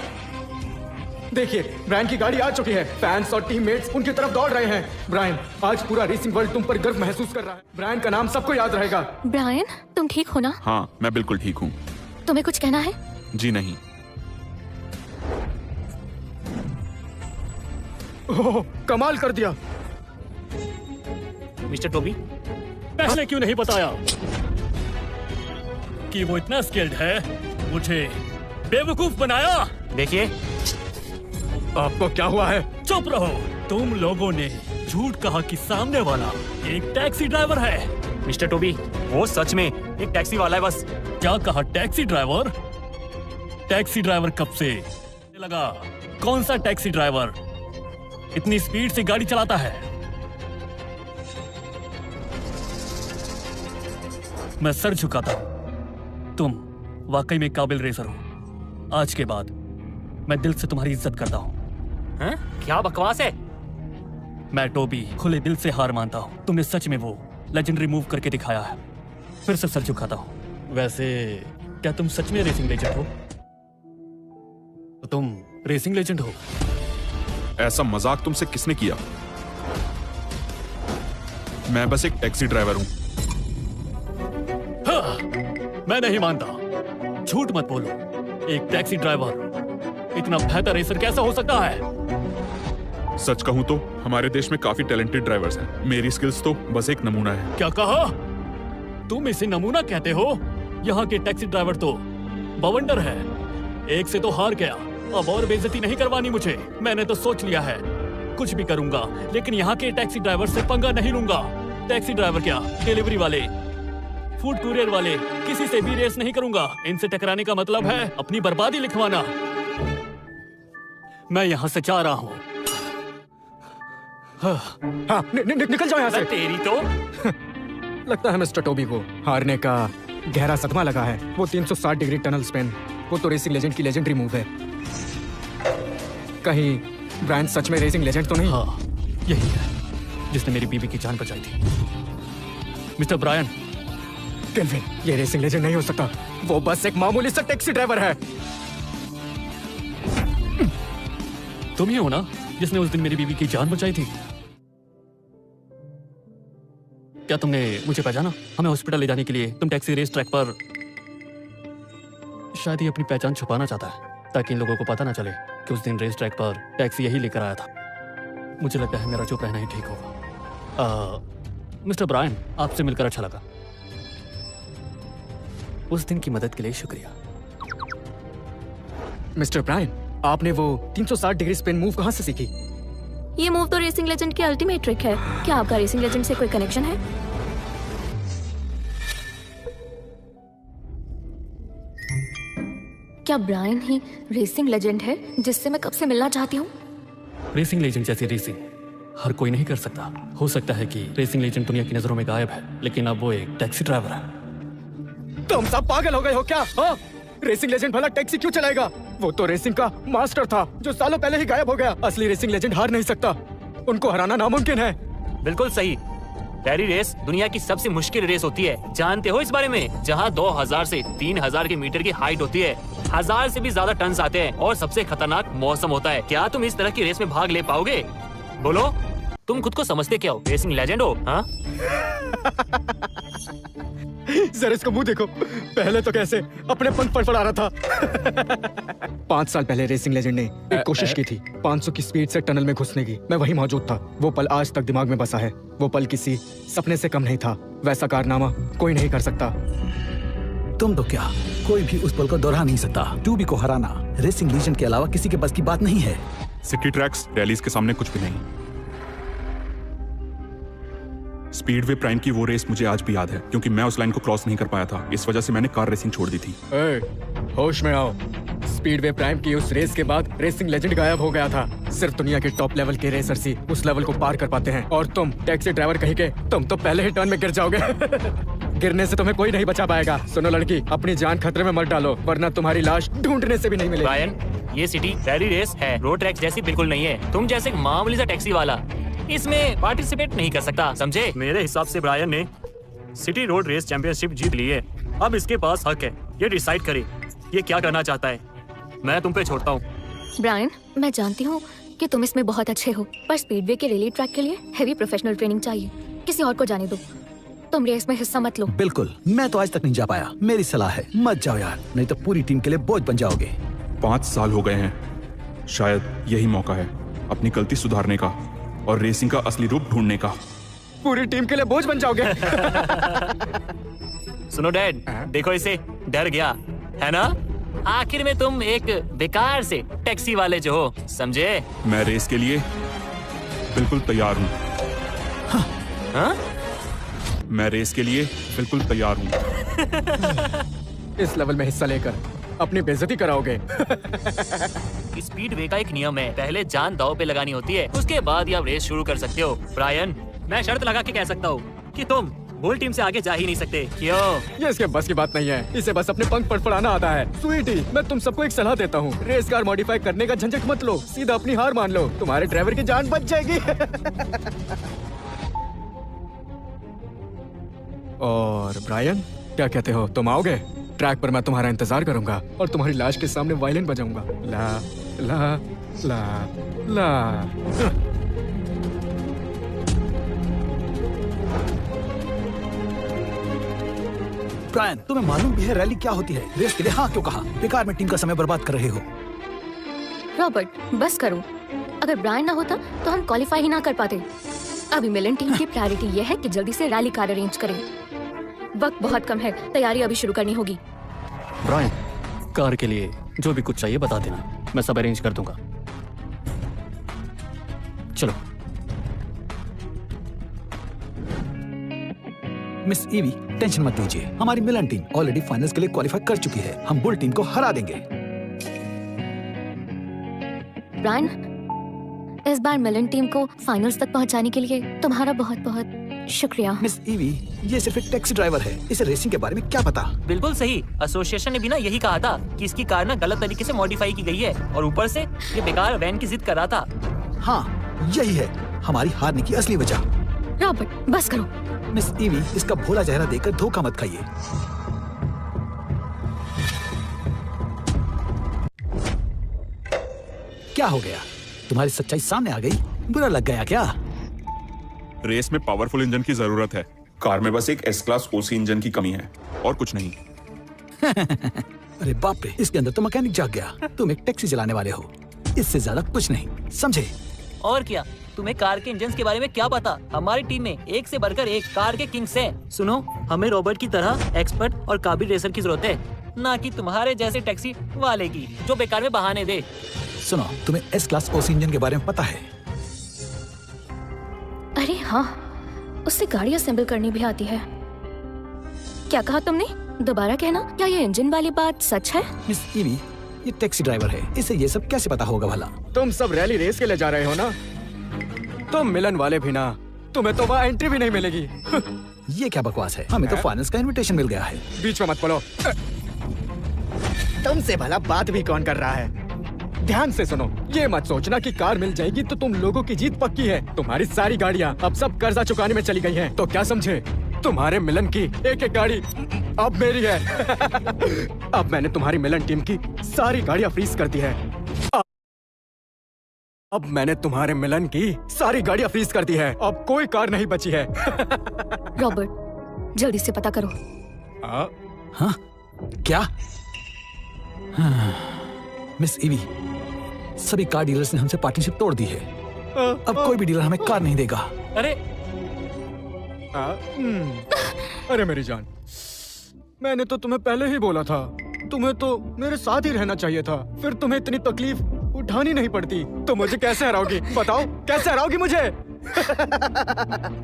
Speaker 2: देखिए, ब्रायन की गाड़ी आ चुकी है। फैंस और टीममेट्स उनकी तरफ दौड़ रहे हैं। ब्रायन, आज पूरा रेसिंग वर्ल्ड तुम पर गर्व महसूस कर रहा है। ब्रायन का नाम सबको याद रहेगा।
Speaker 6: ब्रायन, तुम ठीक हो ना?
Speaker 5: हाँ, मैं बिल्कुल ठीक हूँ।
Speaker 6: तुम्हें कुछ कहना है?
Speaker 5: जी नहीं।
Speaker 2: ओह, कमाल कर दिया।
Speaker 9: मिस्टर टोबी,
Speaker 4: पहले क्यों नहीं बताया कि वो इतना स्किल्ड है? मुझे बेवकूफ बनाया।
Speaker 9: देखिए,
Speaker 2: आपको क्या हुआ है?
Speaker 4: चुप रहो। तुम लोगों ने झूठ कहा कि सामने वाला एक टैक्सी ड्राइवर है।
Speaker 9: मिस्टर टोबी, वो सच में एक टैक्सी वाला है बस।
Speaker 4: क्या कहा? Taxi driver? टैक्सी ड्राइवर कब से लगा? कौन सा टैक्सी ड्राइवर इतनी स्पीड से गाड़ी चलाता है? मैं सर झुकाता हूं। तुम वाकई में काबिल रेसर हो। आज के बाद मैं दिल से तुम्हारी इज्जत करता हूं।
Speaker 9: हैं? क्या बकवास है?
Speaker 4: मैं टोबी खुले दिल से हार मानता हूं। तुमने सच में वो लेजेंडरी मूव करके दिखाया है। फिर से सर झुकाता हूं। वैसे क्या तुम सच में रेसिंग लेजेंड हो? तो तुम रेसिंग लेजेंड हो?
Speaker 5: ऐसा मजाक तुमसे किसने किया? मैं बस एक टैक्सी ड्राइवर हूँ।
Speaker 4: हाँ, मैं नहीं मानता। झूठ मत बोलो। एक टैक्सी ड्राइवर इतना बेहतर रेसर कैसा हो सकता है?
Speaker 5: सच कहूँ तो हमारे देश में काफी टैलेंटेड ड्राइवर्स हैं। मेरी स्किल्स तो बस एक नमूना है।
Speaker 4: क्या कहा? तुम इसे नमूना कहते हो? यहाँ के टैक्सी ड्राइवर तो बवंडर है। एक से तो हार गया, अब और बेइज्जती नहीं करवानी मुझे। मैंने तो सोच लिया है कुछ भी करूंगा, लेकिन यहाँ के टैक्सी ड्राइवर से पंगा नहीं लूंगा। टैक्सी ड्राइवर क्या, डिलीवरी वाले, फूड कुरियर वाले, किसी से भी रेस नहीं करूंगा। इनसे टकराने का मतलब है अपनी बर्बादी लिखवाना। मैं यहाँ से जा रहा हूँ।
Speaker 2: हाँ, निकल जाओ यहाँ से।
Speaker 9: तेरी तो
Speaker 2: लगता है मिस्टर टोबी को हारने का गहरा सदमा लगा है। वो 360 डिग्री टनल स्पिन, वो तो रेसिंग लेजेंड की लेजेंडरी मूव है। कहीं ब्रायन सच में रेसिंग लेजेंड तो नहीं?
Speaker 4: हाँ, यही है जिसने मेरी बीवी की जान बचाई थी। Mister Brian.
Speaker 2: केल्विन, ये रेसिंग लेजेंड नहीं हो सकता। वो बस एक मामूली सा टैक्सी ड्राइवर है।
Speaker 4: तुम ही हो ना जिसने उस दिन मेरी बीवी की जान बचाई थी? क्या तुमने मुझे पहचाना? हमें हॉस्पिटल ले जाने के लिए तुम टैक्सी रेस ट्रैक पर। शायद ये अपनी पहचान छुपाना चाहता है ताकि इन लोगों को पता ना चले कि उस दिन रेस ट्रैक पर टैक्सी यही लेकर आया था। मुझे लगता है मेरा चुप रहना ही ठीक होगा। मिस्टर ब्रायन, आपसे मिलकर अच्छा लगा। उस दिन की मदद के लिए शुक्रिया।
Speaker 2: मिस्टर ब्रायन, आपने वो 360 डिग्री स्पिन मूव कहाँ से सीखी?
Speaker 1: ये मूव तो रेसिंग लेजेंड की अल्टीमेट ट्रिक है। क्या आपका रेसिंग लेजेंड से कोई कनेक्शन है?
Speaker 6: क्या ब्रायन ही रेसिंग लेजेंड है जिससे मैं कब से मिलना चाहती हूँ?
Speaker 4: रेसिंग लेजेंड जैसी रेसिंग हर कोई नहीं कर सकता। हो सकता है कि रेसिंग लेजेंड दुनिया की नजरों में गायब है, लेकिन अब वो एक टैक्सी ड्राइवर है।
Speaker 2: तुम सब पागल हो गए हो क्या? हाँ? रेसिंग लेजेंड भला टैक्सी क्यों चलाएगा? वो तो रेसिंग का मास्टर था जो सालों पहले ही गायब हो गया। असली रेसिंग लेजेंड हार नहीं सकता, उनको हराना नामुमकिन है।
Speaker 9: बिल्कुल सही। रैली रेस दुनिया की सबसे मुश्किल रेस होती है, जानते हो इस बारे में? जहाँ 2000 से 3000 के मीटर की हाइट होती है, 1000 से भी ज्यादा टन आते हैं और सबसे खतरनाक मौसम होता है। क्या तुम इस तरह की रेस में भाग ले पाओगे? बोलो, तुम खुद को समझते क्या हो? रेसिंग लेजेंड हो? हाँ?
Speaker 2: जरा इसको मुंह देखो, पहले तो कैसे अपने पंख फड़फड़ा रहा था। 5 साल पहले रेसिंग लेजेंड ने एक कोशिश की थी 500 की स्पीड से टनल में घुसने की। मैं वहीं मौजूद था। वो पल आज तक दिमाग में बसा है। वो पल किसी सपने से कम नहीं था। वैसा कारनामा कोई नहीं कर सकता।
Speaker 3: तुम तो क्या, कोई भी उस पल को दोहरा नहीं सकता। टूबी को हराना रेसिंग लीजेंड के अलावा किसी के बस की बात नहीं है।
Speaker 5: सिटी ट्रैक्स रैलीज के सामने कुछ भी नहीं। स्पीडवे प्राइम की वो रेस मुझे आज भी याद है, क्योंकि मैं उस लाइन को क्रॉस नहीं कर पाया था। इस वजह से मैंने कार रेसिंग छोड़ दी थी।
Speaker 2: होश में आओ। स्पीडवे प्राइम की उस रेस के बाद रेसिंग लेजेंड गायब हो गया था। सिर्फ दुनिया के टॉप लेवल के रेसर्स ही उस लेवल को पार कर पाते हैं। और तुम टैक्सी ड्राइवर कहीं के, तुम तो पहले ही टर्न में गिर जाओगे। गिरने से तुम्हें कोई नहीं बचा पाएगा। सुनो लड़की, अपनी जान खतरे में मत डालो, वरना तुम्हारी लाश ढूंढने से भी नहीं मिलेगी।
Speaker 9: ब्रायन, ये सिटी रैली रेस है, रोड ट्रैक जैसी बिल्कुल नहीं है। तुम जैसे एक मामूली सा टैक्सी वाला इसमें पार्टिसिपेट नहीं कर सकता, समझे? मेरे हिसाब से ब्रायन ने सिटी रोड रेस चैंपियनशिप जीत ली है। अब इसके पास हक है ये डिसाइड करे ये क्या करना चाहता है। मैं तुम पे छोड़ता हूँ।
Speaker 6: ब्रायन, मैं जानती हूँ कि तुम इसमें बहुत अच्छे हो, पर स्पीडवे के रैली ट्रैक के लिए हैवी प्रोफेशनल ट्रेनिंग चाहिए। किसी और को जाने दो। तुम रेस में हिस्सा मत लो।
Speaker 3: बिल्कुल, मैं तो आज तक नहीं जा पाया। मेरी सलाह है मत जाओ यार, नहीं तो पूरी टीम के लिए बोझ बन जाओगे।
Speaker 5: 5 साल हो गए हैं, शायद यही मौका है अपनी गलती सुधारने का और रेसिंग का असली रूप ढूंढने का।
Speaker 2: पूरी टीम के लिए बोझ बन जाओगे।
Speaker 9: सुनो डैड, देखो इसे, डर गया है ना? आखिर में तुम एक बेकार से टैक्सी वाले जो हो, समझे?
Speaker 5: मैं रेस के लिए बिल्कुल तैयार हूँ।
Speaker 9: हाँ?
Speaker 5: मैं रेस के लिए बिल्कुल तैयार हूँ।
Speaker 2: इस लेवल में हिस्सा लेकर अपनी बेइज्जती कराओगे।
Speaker 9: स्पीडवे का एक नियम है, पहले जान दांव पे लगानी होती है, उसके बाद ही आप रेस शुरू कर सकते हो। ब्रायन, मैं शर्त लगा के कह सकता हूँ कि तुम बुल टीम से आगे जा ही नहीं सकते। क्यों?
Speaker 2: ये इसके बस की बात नहीं है, इसे बस अपने पंख फड़फड़ाना आता है। स्वीटी, मैं तुम सबको एक सलाह देता हूँ, रेस कार मॉडिफाई करने का झंझट मत लो, सीधा अपनी हार मान लो, तुम्हारे ड्राइवर की जान बच जाएगी। और ब्रायन, क्या कहते हो, तुम आओगे? ट्रैक पर मैं तुम्हारा इंतजार करूंगा और तुम्हारी लाश के सामने वायलिन बजाऊंगा। ला ला ला ला।
Speaker 3: ब्रायन, तुम्हें मालूम भी है रैली क्या होती है? रेस के लिए हाँ क्यों कहा? बेकार में टीम का समय बर्बाद कर रहे हो।
Speaker 6: रॉबर्ट, बस करो। अगर ब्रायन ना होता तो हम क्वालिफाई ही ना कर पाते। अभी मिलन टीम की प्रायोरिटी यह है कि जल्दी से रैली कार अरेंज करें। वक्त बहुत कम है, तैयारी अभी शुरू करनी होगी।
Speaker 4: ब्रायन, कार के लिए जो भी कुछ चाहिए बता देना, मैं सब अरेंज कर दूंगा। चलो।
Speaker 3: मिस ईवी, टेंशन मत लीजिए, हमारी मिलन टीम ऑलरेडी फाइनल्स के लिए क्वालिफाई कर चुकी है। हम बुल टीम को हरा देंगे।
Speaker 6: ब्रायन, इस बार मिलन टीम को फाइनल्स तक पहुंचाने के लिए तुम्हारा बहुत बहुत शुक्रिया।
Speaker 3: मिस ईवी, ये सिर्फ एक टैक्सी ड्राइवर है, इसे रेसिंग के बारे में क्या पता?
Speaker 9: बिल्कुल सही। एसोसिएशन ने भी ना यही कहा था कि इसकी कार ना गलत तरीके से मॉडिफाई की गई है और ऊपर से ये बेकार वैन की जिद कर रहा था।
Speaker 3: हाँ, यही है हमारी हारने की असली वजह।
Speaker 6: रॉबर्ट, बस करो।
Speaker 3: मिस ईवी, इसका भोला चेहरा देखकर धोखा मत खाइए। क्या हो गया? तुम्हारी सच्चाई सामने आ गई? बुरा लग गया क्या?
Speaker 5: रेस में पावरफुल इंजन की जरूरत है, कार में बस एक एस क्लास ओसी इंजन की कमी है और कुछ नहीं।
Speaker 3: अरे बाप रे, इसके अंदर तो मैकेनिक जाग गया। तुम एक टैक्सी चलाने वाले हो, इससे ज्यादा कुछ नहीं, समझे?
Speaker 9: और क्या, तुम्हें कार के इंजन के बारे में क्या पता? हमारी टीम में एक से बढ़कर एक कार के किंग्स हैं। सुनो, हमें रॉबर्ट की तरह एक्सपर्ट और काबिल रेसर की जरूरत है, ना कि तुम्हारे जैसे टैक्सी वाले की जो बेकार में बहाने दे।
Speaker 3: सुनो, तुम्हें एस क्लास ओसी इंजन के बारे में पता है?
Speaker 6: अरे हाँ, उससे गाड़ी असेंबल करनी भी आती है। क्या कहा तुमने? दोबारा कहना। क्या ये इंजन वाली बात सच है?
Speaker 3: मिस ईवी, ये टैक्सी ड्राइवर है, इसे ये सब कैसे पता होगा भला?
Speaker 2: तुम सब रैली रेस के लिए जा रहे हो ना? तुम मिलन वाले भी ना, तुम्हें तो वहाँ एंट्री भी नहीं मिलेगी।
Speaker 3: ये क्या बकवास है? हमें तो फाइनल्स का इनविटेशन मिल गया है।
Speaker 2: बीच में मत बोलो। तुमसे भला बात भी कौन कर रहा है? ध्यान से सुनो, ये मत सोचना कि कार मिल जाएगी तो तुम लोगों की जीत पक्की है। तुम्हारी सारी गाड़ियाँ अब सब कर्जा चुकाने में चली गई हैं। तो क्या समझे? तुम्हारे मिलन की एक एक गाड़ी अब मेरी है। अब मैंने तुम्हारी मिलन टीम की सारी गाड़ियाँ फ्रीज कर दी है। अब मैंने तुम्हारे मिलन की सारी गाड़ियाँ फ्रीज कर दी है। अब कोई कार नहीं बची है।
Speaker 6: रॉबर्ट, जल्दी से पता करो।
Speaker 3: हाँ? क्या? मिस इवी, सभी कार डीलर्स ने हमसे पार्टनरशिप तोड़ दी है। अब कोई भी डीलर हमें कार नहीं देगा।
Speaker 9: अरे
Speaker 2: अरे मेरी जान, मैंने तो तुम्हें पहले ही बोला था, तुम्हें तो मेरे साथ ही रहना चाहिए था। फिर तुम्हें इतनी तकलीफ उठानी नहीं पड़ती। तो मुझे कैसे हराओगी? बताओ, कैसे हराओगी मुझे?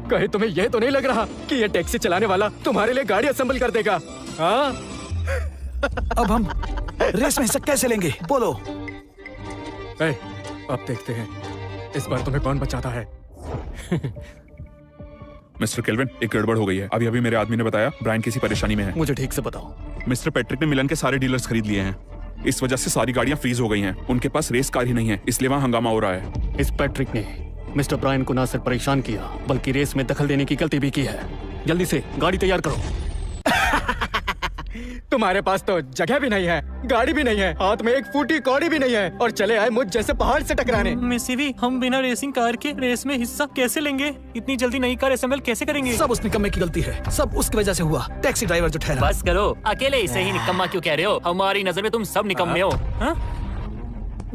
Speaker 2: कहीं तुम्हें यह तो नहीं लग रहा कि ये टैक्सी चलाने वाला तुम्हारे लिए गाड़ी असेंबल कर देगा? हाँ?
Speaker 3: अब हम रेस में हिस्सा कैसे लेंगे? बोलो।
Speaker 2: अब देखते हैं इस बार तुम्हें कौन बचाता है।
Speaker 5: मिस्टर केल्विन, एक गड़बड़ हो गई है। अभी अभी मेरे आदमी ने बताया ब्रायन किसी परेशानी में है।
Speaker 4: मुझे ठीक से बताओ।
Speaker 5: मिस्टर पैट्रिक ने मिलन के सारे डीलर्स खरीद लिए हैं। इस वजह से सारी गाड़ियां फ्रीज हो गई हैं। उनके पास रेस कार ही नहीं है, इसलिए वहाँ हंगामा हो रहा है।
Speaker 4: इस पैट्रिक ने मिस्टर ब्रायन को न सिर्फ परेशान किया, बल्कि रेस में दखल देने की गलती भी की है। जल्दी से गाड़ी तैयार करो।
Speaker 2: तुम्हारे पास तो जगह भी नहीं है, गाड़ी भी नहीं है, हाथ में एक फूटी कौड़ी भी नहीं है, और चले आए मुझ जैसे पहाड़ से टकराने।
Speaker 9: मिस इवी, हम बिना रेसिंग कार के रेस में हिस्सा कैसे लेंगे? इतनी जल्दी नई कार असेंबल कैसे करेंगे?
Speaker 3: सब उस निकम्मे की गलती है। सब उसकी वजह से हुआ। टैक्सी ड्राइवर जो ठहरा।
Speaker 9: बस करो, अकेले इसे ही निकम्मा क्यों कह रहे हो? हमारी नजर में तुम सब निकम्मे हो।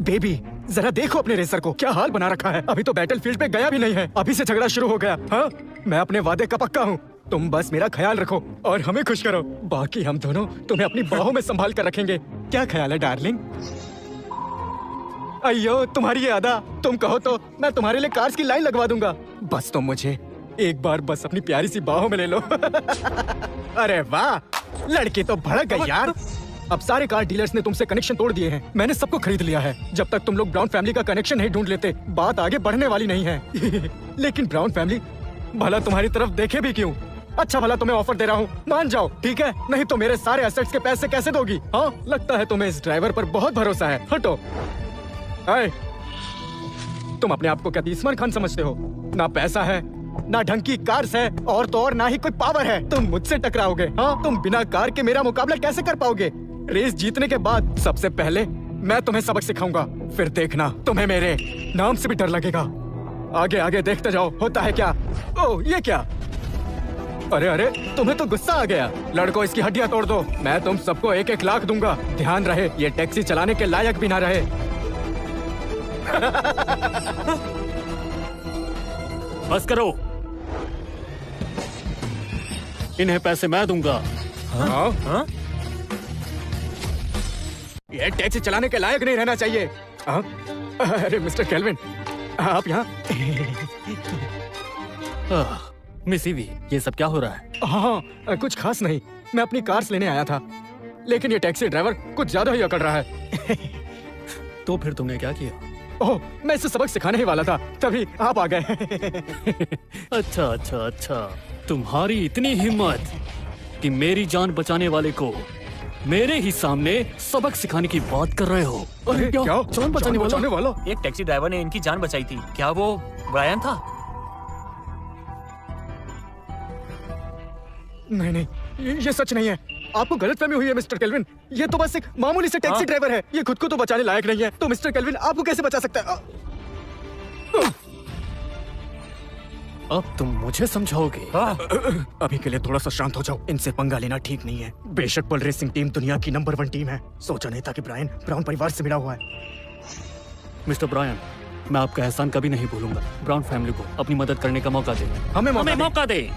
Speaker 2: बेबी, जरा देखो अपने रेसर को, क्या हाल बना रखा है। अभी तो बैटलफील्ड पे गया भी नहीं है, अभी से झगड़ा शुरू हो गया। हाँ? मैं अपने वादे का पक्का हूँ। तुम बस मेरा ख्याल रखो और हमें खुश करो। बाकी हम दोनों तुम्हें अपनी बाहों में संभाल कर रखेंगे। क्या ख्याल है डार्लिंग? अयो, तुम्हारी ये अदा, तुम कहो तो मैं तुम्हारे लिए कार्स की लाइन लगवा दूंगा। बस तुम मुझे एक बार बस अपनी प्यारी सी बाहों में ले लो। अरे वाह, लड़की तो भड़क गई यार। अब सारे कार डीलर्स ने तुमसे कनेक्शन तोड़ दिए हैं। मैंने सबको खरीद लिया है। जब तक तुम लोग ब्राउन फैमिली का कनेक्शन नहीं ढूंढ लेते, बात आगे बढ़ने वाली नहीं है। लेकिन ब्राउन फैमिली भला तुम्हारी तरफ देखे भी क्यों? अच्छा भला तुम्हें ऑफर दे रहा हूँ, मान जाओ, ठीक है? नहीं तो मेरे सारे एसेट्स के पैसे कैसे दोगी? हाँ, लगता है तुम्हें इस ड्राइवर पर बहुत भरोसा है। हटो। तुम अपने आप को क्या तीसमान खान समझते हो? ना पैसा है, ना ढंग की कार्स है, और तो और ना ही कोई पावर है। तुम मुझसे टकराओगे? हाँ, तुम बिना कार के मेरा मुकाबला कैसे कर पाओगे? रेस जीतने के बाद सबसे पहले मैं तुम्हें सबक सिखाऊंगा, फिर देखना तुम्हें मेरे नाम से भी डर लगेगा। आगे आगे देखते जाओ, होता है क्या? ओह, ये क्या? अरे अरे, तुम्हें तो गुस्सा आ गया। लड़को, इसकी हड्डियां तोड़ दो। मैं तुम सबको 1-1 लाख दूंगा। ध्यान रहे, ये टैक्सी चलाने के लायक भी ना रहे।
Speaker 4: बस करो, इन्हें पैसे मैं दूंगा।
Speaker 2: हाँ? हाँ? ये टैक्सी चलाने के लायक नहीं रहना चाहिए। हाँ? अरे मिस्टर केल्विन, आप यहाँ?
Speaker 4: मिस इवी, ये सब क्या हो रहा है?
Speaker 2: हाँ, कुछ खास नहीं। मैं अपनी कार्स लेने आया था, लेकिन ये टैक्सी ड्राइवर कुछ ज्यादा ही अकड़ रहा है।
Speaker 4: तो फिर तुमने क्या किया?
Speaker 2: ओह, मैं इसे सबक सिखाने ही वाला था, तभी आप आ गए।
Speaker 4: अच्छा अच्छा अच्छा, तुम्हारी इतनी हिम्मत कि मेरी जान बचाने वाले को मेरे ही सामने सबक सिखाने की बात कर रहे हो।
Speaker 2: अरे क्या?
Speaker 4: जान बचाने वाला?
Speaker 9: एक टैक्सी ड्राइवर ने इनकी जान बचाई थी। क्या वो ब्रायन था?
Speaker 2: नहीं नहीं, ये सच नहीं है। आपको गलतफहमी हुई है मिस्टर केल्विन। ये तो बस एक मामूली से टैक्सी ड्राइवर है। ये खुद को तो बचाने लायक नहीं है, तो मिस्टर केल्विन आपको कैसे बचा सकता है?
Speaker 4: अब तुम मुझे समझाओगे?
Speaker 2: अभी के लिए थोड़ा सा शांत हो जाओ। इनसे पंगा लेना ठीक नहीं है। बेशक पल रेसिंग टीम दुनिया की नंबर 1 टीम है, सोचा नहीं था कि ब्रायन ब्राउन परिवार से मिला हुआ है।
Speaker 4: मिस्टर ब्रायन, मैं आपका एहसान कभी नहीं भूलूंगा। ब्राउन फैमिली को अपनी मदद करने का मौका दे।
Speaker 2: हमें
Speaker 4: मौका दे।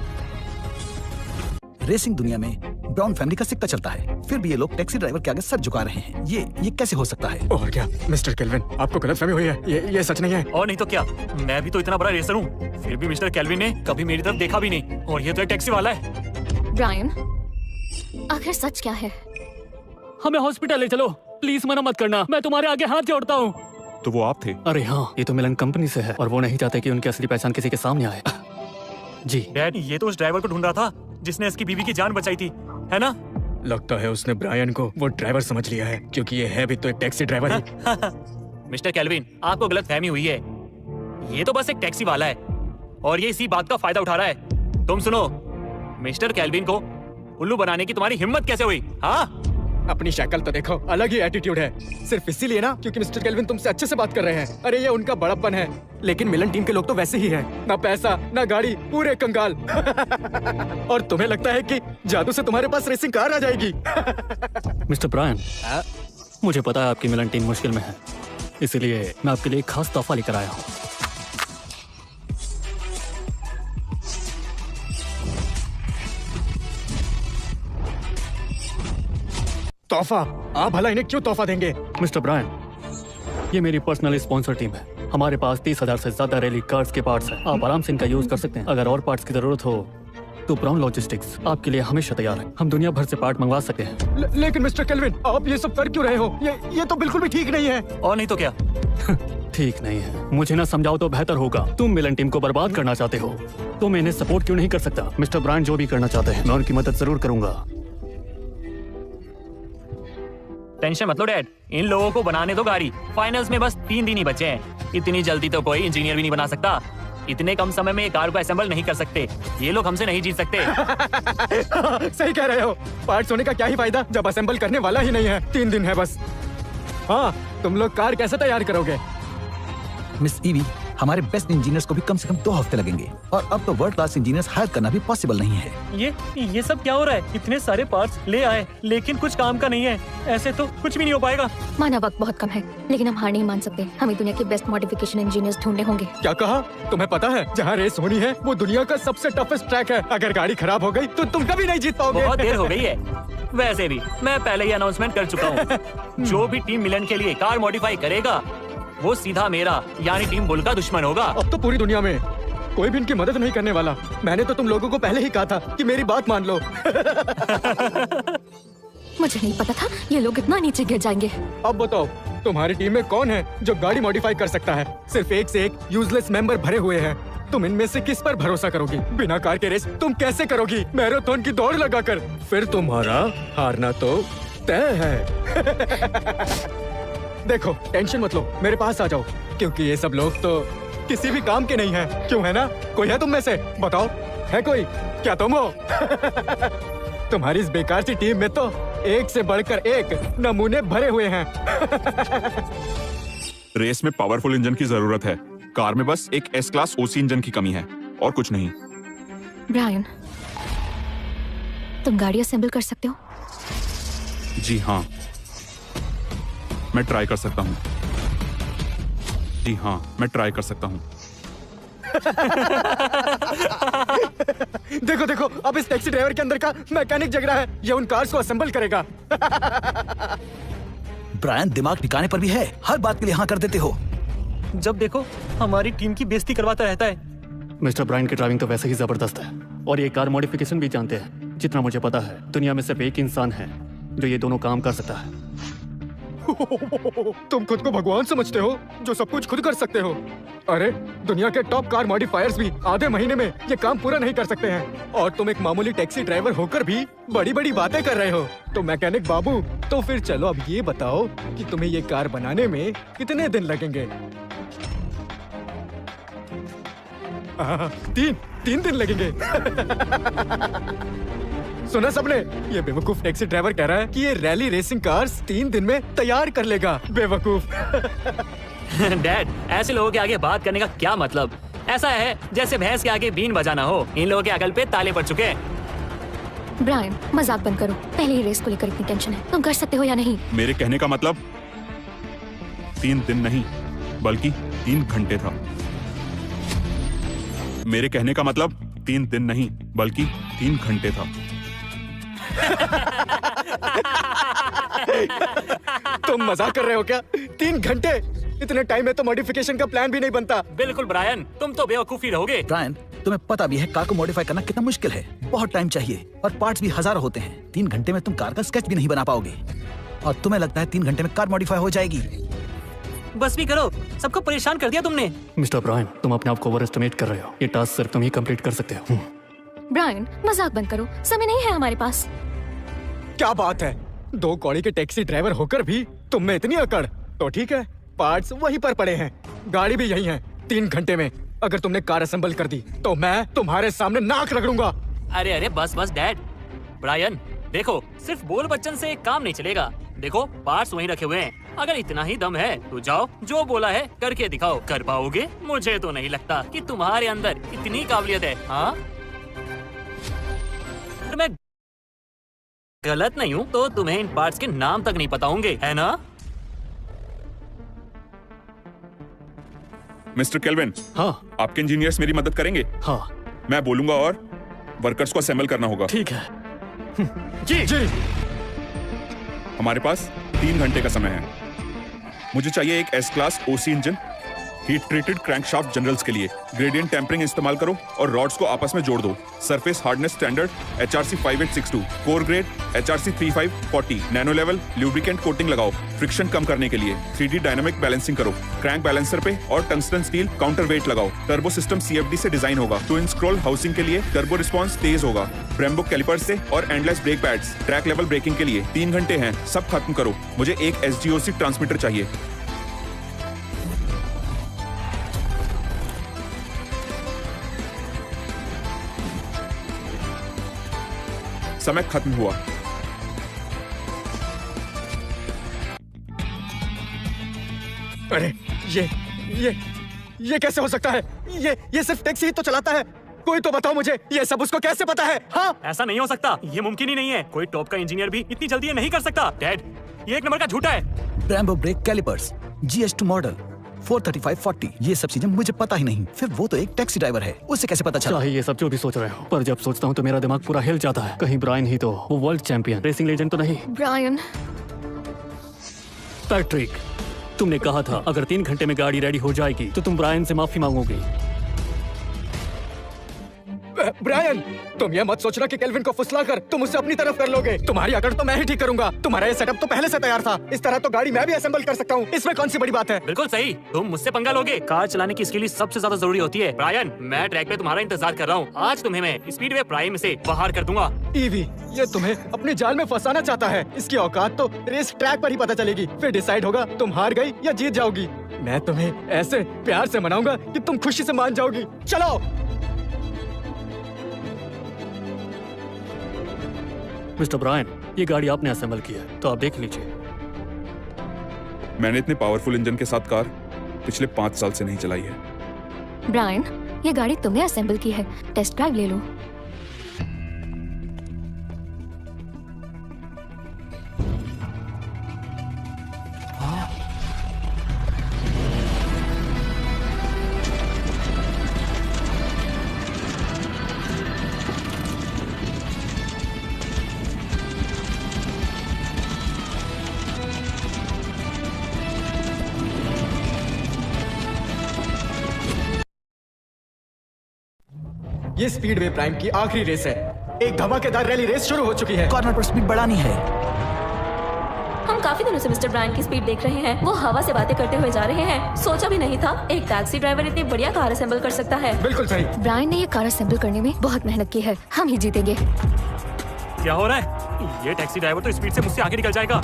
Speaker 3: रेसिंग दुनिया में ब्राउन फैमिली का सिक्का चलता है, फिर भी ये लोग टैक्सी ड्राइवर के आगे सर झुका रहे हैं। ये कैसे हो सकता है?
Speaker 2: और क्या मिस्टर केल्विन, आपको गलतफहमी हुई है। ये सच नहीं है।
Speaker 9: और नहीं तो क्या, मैं भी तो इतना बड़ा रेसर हूँ, फिर भी मिस्टर केल्विन ने कभी मेरी तरफ देखा भी नहीं। और ये तो एक टैक्सी वाला है।
Speaker 6: ब्रायन, आखिर सच क्या है?
Speaker 4: हमें हॉस्पिटल ले चलो, प्लीज मना मत करना। मैं तुम्हारे आगे हाथ जोड़ता हूँ।
Speaker 5: तो वो आप थे?
Speaker 4: अरे हाँ, ये तो मिलन कंपनी से है और वो नहीं चाहते कि उनकी असली पहचान किसी के सामने आए। जी
Speaker 9: डैड, ये तो उस ड्राइवर को ढूंढ रहा था जिसने इसकी बीवी की जान बचाई थी, है ना?
Speaker 2: लगता है उसने ब्रायन को वो ड्राइवर समझ लिया है, क्योंकि ये है भी तो एक टैक्सी ड्राइवर ही।
Speaker 9: मिस्टर कैल्विन, आपको गलतफहमी हुई है। ये तो बस एक टैक्सी वाला है और ये इसी बात का फायदा उठा रहा है। तुम सुनो, मिस्टर कैल्विन को उल्लू बनाने की तुम्हारी हिम्मत कैसे हुई? हाँ,
Speaker 2: अपनी शक्ल तो देखो, अलग ही एटीट्यूड है। सिर्फ इसीलिए ना क्योंकि मिस्टर केल्विन तुमसे अच्छे से बात कर रहे हैं। अरे ये उनका बड़प्पन है, लेकिन मिलन टीम के लोग तो वैसे ही हैं। ना पैसा ना गाड़ी, पूरे कंगाल। और तुम्हें लगता है कि जादू से तुम्हारे पास रेसिंग कार आ जाएगी?
Speaker 4: मिस्टर ब्रायन, मुझे पता है आपकी मिलन टीम मुश्किल में है, इसलिए मैं आपके लिए एक खास तोहफा लेकर आया हूँ।
Speaker 2: तोहफा? आप भला इन्हें क्यों तोहफा देंगे?
Speaker 4: मिस्टर ब्रायन, ये मेरी पर्सनल स्पॉन्सर टीम है। हमारे पास 30,000 से ज्यादा रैली कार्स के पार्ट्स हैं। आप आराम से इनका यूज कर सकते हैं। अगर और पार्ट्स की जरूरत हो तो ब्राउन लॉजिस्टिक्स आपके लिए हमेशा तैयार है। हम दुनिया भर से पार्ट मंगवा सकते हैं।
Speaker 2: लेकिन मिस्टर केल्विन, आप ये सब कर क्यों रहे हो? ये तो बिल्कुल भी ठीक नहीं है।
Speaker 9: और नहीं तो क्या?
Speaker 4: ठीक नहीं है, मुझे ना समझाओ तो बेहतर होगा। तुम मिलन टीम को बर्बाद करना चाहते हो तो मैं इन्हें सपोर्ट क्यों नहीं कर सकता? मिस्टर ब्रायन जो भी करना चाहते हैं मैं उनकी मदद जरूर करूंगा।
Speaker 9: टेंशन मत लो डैड, इन लोगों को बनाने दो गाड़ी। फाइनल्स में बस 3 दिन ही बचे हैं। इतनी जल्दी तो कोई इंजीनियर भी नहीं बना सकता। इतने कम समय में कार को असेंबल नहीं कर सकते। ये लोग हमसे नहीं जीत सकते।
Speaker 2: सही कह रहे हो। पार्ट्स होने का क्या ही फायदा जब असेंबल करने वाला ही नहीं है। 3 दिन है बस। हाँ, तुम लोग कार कैसे तैयार करोगे?
Speaker 3: मिस ईवी, हमारे बेस्ट इंजीनियर्स को भी कम से कम 2 हफ्ते लगेंगे और अब तो वर्ल्ड क्लास इंजीनियर्स हायर करना भी पॉसिबल नहीं है।
Speaker 9: ये सब क्या हो रहा है? इतने सारे पार्ट्स ले आए लेकिन कुछ काम का नहीं है। ऐसे तो कुछ भी नहीं हो पाएगा।
Speaker 6: माना वक्त बहुत कम है, लेकिन हम हार नहीं मान सकते। हमें दुनिया के बेस्ट मॉडिफिकेशन इंजीनियर्स ढूंढने होंगे।
Speaker 2: क्या कहा? तुम्हें पता है जहाँ रेस होनी है वो दुनिया का सबसे टफेस्ट ट्रैक है। अगर गाड़ी खराब हो गई तो तुम कभी नहीं जीत पाओगे।
Speaker 9: बहुत देर हो गई है। वैसे भी मैं पहले ही अनाउंसमेंट कर चुका हूँ। जो भी टीम मिलन के लिए कार मॉडिफाई करेगा वो सीधा मेरा यानी टीम बुल का दुश्मन होगा।
Speaker 2: अब तो पूरी दुनिया में कोई भी इनकी मदद नहीं करने वाला। मैंने तो तुम लोगों को पहले ही कहा था कि मेरी बात मान लो।
Speaker 6: मुझे नहीं पता था ये लोग इतना नीचे गिर जाएंगे।
Speaker 2: अब बताओ, तुम्हारी टीम में कौन है जो गाड़ी मॉडिफाई कर सकता है? सिर्फ एक से एक यूजलेस मेंबर भरे हुए हैं। तुम इनमें से किस पर भरोसा करोगी? बिना कार के रेस तुम कैसे करोगी? मैराथन की दौड़ लगाकर? फिर तुम्हारा हारना तो तय है। देखो, टेंशन मत लो, मेरे पास आ जाओ, क्योंकि ये सब लोग तो किसी भी काम के नहीं हैं। क्यों, है ना? कोई है तुम में से? बताओ, है कोई? क्या तुम हो? तुम्हारी इस बेकार सी टीम में तो एक से बढ़कर एक नमूने भरे हुए हैं।
Speaker 5: रेस में पावरफुल इंजन की जरूरत है। कार में बस एक एस क्लास ओसी इंजन की कमी है और कुछ नहीं।
Speaker 6: ब्रायन, तुम गाड़ी असेंबल कर सकते हो?
Speaker 5: जी हाँ, मैं ट्राई कर सकता हूँ। जी हाँ, मैं ट्राई कर सकता हूँ।
Speaker 2: देखो देखो, अब इस टैक्सी ड्राइवर के अंदर का मैकेनिक जग रहा है। ये उन कार्स को असेंबल करेगा।
Speaker 3: ब्रायन, दिमाग ठिकाने पर भी है? हर बात के लिए हाँ कर देते हो।
Speaker 9: जब देखो हमारी टीम की बेइज्जती करवाता रहता है।
Speaker 4: मिस्टर ब्रायन की ड्राइविंग तो वैसे ही जबरदस्त है और ये कार मॉडिफिकेशन भी जानते हैं। जितना मुझे पता है दुनिया में सिर्फ एक इंसान है जो ये दोनों काम कर सकता है।
Speaker 2: तुम खुद को भगवान समझते हो जो सब कुछ खुद कर सकते हो? अरे, दुनिया के टॉप कार मॉडिफायर्स भी आधे महीने में ये काम पूरा नहीं कर सकते हैं और तुम एक मामूली टैक्सी ड्राइवर होकर भी बड़ी बड़ी बातें कर रहे हो। तो मैकेनिक बाबू, तो फिर चलो अब ये बताओ कि तुम्हें ये कार बनाने में कितने दिन लगेंगे? 3 दिन लगेंगे। सुना सबने? ये बेवकूफ टैक्सी ड्राइवर कह रहा है कि ये रैली रेसिंग कार्स 3 दिन में तैयार कर लेगा। बेवकूफ।
Speaker 9: डैड, ऐसे लोगों के आगे बात करने का क्या मतलब? ऐसा है जैसे भैंस के आगे बीन बजाना हो। इन लोगों के अकल पे ताले पड़ चुके हैं।
Speaker 6: ब्रायन, मजाक बंद करो। पहले ही रेस को लेकर इतनी टेंशन है। तुम कर सकते हो या नहीं?
Speaker 5: मेरे कहने का मतलब 3 दिन नहीं बल्कि 3 घंटे था। मेरे कहने का मतलब 3 दिन नहीं बल्कि 3 घंटे था।
Speaker 2: तुम मजाक कर रहे हो क्या? 3 घंटे? इतने टाइम में तो मॉडिफिकेशन का प्लान भी नहीं बनता।
Speaker 9: बिल्कुल ब्रायन, तुम तो बेवकूफी रहोगे।
Speaker 3: ब्रायन, तुम्हें पता भी है कार को मॉडिफाई करना कितना मुश्किल है। बहुत टाइम चाहिए और पार्ट्स भी हजारों होते हैं। 3 घंटे में तुम कार का स्केच भी नहीं बना पाओगे और तुम्हें लगता है 3 घंटे में कार मॉडिफाई हो जाएगी?
Speaker 9: बस भी करो, सबको परेशान कर दिया तुमने।
Speaker 4: मिस्टर ब्रायन, तुम अपने आप को ओवर एस्टिमेट कर रहे हो। ये टास्क सिर्फ तुम ही कंप्लीट कर सकते हो।
Speaker 6: ब्रायन, मजाक बंद करो, समय नहीं है हमारे पास।
Speaker 2: क्या बात है, 2 कौड़ी के टैक्सी ड्राइवर होकर भी तुम में इतनी अकड़। तो ठीक है, पार्ट्स वहीं पर पड़े हैं, गाड़ी भी यहीं है। 3 घंटे में अगर तुमने कार असेंबल कर दी तो मैं तुम्हारे सामने नाक रगड़ूंगा।
Speaker 9: अरे अरे बस बस डैड। ब्रायन देखो, सिर्फ बोल बच्चन से काम नहीं चलेगा। देखो पार्ट्स वहीं रखे हुए हैं, अगर इतना ही दम है तो जाओ, जो बोला है करके दिखाओ। कर पाओगे? मुझे तो नहीं लगता कि तुम्हारे अंदर इतनी काबिलियत है। हाँ, अगर मैं गलत नहीं हूँ तो तुम्हें इन पार्ट्स के नाम तक नहीं पता होंगे, है ना?
Speaker 5: मिस्टर केल्विन,
Speaker 4: हाँ
Speaker 5: आपके इंजीनियर्स मेरी मदद करेंगे?
Speaker 4: हाँ
Speaker 5: मैं बोलूंगा और वर्कर्स को असेंबल करना होगा।
Speaker 4: ठीक है।
Speaker 2: जी जी।
Speaker 5: हमारे पास 3 घंटे का समय है। मुझे चाहिए एक S class OC engine, heat treated crankshaft journals के लिए। ग्रेडियंट टेम्परिंग इस्तेमाल करो और रॉड्स को आपस में जोड़ दो। Surface hardness standard HRC 5862, core grade HRC 3540, nano level lubricant coating लगाओ फ्रिक्शन कम करने के लिए। 3D डायनामिक बैलेंसिंग करो। क्रैंक बैलेंसर पे और टंगस्टन स्टील काउंटर वेट लगाओ। टर्बो सिस्टम CFD से डिजाइन होगा। ट्विन स्क्रॉल हाउसिंग के लिए टर्बो रिस्पॉन्स तेज होगा। ब्रेम्बो कैलिपर्स से और endless brake pads. Track level braking के लिए 3 घंटे हैं, सब खत्म करो। मुझे एक SGOC ट्रांसमीटर चाहिए। समय खत्म हुआ।
Speaker 2: अरे ये कैसे हो सकता है? ये सिर्फ टैक्सी ही तो चलाता है। कोई तो बताओ मुझे, ये सब उसको कैसे पता है? हाँ,
Speaker 9: ऐसा नहीं हो सकता, ये मुमकिन ही नहीं है। कोई टॉप का इंजीनियर भी इतनी जल्दी ये नहीं कर सकता। डैड, ये 1 नंबर का झूठा है।
Speaker 3: Brembo brake calipers, GS2 model, 43540, ये सब चीजें मुझे पता ही नहीं। फिर वो तो एक टैक्सी ड्राइवर है, उससे कैसे पता चला?
Speaker 4: चाहे ये सब जो भी सोच रहे हो, पर जब सोचता हूँ तो मेरा दिमाग पूरा हिल जाता है। कहीं ब्रायन ही तो, वो वर्ल्ड चैंपियन रेसिंग लेजेंड तो नहीं?
Speaker 6: ब्रायन,
Speaker 4: पैट्रिक, तुमने कहा था अगर 3 घंटे में गाड़ी रेडी हो जाएगी तो तुम ब्रायन से माफी मांगोगी।
Speaker 2: ब्रायन, तुम ये मत सोचना कि केल्विन को फुसलाकर तुम उसे अपनी तरफ कर लोगे। तुम्हारी अकड़ तो मैं ही ठीक करूंगा। तुम्हारा ये सेटअप तो पहले से तैयार था। इस तरह तो गाड़ी मैं भी असेंबल कर सकता हूँ। इसमें कौन सी बड़ी बात है?
Speaker 9: बिल्कुल सही, तुम मुझसे पंगा लोगे। कार चलाने की स्किल सबसे ज्यादा जरूरी होती है। ब्रायन, मैं ट्रैक पे तुम्हारा इंतजार कर रहा हूँ। आज तुम्हें मैं स्पीडवे प्राइम से बाहर कर दूंगा।
Speaker 2: ईवी, ये तुम्हें अपने जाल में फंसाना चाहता है। इसकी औकात तो रेस ट्रैक पर ही पता चलेगी, फिर डिसाइड होगा तुम हार गई या जीत जाओगी। मैं तुम्हें ऐसे प्यार से मनाऊंगा कि तुम खुशी से मान जाओगी। चलो।
Speaker 4: मिस्टर ब्रायन, ये गाड़ी आपने असेंबल की है तो आप देख लीजिए।
Speaker 5: मैंने इतने पावरफुल इंजन के साथ कार पिछले 5 साल से नहीं चलाई है।
Speaker 6: ब्रायन, ये गाड़ी तुमने असेंबल की है, टेस्ट ड्राइव ले लो।
Speaker 2: ये स्पीडवे प्राइम की आखिरी रेस है। एक धमाकेदार रैली रेस शुरू हो चुकी है।
Speaker 3: कॉर्नर पर स्पीड बढ़ानी है।
Speaker 1: हम काफी दिनों से मिस्टर ब्रायन की स्पीड देख रहे हैं। वो हवा से बातें करते हुए जा रहे हैं। सोचा भी नहीं था एक टैक्सी ड्राइवर इतनी बढ़िया कार असेंबल कर सकता है।
Speaker 2: बिल्कुल सही।
Speaker 6: ब्रायन ने ये कार असेंबल करने में बहुत मेहनत की है। हम ही जीतेंगे।
Speaker 9: क्या हो रहा है? ये टैक्सी ड्राइवर तो स्पीड से मुझसे आगे निकल जाएगा।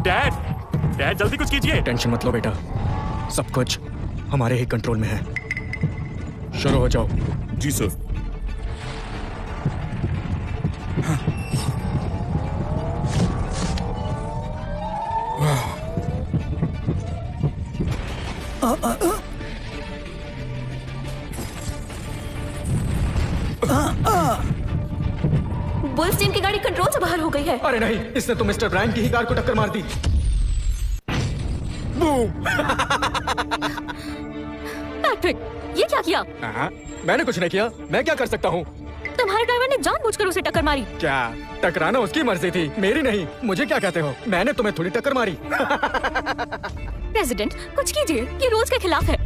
Speaker 9: डैड जल्दी कुछ कीजिए।
Speaker 2: टेंशन मत लो बेटा, सब कुछ हमारे ही कंट्रोल में है। शुरू हो जाओ।
Speaker 5: जी सर।
Speaker 1: बुल्स टीम की गाड़ी कंट्रोल से बाहर हो गई है।
Speaker 2: अरे नहीं, इसने तो मिस्टर ब्रायन की ही कार को टक्कर मार दी।
Speaker 6: पैट्रिक, ये क्या किया?
Speaker 2: मैंने कुछ नहीं किया। मैं क्या कर सकता हूँ?
Speaker 6: तुम्हारे ड्राइवर ने जानबूझकर उसे टक्कर मारी।
Speaker 2: क्या? टकराना उसकी मर्जी थी, मेरी नहीं। मुझे क्या कहते हो? मैंने तुम्हें थोड़ी टक्कर मारी।
Speaker 6: प्रेसिडेंट, कुछ कीजिए, ये रूल्स के खिलाफ है।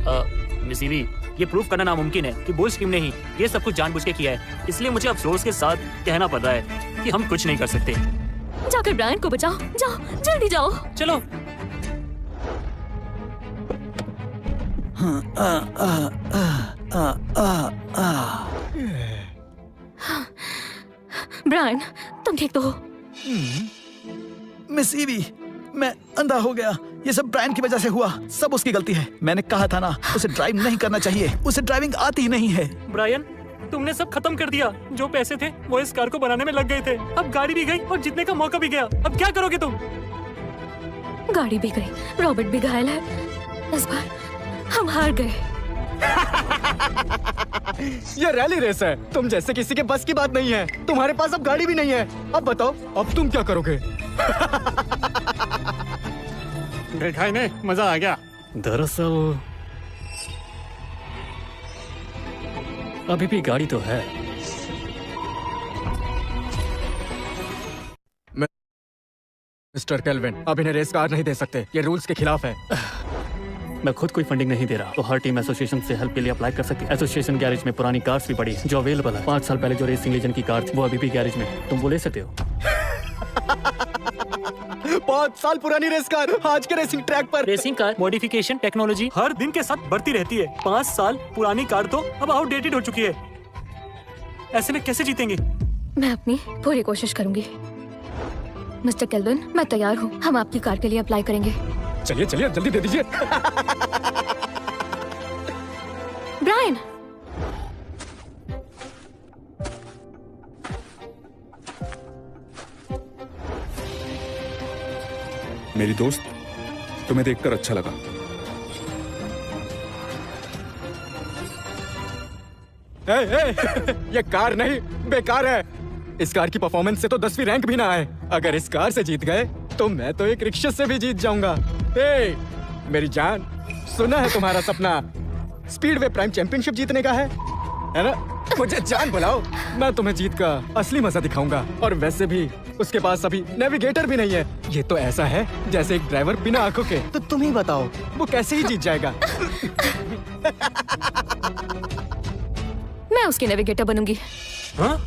Speaker 9: मिस ईवी, ये प्रूफ करना नामुमकिन है कि बुल्स टीम ने ही ये सब कुछ जानबूझ के किया है। इसलिए मुझे अफसोस के साथ कहना पड़ रहा है कि हम कुछ नहीं कर सकते।
Speaker 6: जाकर ब्रायन को बचाओ। जाओ, जल्दी जाओ।
Speaker 9: चलो।
Speaker 6: ब्रायन, तुम ठीक तो हो?
Speaker 3: मिस ईवी, मैं अंधा हो गया। ये सब ब्रायन की वजह से हुआ। सब उसकी गलती है। मैंने कहा था ना, उसे ड्राइव नहीं करना चाहिए। उसे ड्राइविंग आती ही नहीं है।
Speaker 9: ब्रायन, तुमने सब खत्म कर दिया। जो पैसे थे वो इस कार को बनाने में लग गए थे। अब गाड़ी भी गई और जीतने का मौका भी गया। अब क्या करोगे तुम?
Speaker 6: गाड़ी भी गई, रॉबर्ट भी घायल है। इस बार हम हार गए।
Speaker 2: ये रैली रेस है। तुम जैसे किसी के बस की बात नहीं है। तुम्हारे पास अब गाड़ी भी नहीं है। अब बताओ, अब तुम क्या करोगे?
Speaker 4: देखा ही नहीं, मजा आ गया। दरअसल अभी भी गाड़ी तो है।
Speaker 2: मिस्टर केल्विन, अब इन्हें रेस कार नहीं दे सकते। ये रूल्स के खिलाफ है।
Speaker 4: मैं खुद कोई फंडिंग नहीं दे रहा, तो हर टीम एसोसिएशन से हेल्प के लिए अप्लाई कर सकती है। एसोसिएशन गैरेज में पुरानी कार्स भी पड़ी जो अवेलेबल है। 5 साल पहले जो रेसिंग लेजेंड की कार थी वो अभी भी गैरेज में है। तुम वो ले सकते हो।
Speaker 2: 5 साल पुरानी रेस कार आज के रेसिंग ट्रैक पर।
Speaker 9: रेसिंग कार मॉडिफिकेशन टेक्नोलॉजी हर दिन के साथ बढ़ती रहती है। 5 साल पुरानी कार तो अब आउटडेटेड हो चुकी है। ऐसे में कैसे जीतेंगे?
Speaker 6: मैं अपनी पूरी कोशिश करूंगी। मिस्टर केल्विन, मैं तैयार हूँ। हम आपकी कार के लिए अप्लाई करेंगे।
Speaker 2: चलिए चलिए, जल्दी दे दीजिए।
Speaker 6: ब्रायन,
Speaker 5: मेरी दोस्त, तुम्हें देखकर अच्छा लगा।
Speaker 2: ये कार नहीं, बेकार है। इस कार की परफॉर्मेंस से तो 10वीं रैंक भी ना आए। अगर इस कार से जीत गए तो मैं तो एक रिक्शे से भी जीत जाऊंगा। मेरी जान, सुना है तुम्हारा सपना स्पीडवे प्राइम चैंपियनशिप जीतने का है ना? मुझे जान बुलाओ, मैं तुम्हें जीत का असली मजा दिखाऊंगा। और वैसे भी उसके पास अभी नेविगेटर भी नहीं है। ये तो ऐसा है जैसे एक ड्राइवर बिना आंखों के। तो तुम ही बताओ, वो कैसे ही जीत जाएगा?
Speaker 6: मैं उसकी नेविगेटर बनूंगी।
Speaker 9: हाँ?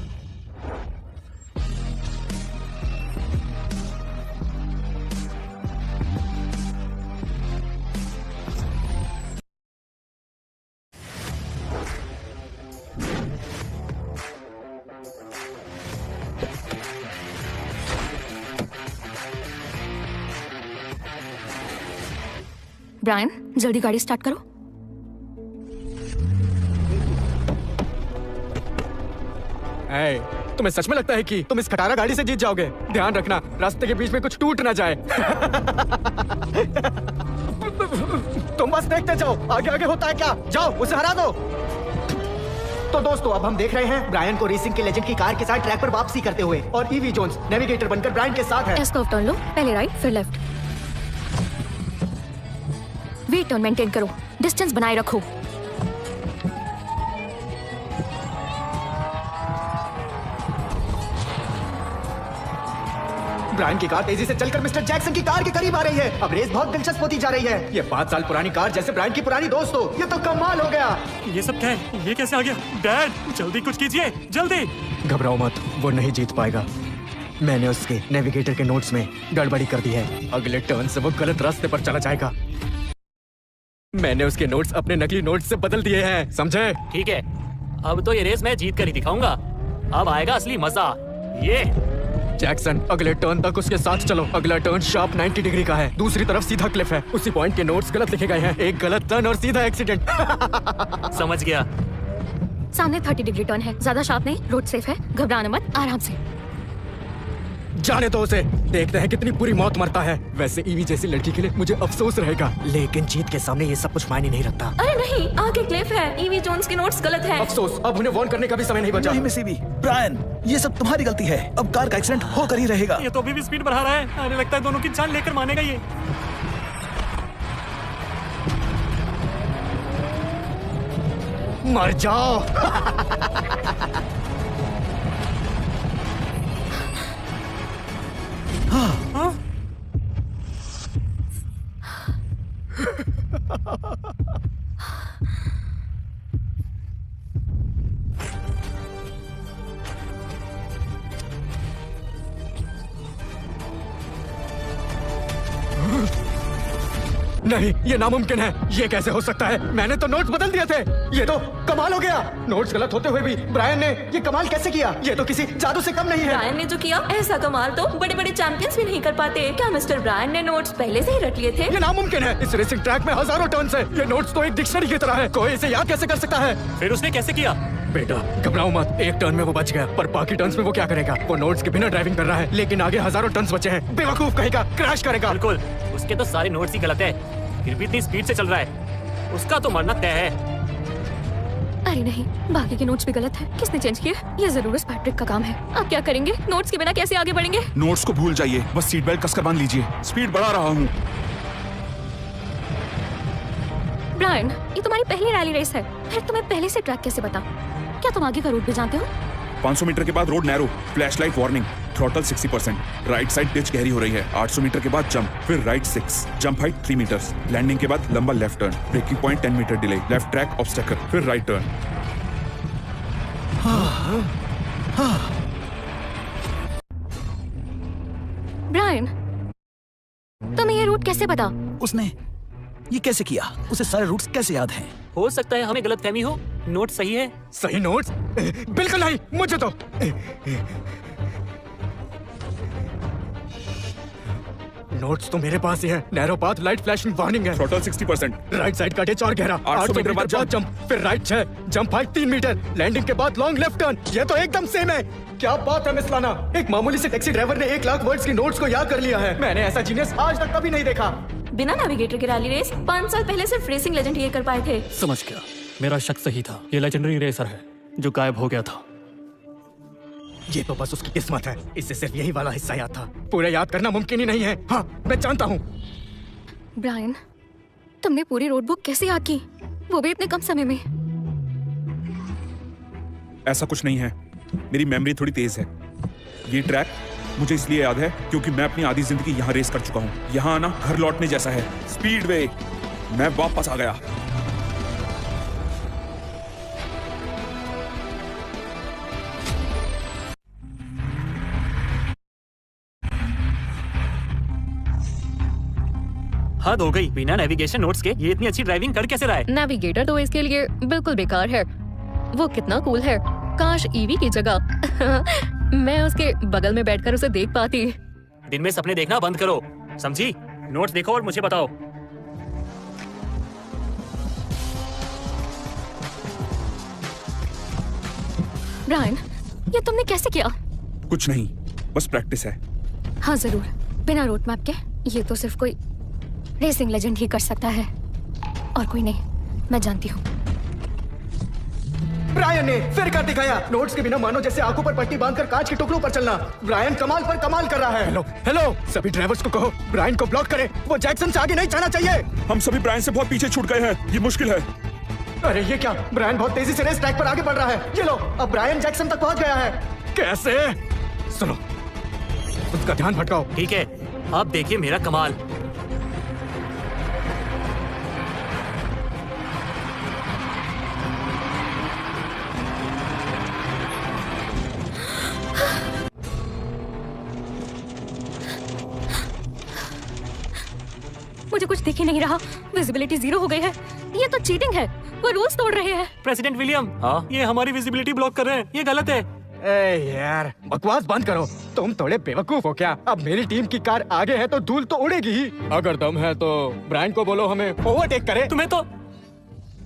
Speaker 6: ब्रायन, जल्दी गाड़ी स्टार्ट करो।
Speaker 2: तुम्हें सच में लगता है कि तुम इस खटारा गाड़ी से जीत जाओगे? ध्यान रखना, रास्ते के बीच में कुछ टूट ना जाए। तुम बस देखते जाओ, आगे आगे होता है क्या। जाओ, उसे हरा दो। तो दोस्तों, अब हम देख रहे हैं ब्रायन को रेसिंग के लेजेंड की कार के साथ ट्रैक पर वापसी करते हुए। और ईवी जोन्स नेविगेटर बनकर ब्रायन के साथ है।
Speaker 6: एस कर्व टर्न लो, पहले राइट फिर लेफ्ट। वी टर्न मेंटेन करो, डिस्टेंस बनाए रखो।
Speaker 2: ब्रायन की कार तेजी से चलकर मिस्टर जैक्सन की कार के करीब आ रही है। अब रेस बहुत दिलचस्प होती जा रही है। ये 5 साल पुरानी कार जैसे ब्रायन की पुरानी दोस्त हो। ये तो कमाल हो गया।
Speaker 9: ये सब क्या है? ये कैसे आ गया? डैड, जल्दी कुछ कीजिए, जल्दी।
Speaker 2: घबराओ मत, वो नहीं जीत पाएगा। मैंने उसके नेविगेटर के नोट्स में गड़बड़ी कर दी है। अगले टर्न से वो गलत रास्ते पर चला जाएगा। मैंने उसके नोट्स अपने नकली नोट्स से बदल दिए हैं, समझे?
Speaker 9: ठीक है, अब तो ये रेस मैं जीत कर ही दिखाऊंगा। अब आएगा असली मजा। ये
Speaker 2: जैक्सन, अगले टर्न तक उसके साथ चलो। अगला टर्न शार्प 90 डिग्री का है। दूसरी तरफ सीधा क्लिफ है। उसी पॉइंट के नोट्स गलत लिखे गए हैं। एक गलत टर्न और सीधा एक्सीडेंट।
Speaker 9: समझ गया।
Speaker 6: सामने 30 डिग्री टर्न है, ज्यादा शार्प नहीं, रोड सेफ है, घबराना मत, आराम से।
Speaker 2: जाने दो उसे, देखते हैं कितनी बुरी मौत मरता है। वैसे ईवी जैसी लड़की के लिए मुझे अफसोस रहेगा, लेकिन जीत के सामने ये सब कुछ मायने नहीं रखता।
Speaker 1: अरे नहीं, आगे क्लिफ है। ईवी जोन्स के नोट्स गलत है।
Speaker 2: अफसोस, अब उन्हें वार्न करने का भी समय नहीं बचा।
Speaker 3: नहीं मिस ईवी, ब्रायन, ये सब तुम्हारी गलती है। अब कार का एक्सीडेंट होकर ही रहेगा।
Speaker 9: ये तो अभी भी स्पीड बढ़ा रहा है। आने लगता है दोनों की जान लेकर मानेगा ये।
Speaker 2: मर जाओ।
Speaker 9: हाँ?
Speaker 2: नहीं, ये नामुमकिन है। ये कैसे हो सकता है? मैंने तो नोट्स बदल दिए थे। ये तो कमाल हो गया। नोट्स गलत होते हुए भी ब्रायन ने ये कमाल कैसे किया? ये तो किसी जादू से कम नहीं है।
Speaker 1: ब्रायन ने जो किया ऐसा कमाल तो बड़े बड़े चैंपियंस भी नहीं कर पाते। क्या मिस्टर ब्रायन ने नोट्स पहले से ही रट लिए थे?
Speaker 2: ये नामुमकिन है। इस रेसिंग ट्रैक में हजारों टर्न्स है। ये नोट्स तो एक डिक्शनरी की तरह है। कोई इसे याद कैसे कर सकता है?
Speaker 9: फिर उसने कैसे किया?
Speaker 2: बेटा घबराओ मत, एक टर्न में वो बच गया, पर बाकी टर्न्स में वो क्या करेगा? वो नोट्स के बिना ड्राइविंग कर रहा है, लेकिन आगे हजारों टर्न्स बचे हैं। बेवकूफ कहेगा, क्रैश करेगा।
Speaker 9: बिल्कुल, उसके तो सारे नोट्स ही गलत है, फिर भी इतनी स्पीड से चल रहा है। उसका तो मरना तय है।
Speaker 6: अरे नहीं, बाकी के नोट्स भी गलत है। किसने चेंज किए? ये जरूर उस पैट्रिक का काम है। अब क्या करेंगे? नोट्स के बिना कैसे आगे बढ़ेंगे?
Speaker 5: नोट्स को भूल जाइए, बस सीट बेल्ट कसकर बांध लीजिए। स्पीड बढ़ा रहा हूँ।
Speaker 6: ब्रायन, ये तुम्हारी पहली रैली रेस है, फिर तुम्हें पहले से ट्रैक कैसे पता? क्या तुम आगे का रूट भी जानते हो?
Speaker 5: 500 मीटर के बाद road narrow, flashlight warning, throttle 60%, right side ditch गहरी हो रही है। 800 मीटर के बाद जंप, फिर right 6, jump height 3 meters, landing के बाद लंबा left turn, braking point 10 meter delay, left track obstacle, फिर राइट टर्न।
Speaker 6: ब्रायन, तुम्हें ये रूट कैसे पता?
Speaker 3: उसने ये कैसे किया? उसे सारे रूट्स कैसे याद हैं?
Speaker 9: हो सकता है हमें गलतफहमी हो। नोट सही है।
Speaker 2: सही नोट्स? बिल्कुल नहीं, मुझे तो नोट्स तो मेरे पास ही है। Narrow path, light flashing warning है,
Speaker 5: थ्रॉटल 60%,
Speaker 2: राइट साइड का डिच और गहरा,
Speaker 5: 800 मीटर बाद
Speaker 2: जंप, फिर right 6, jump height 3 meter, landing के बाद लॉन्ग लेफ्ट टर्न। ये तो एकदम सेम है। क्या बात है मिस लाना, एक मामूली से टैक्सी ड्राइवर ने 1 लाख वर्ड्स की नोट्स को याद कर लिया है। मैंने ऐसा जीनियस आज तक कभी नहीं देखा।
Speaker 1: बिना नेविगेटर के रैली रेस 5 साल पहले सिर्फ रेसिंग लेजेंड ये कर पाए थे।
Speaker 4: समझ गया, मेरा शक सही था। ये लेजेंडरी रेसर है जो गायब हो गया था।
Speaker 2: ये तो बस उसकी किस्मत है। इससे सिर्फ यही वाला हिस्सा याद था, पूरा याद करना मुमकिन ही नहीं है। हाँ, मैं जानता हूँ।
Speaker 6: ब्रायन, तुमने पूरी रोड बुक कैसे याद की, वो भी इतने कम समय में?
Speaker 5: ऐसा कुछ नहीं है, मेरी मेमोरी थोड़ी तेज है। ये ट्रैक मुझे इसलिए याद है क्योंकि मैं अपनी आधी जिंदगी यहाँ रेस कर चुका हूँ। यहाँ आना घर लौटने जैसा है। स्पीडवे, मैं वापस आ गया।
Speaker 9: हद हो गई, बिना नेविगेशन नोट्स के ये इतनी अच्छी ड्राइविंग कर कैसे रहा है?
Speaker 6: नेविगेटर तो इसके लिए बिल्कुल बेकार है। वो कितना कूल है, काश ईवी की जगह मैं उसके बगल में बैठकर उसे देख पाती।
Speaker 9: दिन में सपने देखना बंद करो, समझी? नोट्स देखो और मुझे बताओ।
Speaker 6: ब्रायन, ये तुमने कैसे किया?
Speaker 5: कुछ नहीं, बस प्रैक्टिस है।
Speaker 6: हाँ जरूर, बिना रोड मैप के ये तो सिर्फ कोई रेसिंग लेजेंड ही कर सकता है, और कोई नहीं, मैं जानती हूँ।
Speaker 2: ब्रायन ने फिर कर दिखाया। नोट्स के बिना मानो जैसे आंखों पर पट्टी बांधकर कांच के टुकड़ों पर चलना। ब्रायन कमाल पर कमाल कर रहा है। हेलो हेलो, सभी ड्राइवर्स को कहो ब्रायन को ब्लॉक करे। वो जैक्सन से आगे नहीं जाना चाहिए।
Speaker 5: हम सभी ब्रायन से बहुत पीछे छूट गए हैं, ये मुश्किल है।
Speaker 2: अरे ये क्या, ब्रायन बहुत तेजी से रेस ट्रैक पर आगे बढ़ रहा है। ये लो, अब ब्रायन जैक्सन तक पहुंच गया है। कैसे? सुनो, उसका ध्यान भटकाओ।
Speaker 9: ठीक है, अब देखिए मेरा कमाल।
Speaker 6: मुझे कुछ दिख ही नहीं रहा, विजिबिलिटी 0 हो गई है। ये तो चीटिंग है, वो रूल्स तोड़ रहे हैं।
Speaker 9: प्रेसिडेंट विलियम, हाँ, ये हमारी विजिबिलिटी ब्लॉक कर रहे हैं, ये गलत है।
Speaker 2: ए यार, बकवास बंद करो। तुम थोड़े बेवकूफ हो क्या? अब मेरी टीम की कार आगे है तो धूल तो उड़ेगी ही। अगर दम है तो ब्रायन को बोलो हमें ओवरटेक करे।
Speaker 9: तुम्हें तो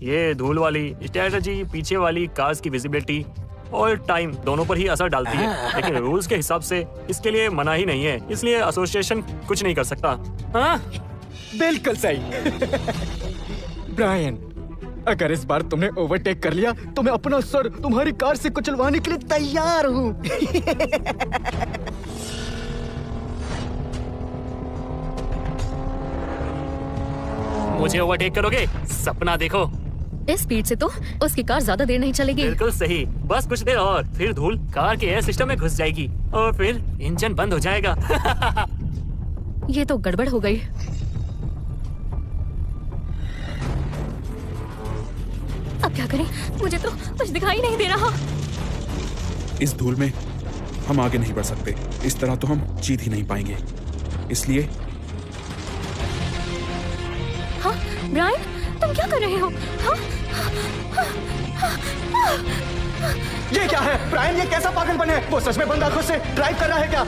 Speaker 9: ये धूल वाली स्ट्रेटजी पीछे वाली कार्स की विजिबिलिटी और टाइम दोनों पर ही असर डालती है, लेकिन रूल्स के हिसाब से इसके लिए मना ही नहीं है, इसलिए एसोसिएशन कुछ नहीं कर सकता। हाँ?
Speaker 2: बिल्कुल सही। ब्रायन, अगर इस बार तुमने ओवरटेक कर लिया तो मैं अपना सर तुम्हारी कार से कुचलवाने के लिए तैयार हूँ।
Speaker 9: मुझे ओवरटेक करोगे? सपना देखो।
Speaker 6: इस स्पीड से तो उसकी कार ज्यादा देर नहीं चलेगी।
Speaker 9: बिल्कुल सही, बस कुछ देर और, फिर धूल कार के एयर सिस्टम में घुस जाएगी और फिर इंजन बंद हो जाएगा।
Speaker 6: ये तो गड़बड़ हो गई। अब क्या करें? मुझे तो कुछ दिखाई नहीं दे रहा।
Speaker 5: इस धूल में हम आगे नहीं बढ़ सकते, इस तरह तो हम जीत ही नहीं पाएंगे। इसलिए
Speaker 6: ब्रायन, तुम क्या कर रहे हो? हाँ?
Speaker 2: ये क्या है ब्रायन, ये कैसा पागलपन है? वो सच में बंद आंखों से ड्राइव कर रहा है क्या?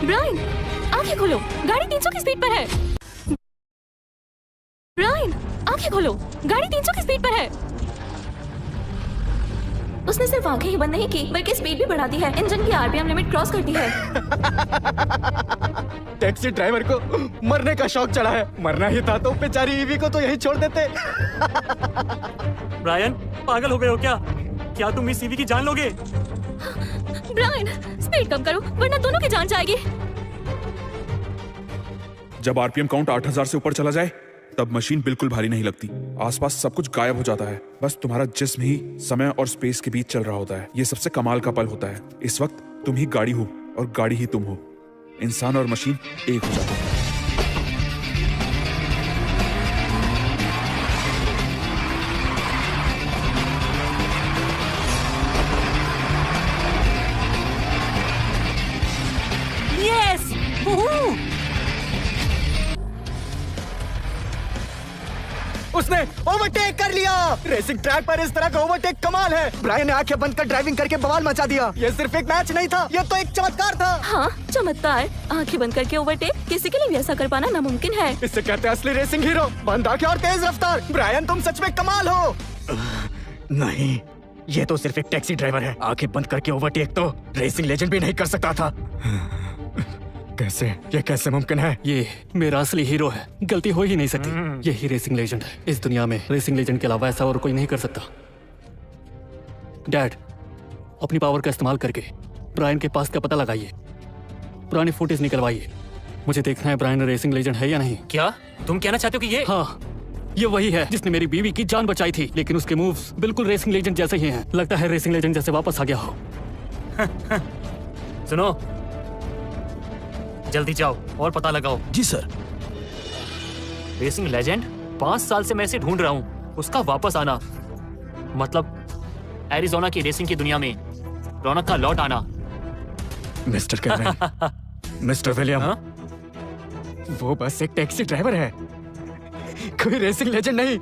Speaker 6: ब्रायन, आंखें खोलो, गाड़ी 300 की स्पीड पर है। ब्रायन, आंखें खोलो, गाड़ी 300 की स्पीड पर है।
Speaker 1: उसने सिर्फ आंखें ही बंद नहीं की बल्कि स्पीड भी बढ़ा दी है। इंजन की आरपीएम लिमिट क्रॉस कर दी है।
Speaker 2: टैक्सी ड्राइवर को मरने का शौक चढ़ा है। मरना ही था तो बेचारी ईवी को तो यही छोड़ देते।
Speaker 9: ब्रायन, पागल हो गए हो क्या? क्या तुम इस ईवी की जान लोगे?
Speaker 6: ब्रायन, स्पीड कम करो वरना दोनों की जान जाएगी।
Speaker 5: जब आरपीएम काउंट 8000 से ऊपर चला जाए तब मशीन बिल्कुल भारी नहीं लगती। आसपास सब कुछ गायब हो जाता है, बस तुम्हारा जिस्म ही समय और स्पेस के बीच चल रहा होता है। ये सबसे कमाल का पल होता है। इस वक्त तुम ही गाड़ी हो और गाड़ी ही तुम हो। इंसान और मशीन एक हो जाते हैं।
Speaker 9: यस!
Speaker 2: उसने ओवरटेक कर लिया। रेसिंग ट्रैक पर इस तरह का ओवरटेक कमाल है। ब्रायन ने आंखें बंद कर ड्राइविंग करके बवाल मचा दिया। ये सिर्फ एक मैच नहीं था, ये तो एक चमत्कार था।
Speaker 1: हाँ, चमत्कार। आंखें बंद करके ओवरटेक किसी के लिए भी ऐसा कर पाना नामुमकिन है।
Speaker 2: इससे कहते हैं असली रेसिंग हीरो। बंद आंखें और तेज रफ्तार। ब्रायन, तुम सच में कमाल हो। नहीं, ये तो सिर्फ एक टैक्सी ड्राइवर है। आंखें बंद करके ओवरटेक तो रेसिंग लेजेंड भी नहीं कर सकता था। कैसे, ये कैसे मुमकिन है?
Speaker 4: ये मेरा असली हीरो है, गलती हो ही नहीं सकती। यही रेसिंग लेजेंड है। इस दुनिया में रेसिंग लेजेंड के अलावा ऐसा और कोई नहीं कर सकता। डैड, अपनी पावर का इस्तेमाल करके ब्रायन के पास का पता लगाइए, पुरानी फुटेज निकलवाइए। मुझे देखना है ब्रायन रेसिंग लेजेंड है या नहीं।
Speaker 9: क्या तुम कहना चाहते हो कि ये?
Speaker 4: हाँ, ये वही है जिसने मेरी बीवी की जान बचाई थी, लेकिन उसके मूव्स बिल्कुल रेसिंग लेजेंड जैसे ही हैं। लगता है रेसिंग लेजेंड जैसे वापस आ गया हो।
Speaker 9: सुनो, जल्दी जाओ और पता लगाओ।
Speaker 3: जी सर।
Speaker 9: रेसिंग लेजेंड 5 साल से मैं इसे ढूंढ रहा हूँ। उसका वापस आना मतलब एरिज़ोना की रेसिंग की दुनिया में रौनक का लौट आना।
Speaker 2: मिस्टर केविन, मिस्टर विलियम, वो बस एक टैक्सी ड्राइवर है, कोई रेसिंग लेजेंड नहीं।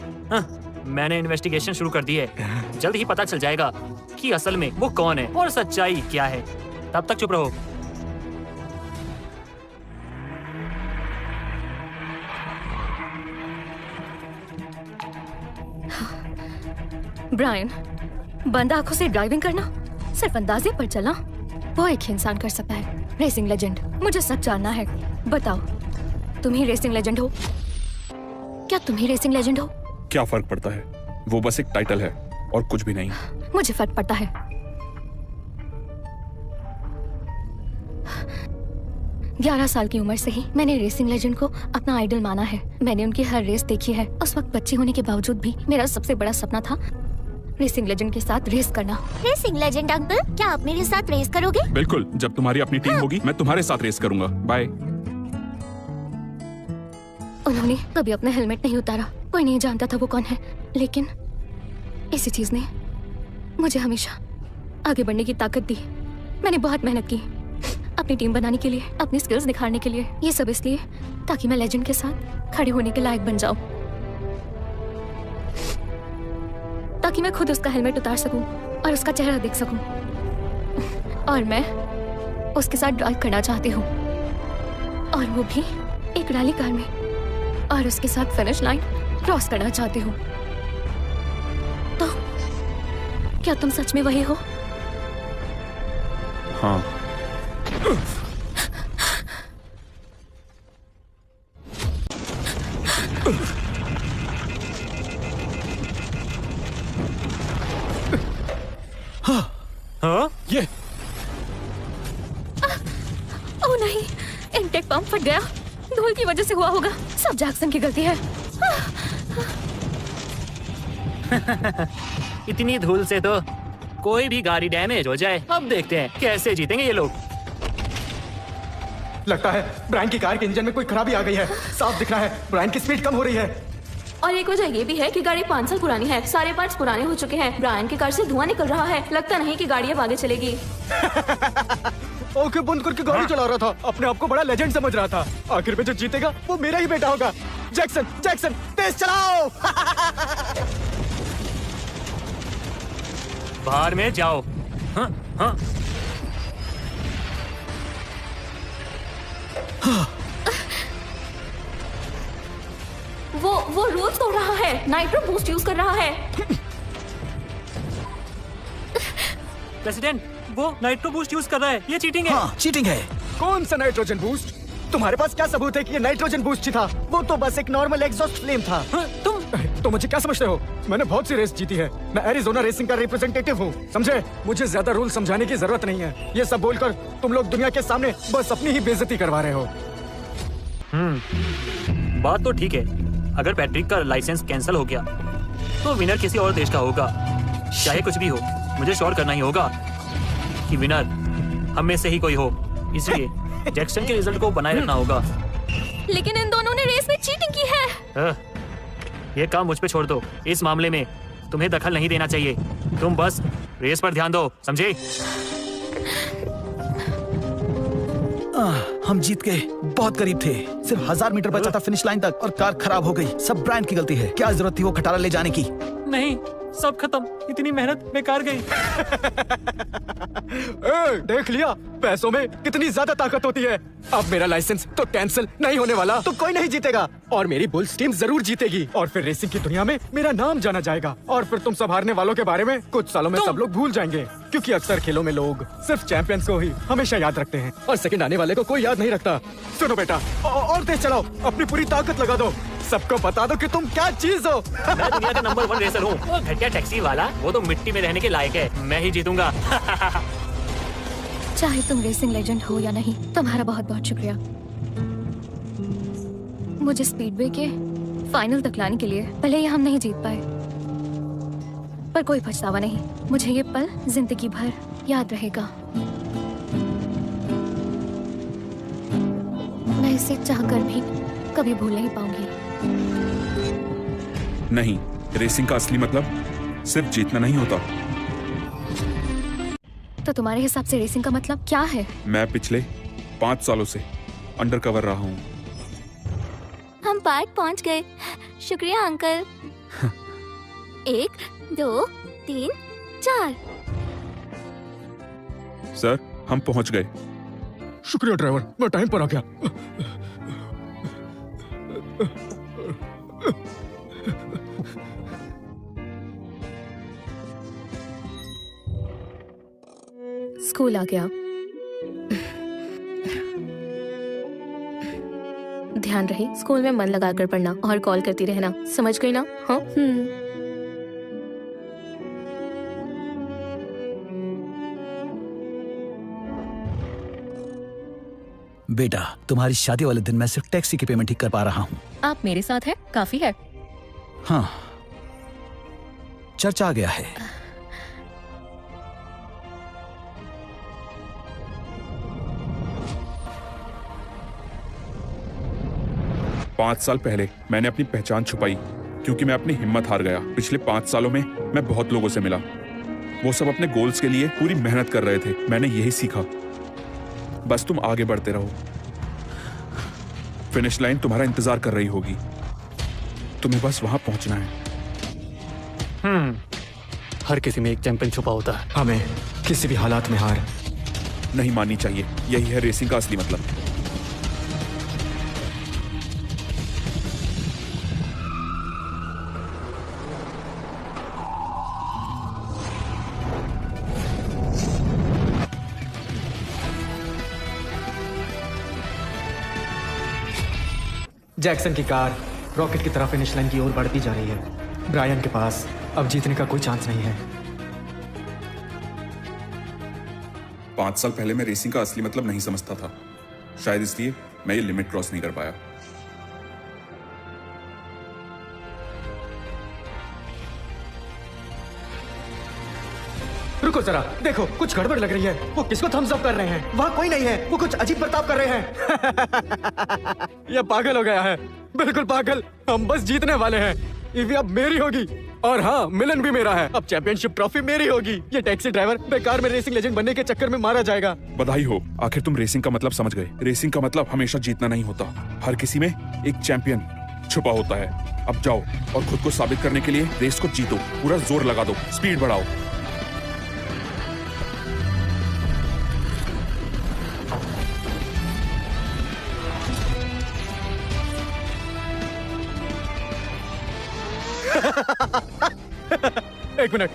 Speaker 9: मैंने इन्वेस्टिगेशन शुरू कर दी है। जल्द ही पता चल जाएगा कि असल में वो कौन है और सच्चाई क्या है। तब तक चुप रहो।
Speaker 6: ब्रायन, बंद आंखों से ड्राइविंग करना, सिर्फ अंदाजे पर चलना, वो एक इंसान कर सकता है। रेसिंग लेजेंड, मुझे सच जानना है। बताओ, तुम ही रेसिंग लेजेंड हो? क्या तुम ही रेसिंग लेजेंड हो?
Speaker 5: क्या फर्क पड़ता है? वो बस एक टाइटल है और कुछ भी नहीं।
Speaker 6: मुझे फर्क पड़ता है। 11 साल की उम्र से ही मैंने रेसिंग लेजेंड को अपना आइडल माना है। मैंने उनकी हर रेस देखी है। उस वक्त बच्ची होने के बावजूद भी मेरा सबसे बड़ा सपना था रेसिंग लेजेंड के साथ रेस करना।
Speaker 7: रेसिंग लेजेंड अंकल, क्या आप मेरे साथ रेस करोगे?
Speaker 5: बिल्कुल, जब तुम्हारी अपनी टीम होगी मैं तुम्हारे साथ रेस करूंगा। बाय।
Speaker 6: उन्होंने कभी अपना हेलमेट नहीं उतारा। कोई नहीं जानता था वो कौन है, लेकिन इसी चीज ने मुझे हमेशा आगे बढ़ने की ताकत दी। मैंने बहुत मेहनत की अपनी टीम बनाने के लिए, अपनी स्किल्स दिखाने के लिए। ये सब इसलिए ताकि मैं लेजेंड के साथ खड़े होने के लायक बन जाऊं, ताकि मैं खुद उसका हेलमेट उतार सकूं और उसका चेहरा देख सकूं। और मैं उसके साथ ड्राइव करना चाहती हूँ, और वो भी एक रैली कार में, और उसके साथ फिनिश लाइन क्रॉस करना चाहती हूँ। तो क्या तुम सच में वही हो?
Speaker 5: हाँ।
Speaker 9: हाँ?
Speaker 6: ये ओह नहीं, इनटेक पंप फट गया। धूल की वजह से हुआ होगा। सब जैक्सन की गलती है।
Speaker 9: इतनी धूल से तो कोई भी गाड़ी डैमेज हो जाए। अब देखते हैं कैसे जीतेंगे ये लोग।
Speaker 2: लगता है ब्रायन की कार के इंजन में कोई खराबी आ गई है। साफ दिख रहा है ब्रायन की स्पीड कम हो रही है।
Speaker 1: और एक वजह ये भी है कि गाड़ी 5 साल पुरानी है, सारे पार्ट्स पुराने हो चुके हैं। ब्रायन की कार से धुआं निकल रहा है, लगता नहीं कि गाड़ी अब आगे चलेगी।
Speaker 2: ओके बंद करके गाड़ी चला रहा था, अपने आप को बड़ा लेजेंड समझ रहा था। आखिर में जो जीतेगा वो मेरा ही बेटा होगा। जैक्सन जैक्सन तेज चलाओ।
Speaker 9: बाहर में जाओ। हाँ, हाँ।
Speaker 1: वो रूल्स तोड़ रहा है, नाइट्रो बूस्ट यूज कर रहा है।
Speaker 9: प्रेसिडेंट, वो नाइट्रो बूस्ट यूज कर रहा है, ये चीटिंग है।
Speaker 3: हाँ, चीटिंग है।
Speaker 2: कौन सा नाइट्रोजन बूस्ट? तुम्हारे पास क्या सबूत है कि ये नाइट्रोजन बूस्ट ही था? वो तो बस एक नॉर्मल एग्जॉस्ट फ्लेम था।
Speaker 9: हाँ,
Speaker 2: तो मुझे क्या समझते हो? मैंने बहुत सी रेस जीती है, मैं एरिज़ोना रेसिंग का रिप्रेजेंटेटिव हूँ, समझे? मुझे ज्यादा रूल समझाने की जरूरत नहीं है। ये सब बोलकर तुम लोग दुनिया के सामने बस अपनी ही बेइज्जती करवा रहे हो।
Speaker 9: बात तो ठीक है। अगर पैट्रिक का लाइसेंस कैंसिल हो गया तो विनर किसी और देश का होगा। चाहे कुछ भी हो, मुझे श्योर करना ही होगा कि विनर हम में से ही कोई हो। इसलिए जैक्सन के रिजल्ट को बनाए रखना होगा।
Speaker 6: लेकिन इन दोनों ने रेस में चीटिंग की है।
Speaker 9: ये काम मुझ पे छोड़ दो। इस मामले में तुम्हें दखल नहीं देना चाहिए। तुम बस रेस पर ध्यान दो, समझे?
Speaker 3: हम जीत गए, बहुत करीब थे। सिर्फ 1000 मीटर बचा था फिनिश लाइन तक और कार खराब हो गई। सब ब्रायन की गलती है। क्या जरूरत थी वो खटारा ले जाने की?
Speaker 9: नहीं, सब खत्म। इतनी मेहनत बेकार गई।
Speaker 2: देख लिया, पैसों में कितनी ज्यादा ताकत होती है। अब मेरा लाइसेंस तो कैंसिल नहीं होने वाला, तो कोई नहीं जीतेगा और मेरी बुल्स टीम जरूर जीतेगी और फिर रेसिंग की दुनिया में मेरा नाम जाना जाएगा। और फिर तुम सब हारने वालों के बारे में कुछ सालों में सब लोग भूल जाएंगे, क्योंकि अक्सर खेलों में लोग सिर्फ चैंपियंस को ही हमेशा याद रखते हैं और सेकंड आने वाले को कोई याद नहीं रखता। सुनो बेटा, और तेज चलाओ, अपनी पूरी ताकत लगा दो, सबको बता दो कि तुम क्या चीज हो।
Speaker 9: मैं दुनिया का नंबर 1 रेसर हूँ। वो घटिया टैक्सी वाला, वो तो मिट्टी में रहने के लायक है। मैं ही जीतूंगा।
Speaker 6: चाहे तुम रेसिंग लेजेंड हो या नहीं, तुम्हारा बहुत बहुत शुक्रिया मुझे स्पीडवे के फाइनल तक लाने के लिए। भले ही हम नहीं जीत पाए, पर कोई पछतावा नहीं। मुझे ये पल जिंदगी भर याद रहेगा। मैं इसे चाहकर भी कभी भूल नहीं पाऊंगी।
Speaker 5: नहीं, रेसिंग का असली मतलब सिर्फ जीतना नहीं होता।
Speaker 6: तो तुम्हारे हिसाब से रेसिंग का मतलब क्या है?
Speaker 5: मैं पिछले 5 सालों से अंडर कवर रहा हूँ।
Speaker 7: हम पार्क पहुंच गए। शुक्रिया अंकल। 1 2 3 4।
Speaker 5: सर, हम पहुंच गए।
Speaker 2: शुक्रिया ड्राइवर, मैं टाइम पर आ गया।
Speaker 6: स्कूल आ गया। ध्यान रहे, स्कूल में मन लगाकर पढ़ना और कॉल करती रहना, समझ गई ना? हाँ।
Speaker 3: बेटा, तुम्हारी शादी वाले दिन मैं सिर्फ टैक्सी की पेमेंट ही कर पा रहा हूँ।
Speaker 6: आप मेरे साथ हैं, काफी है।
Speaker 3: हाँ, चर्चा आ गया है।
Speaker 5: पांच साल पहले मैंने अपनी पहचान छुपाई क्योंकि मैं अपनी हिम्मत हार गया। पिछले 5 सालों में मैं बहुत लोगों से मिला, वो सब अपने गोल्स के लिए पूरी मेहनत कर रहे थे। मैंने यही सीखा, बस तुम आगे बढ़ते रहो। फिनिश लाइन तुम्हारा इंतजार कर रही होगी, तुम्हें बस वहां पहुंचना है।
Speaker 4: हर किसी में एक चैंपियन छुपा होता है।
Speaker 2: हमें किसी भी हालात में हार
Speaker 5: नहीं माननी चाहिए। यही है रेसिंग का असली मतलब।
Speaker 2: जैक्सन की कार रॉकेट की तरह फिनिश लाइन की ओर बढ़ती जा रही है। ब्रायन के पास अब जीतने का कोई चांस नहीं है।
Speaker 5: 5 साल पहले मैं रेसिंग का असली मतलब नहीं समझता था, शायद इसलिए मैं ये लिमिट क्रॉस नहीं कर पाया।
Speaker 2: रुको जरा, देखो कुछ गड़बड़ लग रही है। वो किसको थम्स अप कर रहे हैं? वहाँ कोई नहीं है, वो कुछ अजीब बर्ताव कर रहे हैं। ये पागल हो गया है, बिल्कुल पागल। हम बस जीतने वाले हैं। ईवी अब मेरी होगी। और हाँ, मिलन भी मेरा है। अब चैंपियनशिप ट्रॉफी मेरी होगी। ये टैक्सी ड्राइवर बेकार में रेसिंग लेजेंड बनने के चक्कर में मारा जाएगा।
Speaker 5: बधाई हो, आखिर तुम रेसिंग का मतलब समझ गए। रेसिंग का मतलब हमेशा जीतना नहीं होता, हर किसी में एक चैंपियन छुपा होता है। अब जाओ और खुद को साबित करने के लिए रेस को जीतो, पूरा जोर लगा दो, स्पीड बढ़ाओ।
Speaker 2: एक मिनट,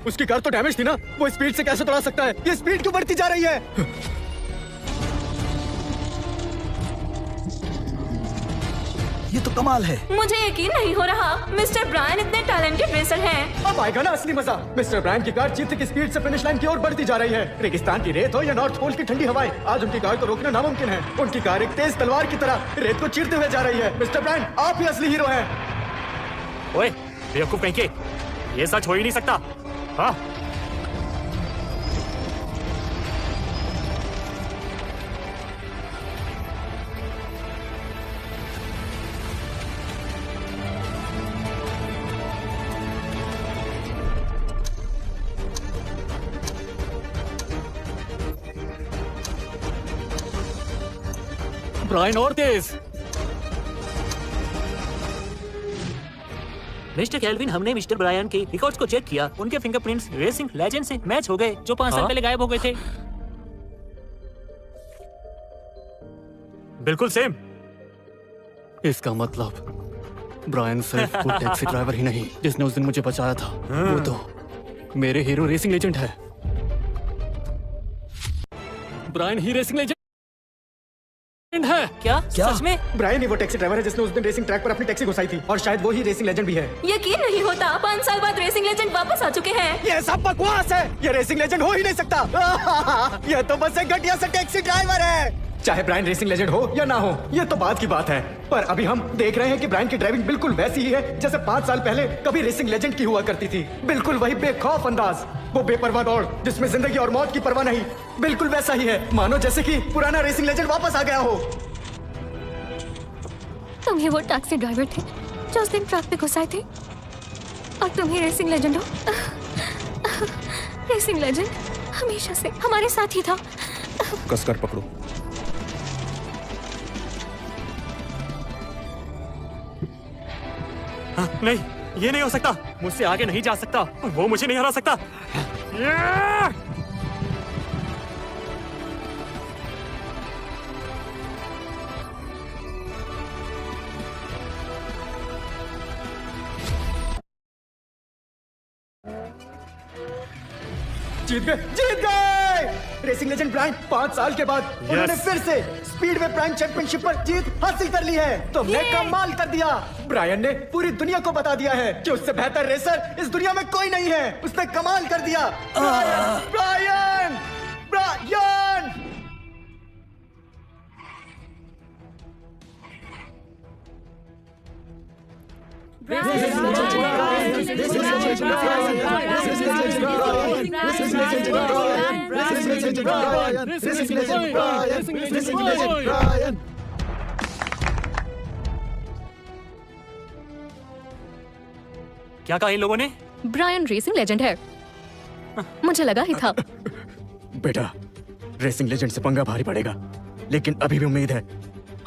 Speaker 2: उसकी कार तो डैमेज थी ना, वो स्पीड से कैसे दौड़ा सकता है? ये स्पीड क्यों बढ़ती जा रही है?
Speaker 3: ये तो कमाल है।
Speaker 1: मुझे यकीन नहीं हो रहा, मिस्टर ब्रायन इतने टैलेंटेड रेसर हैं।
Speaker 2: अब आएगा ना असली मजा। मिस्टर ब्रायन की कार जीत की स्पीड से फिनिश लाइन की ओर बढ़ती जा रही है। रेगिस्तान की रेत हो या नॉर्थ पोल की ठंडी हवाएं, आज उनकी कार को रोकना नामुमकिन है। उनकी कार एक तेज तलवार की तरह रेत को चीरते हुए जा रही है। मिस्टर ब्रायन, आप ही असली हीरो हैं।
Speaker 9: ओए बेवकूफ कहीं के, ये सच हो ही नहीं सकता। हाँ
Speaker 4: ब्रायन और तेज।
Speaker 9: मिस्टर कैल्विन, हमने मिस्टर ब्रायन के रिकॉर्ड्स को चेक किया। उनके फिंगरप्रिंट्स रेसिंग लेजेंड से मैच हो गए, जो 5 साल पहले गायब हो गए थे। बिल्कुल सेम।
Speaker 4: इसका मतलब ब्रायन सिर्फ वो टैक्सी ड्राइवर ही नहीं जिसने उस दिन मुझे बचाया था, वो तो मेरे हीरो रेसिंग लेजेंड है। ब्रायन ही रेसिंग लेजेंड है।
Speaker 9: क्या सच में?
Speaker 2: ब्रायन ही वो टैक्सी ड्राइवर है जिसने उस दिन रेसिंग ट्रैक पर अपनी टैक्सी घुसाई थी, और शायद वो ही रेसिंग लेजेंड भी है।
Speaker 1: यकीन नहीं होता, 5 साल बाद रेसिंग लेजेंड वापस आ चुके हैं।
Speaker 2: ये सब बकवास है। ये रेसिंग लेजेंड हो ही नहीं सकता। ये तो बस एक घटिया सा टैक्सी ड्राइवर है। चाहे ब्रायन रेसिंग लेजेंड हो या ना हो, ये तो बात की बात है। पर अभी हम देख रहे हैं कि ब्रायन की ड्राइविंग बिल्कुल वैसी ही है जैसे 5 साल पहले कभी रेसिंग लेजेंड की हुआ करती थी। बिल्कुल वही बेखौफ अंदाज, वो बेपरवाह दौड़ जिसमें जिंदगी और मौत की परवाह नहीं। बिल्कुल वैसा ही है, मानो जैसे कि पुराना रेसिंग लेजेंड वापस आ गया हो।
Speaker 6: तुम ही वो टैक्सी ड्राइवर थे जो उस दिन ट्रक पे घुसाए थे, और तुम ही रेसिंग लेजेंड हो। रेसिंग लेजेंड हमेशा से हमारे साथ ही था।
Speaker 5: कसकर पकड़ो।
Speaker 9: नहीं, ये नहीं हो सकता। मुझसे आगे नहीं जा सकता, वो मुझे नहीं हरा सकता।
Speaker 2: जीत गए, जीत गए! रेसिंग लेजेंड ब्रायन 5 साल के बाद उन्होंने फिर से स्पीडवे प्राइम चैंपियनशिप पर जीत हासिल कर ली है। तुमने कमाल कर दिया। ब्रायन ने पूरी दुनिया को बता दिया है कि उससे बेहतर रेसर इस दुनिया में कोई नहीं है। उसने कमाल कर दिया। Brian, Brian, Brian!
Speaker 9: क्या कहा इन लोगों ने?
Speaker 6: ब्रायन रेसिंग लेजेंड है, मुझे लगा ही था।
Speaker 2: बेटा, रेसिंग लेजेंड से पंगा भारी पड़ेगा, लेकिन अभी भी उम्मीद है।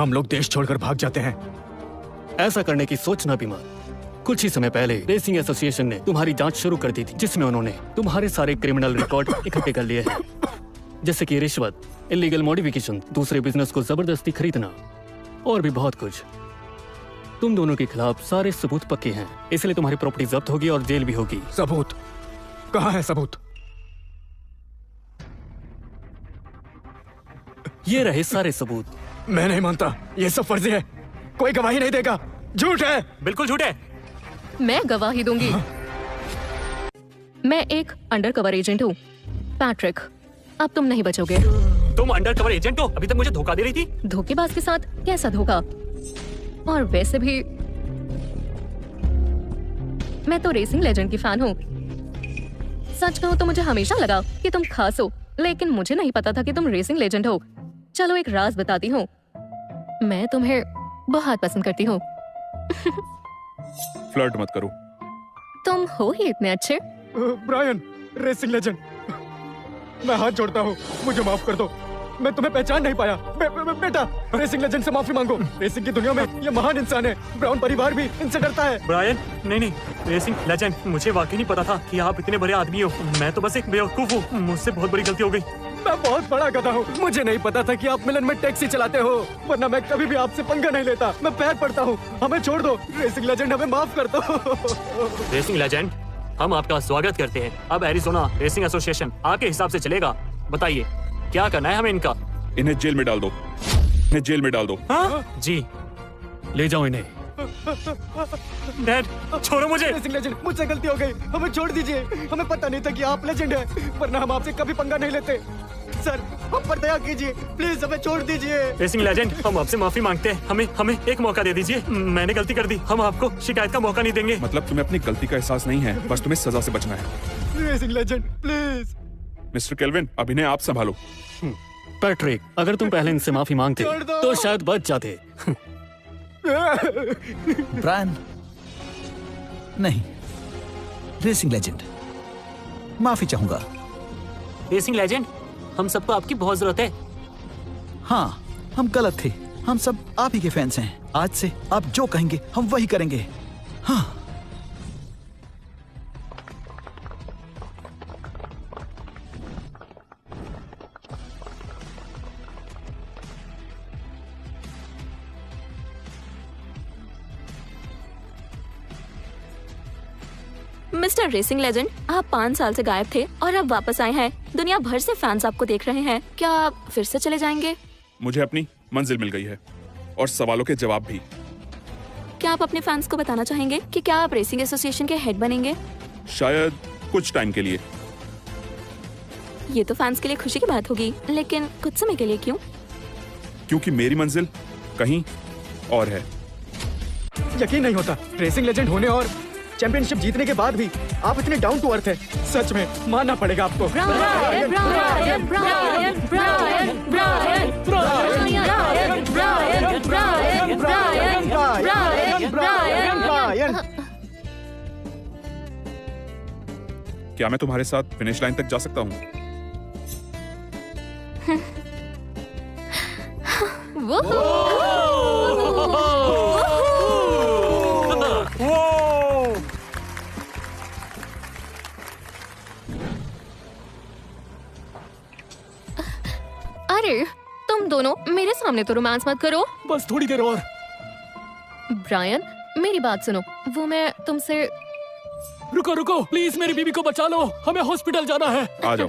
Speaker 2: हम लोग देश छोड़कर भाग जाते हैं।
Speaker 4: ऐसा करने की सोचना भी मत। कुछ ही समय पहले रेसिंग एसोसिएशन ने तुम्हारी जांच शुरू कर दी थी, जिसमें उन्होंने तुम्हारे सारे क्रिमिनल रिकॉर्ड इकट्ठे कर लिए हैं, जैसे कि रिश्वत, इलीगल मॉडिफिकेशन, दूसरे बिजनेस को जबरदस्ती खरीदना और भी बहुत कुछ। तुम दोनों के खिलाफ सारे सबूत पक्के हैं, इसलिए तुम्हारी प्रॉपर्टी जब्त होगी और जेल भी होगी।
Speaker 2: सबूत? कहाँ है सबूत?
Speaker 4: ये रहे सारे सबूत।
Speaker 2: मैं नहीं मानता, ये सब फर्जी है। कोई गवाही नहीं देगा। झूठ है।
Speaker 9: बिल्कुल झूठ है।
Speaker 6: मैं गवाही दूंगी। मैं एक अंडरकवर एजेंट हूँ, पैट्रिक। अब तुम नहीं बचोगे।
Speaker 9: तुम अंडरकवर एजेंट हो? अभी तक मुझे धोखा दे रही थी।
Speaker 6: धोखेबाज के साथ कैसा धोखा? और वैसे भी मैं तो रेसिंग लेजेंड की फैन हूँ। सच कहूँ तो मुझे हमेशा लगा कि तुम खास हो, लेकिन मुझे नहीं पता था कि तुम रेसिंग लेजेंड हो। चलो एक राज बताती हूँ, मैं तुम्हें बहुत पसंद करती हूँ।
Speaker 5: फ्लर्ट मत करो।
Speaker 6: तुम हो ही इतने अच्छे।
Speaker 2: ब्रायन, रेसिंग लेजेंड, मैं हाथ जोड़ता हूँ, मुझे माफ कर दो। मैं तुम्हें पहचान नहीं पाया। बेटा, रेसिंग लेजेंड से माफी मांगो। रेसिंग की दुनिया में ये महान इंसान है। ब्राउन परिवार भी इनसे डरता है।
Speaker 9: ब्रायन, नहीं, रेसिंग लेजेंड, मुझे वाकई नहीं पता था कि आप इतने बड़े आदमी हो। मैं तो बस एक बेवकूफ हूँ। मुझसे बहुत बड़ी गलती हो गई।
Speaker 2: मैं बहुत बड़ा गधा हूँ। मुझे नहीं पता था कि आप मिलन में टैक्सी चलाते हो, वरना मैं कभी भी आपसे पंगा नहीं लेता। मैं पैर पड़ता हूँ, हमें छोड़ दो। रेसिंग लेजेंड, हमें माफ कर दो।
Speaker 9: रेसिंग लेजेंड, हम आपका स्वागत करते हैं। अब एरिज़ोना रेसिंग एसोसिएशन आपके हिसाब से चलेगा। बताइए क्या करना है हमें इनका?
Speaker 5: इन्हें जेल में डाल दो। इन्हें जेल में डाल दो।
Speaker 9: हाँ? जी,
Speaker 4: ले जाओ इन्हें।
Speaker 9: डैड, छोड़ो मुझे।
Speaker 2: रेसिंग लेजेंड, मुझसे गलती हो गई, हमें छोड़ दीजिए। हमें पता नहीं था कि आप लेजेंड हैं, वरना हम आपसे कभी पंगा नहीं लेते। सर, हम पर दया कीजिए, प्लीज हमें छोड़ दीजिए।
Speaker 9: रेसिंग लेजेंड, हम आपसे माफी मांगते हैं। हमें एक मौका दे दीजिए। मैंने गलती कर दी, हम आपको शिकायत का मौका नहीं देंगे।
Speaker 5: मतलब तुम्हें अपनी गलती का एहसास नहीं है, बस तुम्हें सजा से बचना है।
Speaker 2: Racing legend, please.
Speaker 5: Mister kelvin, अभिनय आप संभालो।
Speaker 4: पैट्रिक, अगर तुम पहले इनसे माफी मांगते तो शायद बच जाते।
Speaker 3: ब्रायन, नहीं, रेसिंग लेजेंड, माफी चाहूंगा।
Speaker 9: रेसिंग लेजेंड, हम सबको आपकी बहुत जरूरत है।
Speaker 3: हाँ, हम गलत थे। हम सब आप ही के फैंस हैं। आज से आप जो कहेंगे हम वही करेंगे। हाँ।
Speaker 1: मिस्टर रेसिंग लेजेंड, आप 5 साल से गायब थे और अब वापस आए हैं। दुनिया भर से फैंस आपको देख रहे हैं। क्या आप फिर से चले जाएंगे?
Speaker 5: मुझे अपनी मंजिल मिल गई है और सवालों के जवाब भी।
Speaker 1: क्या आप अपने फैंस को बताना चाहेंगे कि क्या आप रेसिंग एसोसिएशन के हेड बनेंगे?
Speaker 5: शायद कुछ टाइम के लिए।
Speaker 1: ये तो फैंस के लिए खुशी की बात होगी, लेकिन कुछ समय के लिए क्यों?
Speaker 5: क्योंकि मेरी मंजिल कहीं और है।
Speaker 2: यकीन नहीं होता, रेसिंग लेजेंड होने और चैंपियनशिप जीतने के बाद भी आप इतने डाउन टू अर्थ हैं। सच में मानना पड़ेगा आपको।
Speaker 5: क्या मैं तुम्हारे साथ फिनिश लाइन तक जा सकता हूँ?
Speaker 6: अरे, तुम दोनों मेरे सामने तो रोमांस मत करो।
Speaker 4: बस थोड़ी देर और।
Speaker 6: ब्रायन, मेरी बात सुनो। वो मैं तुमसे
Speaker 4: रुको, प्लीज मेरी बीबी को बचा लो, हमें हॉस्पिटल जाना है।
Speaker 5: आ जाओ।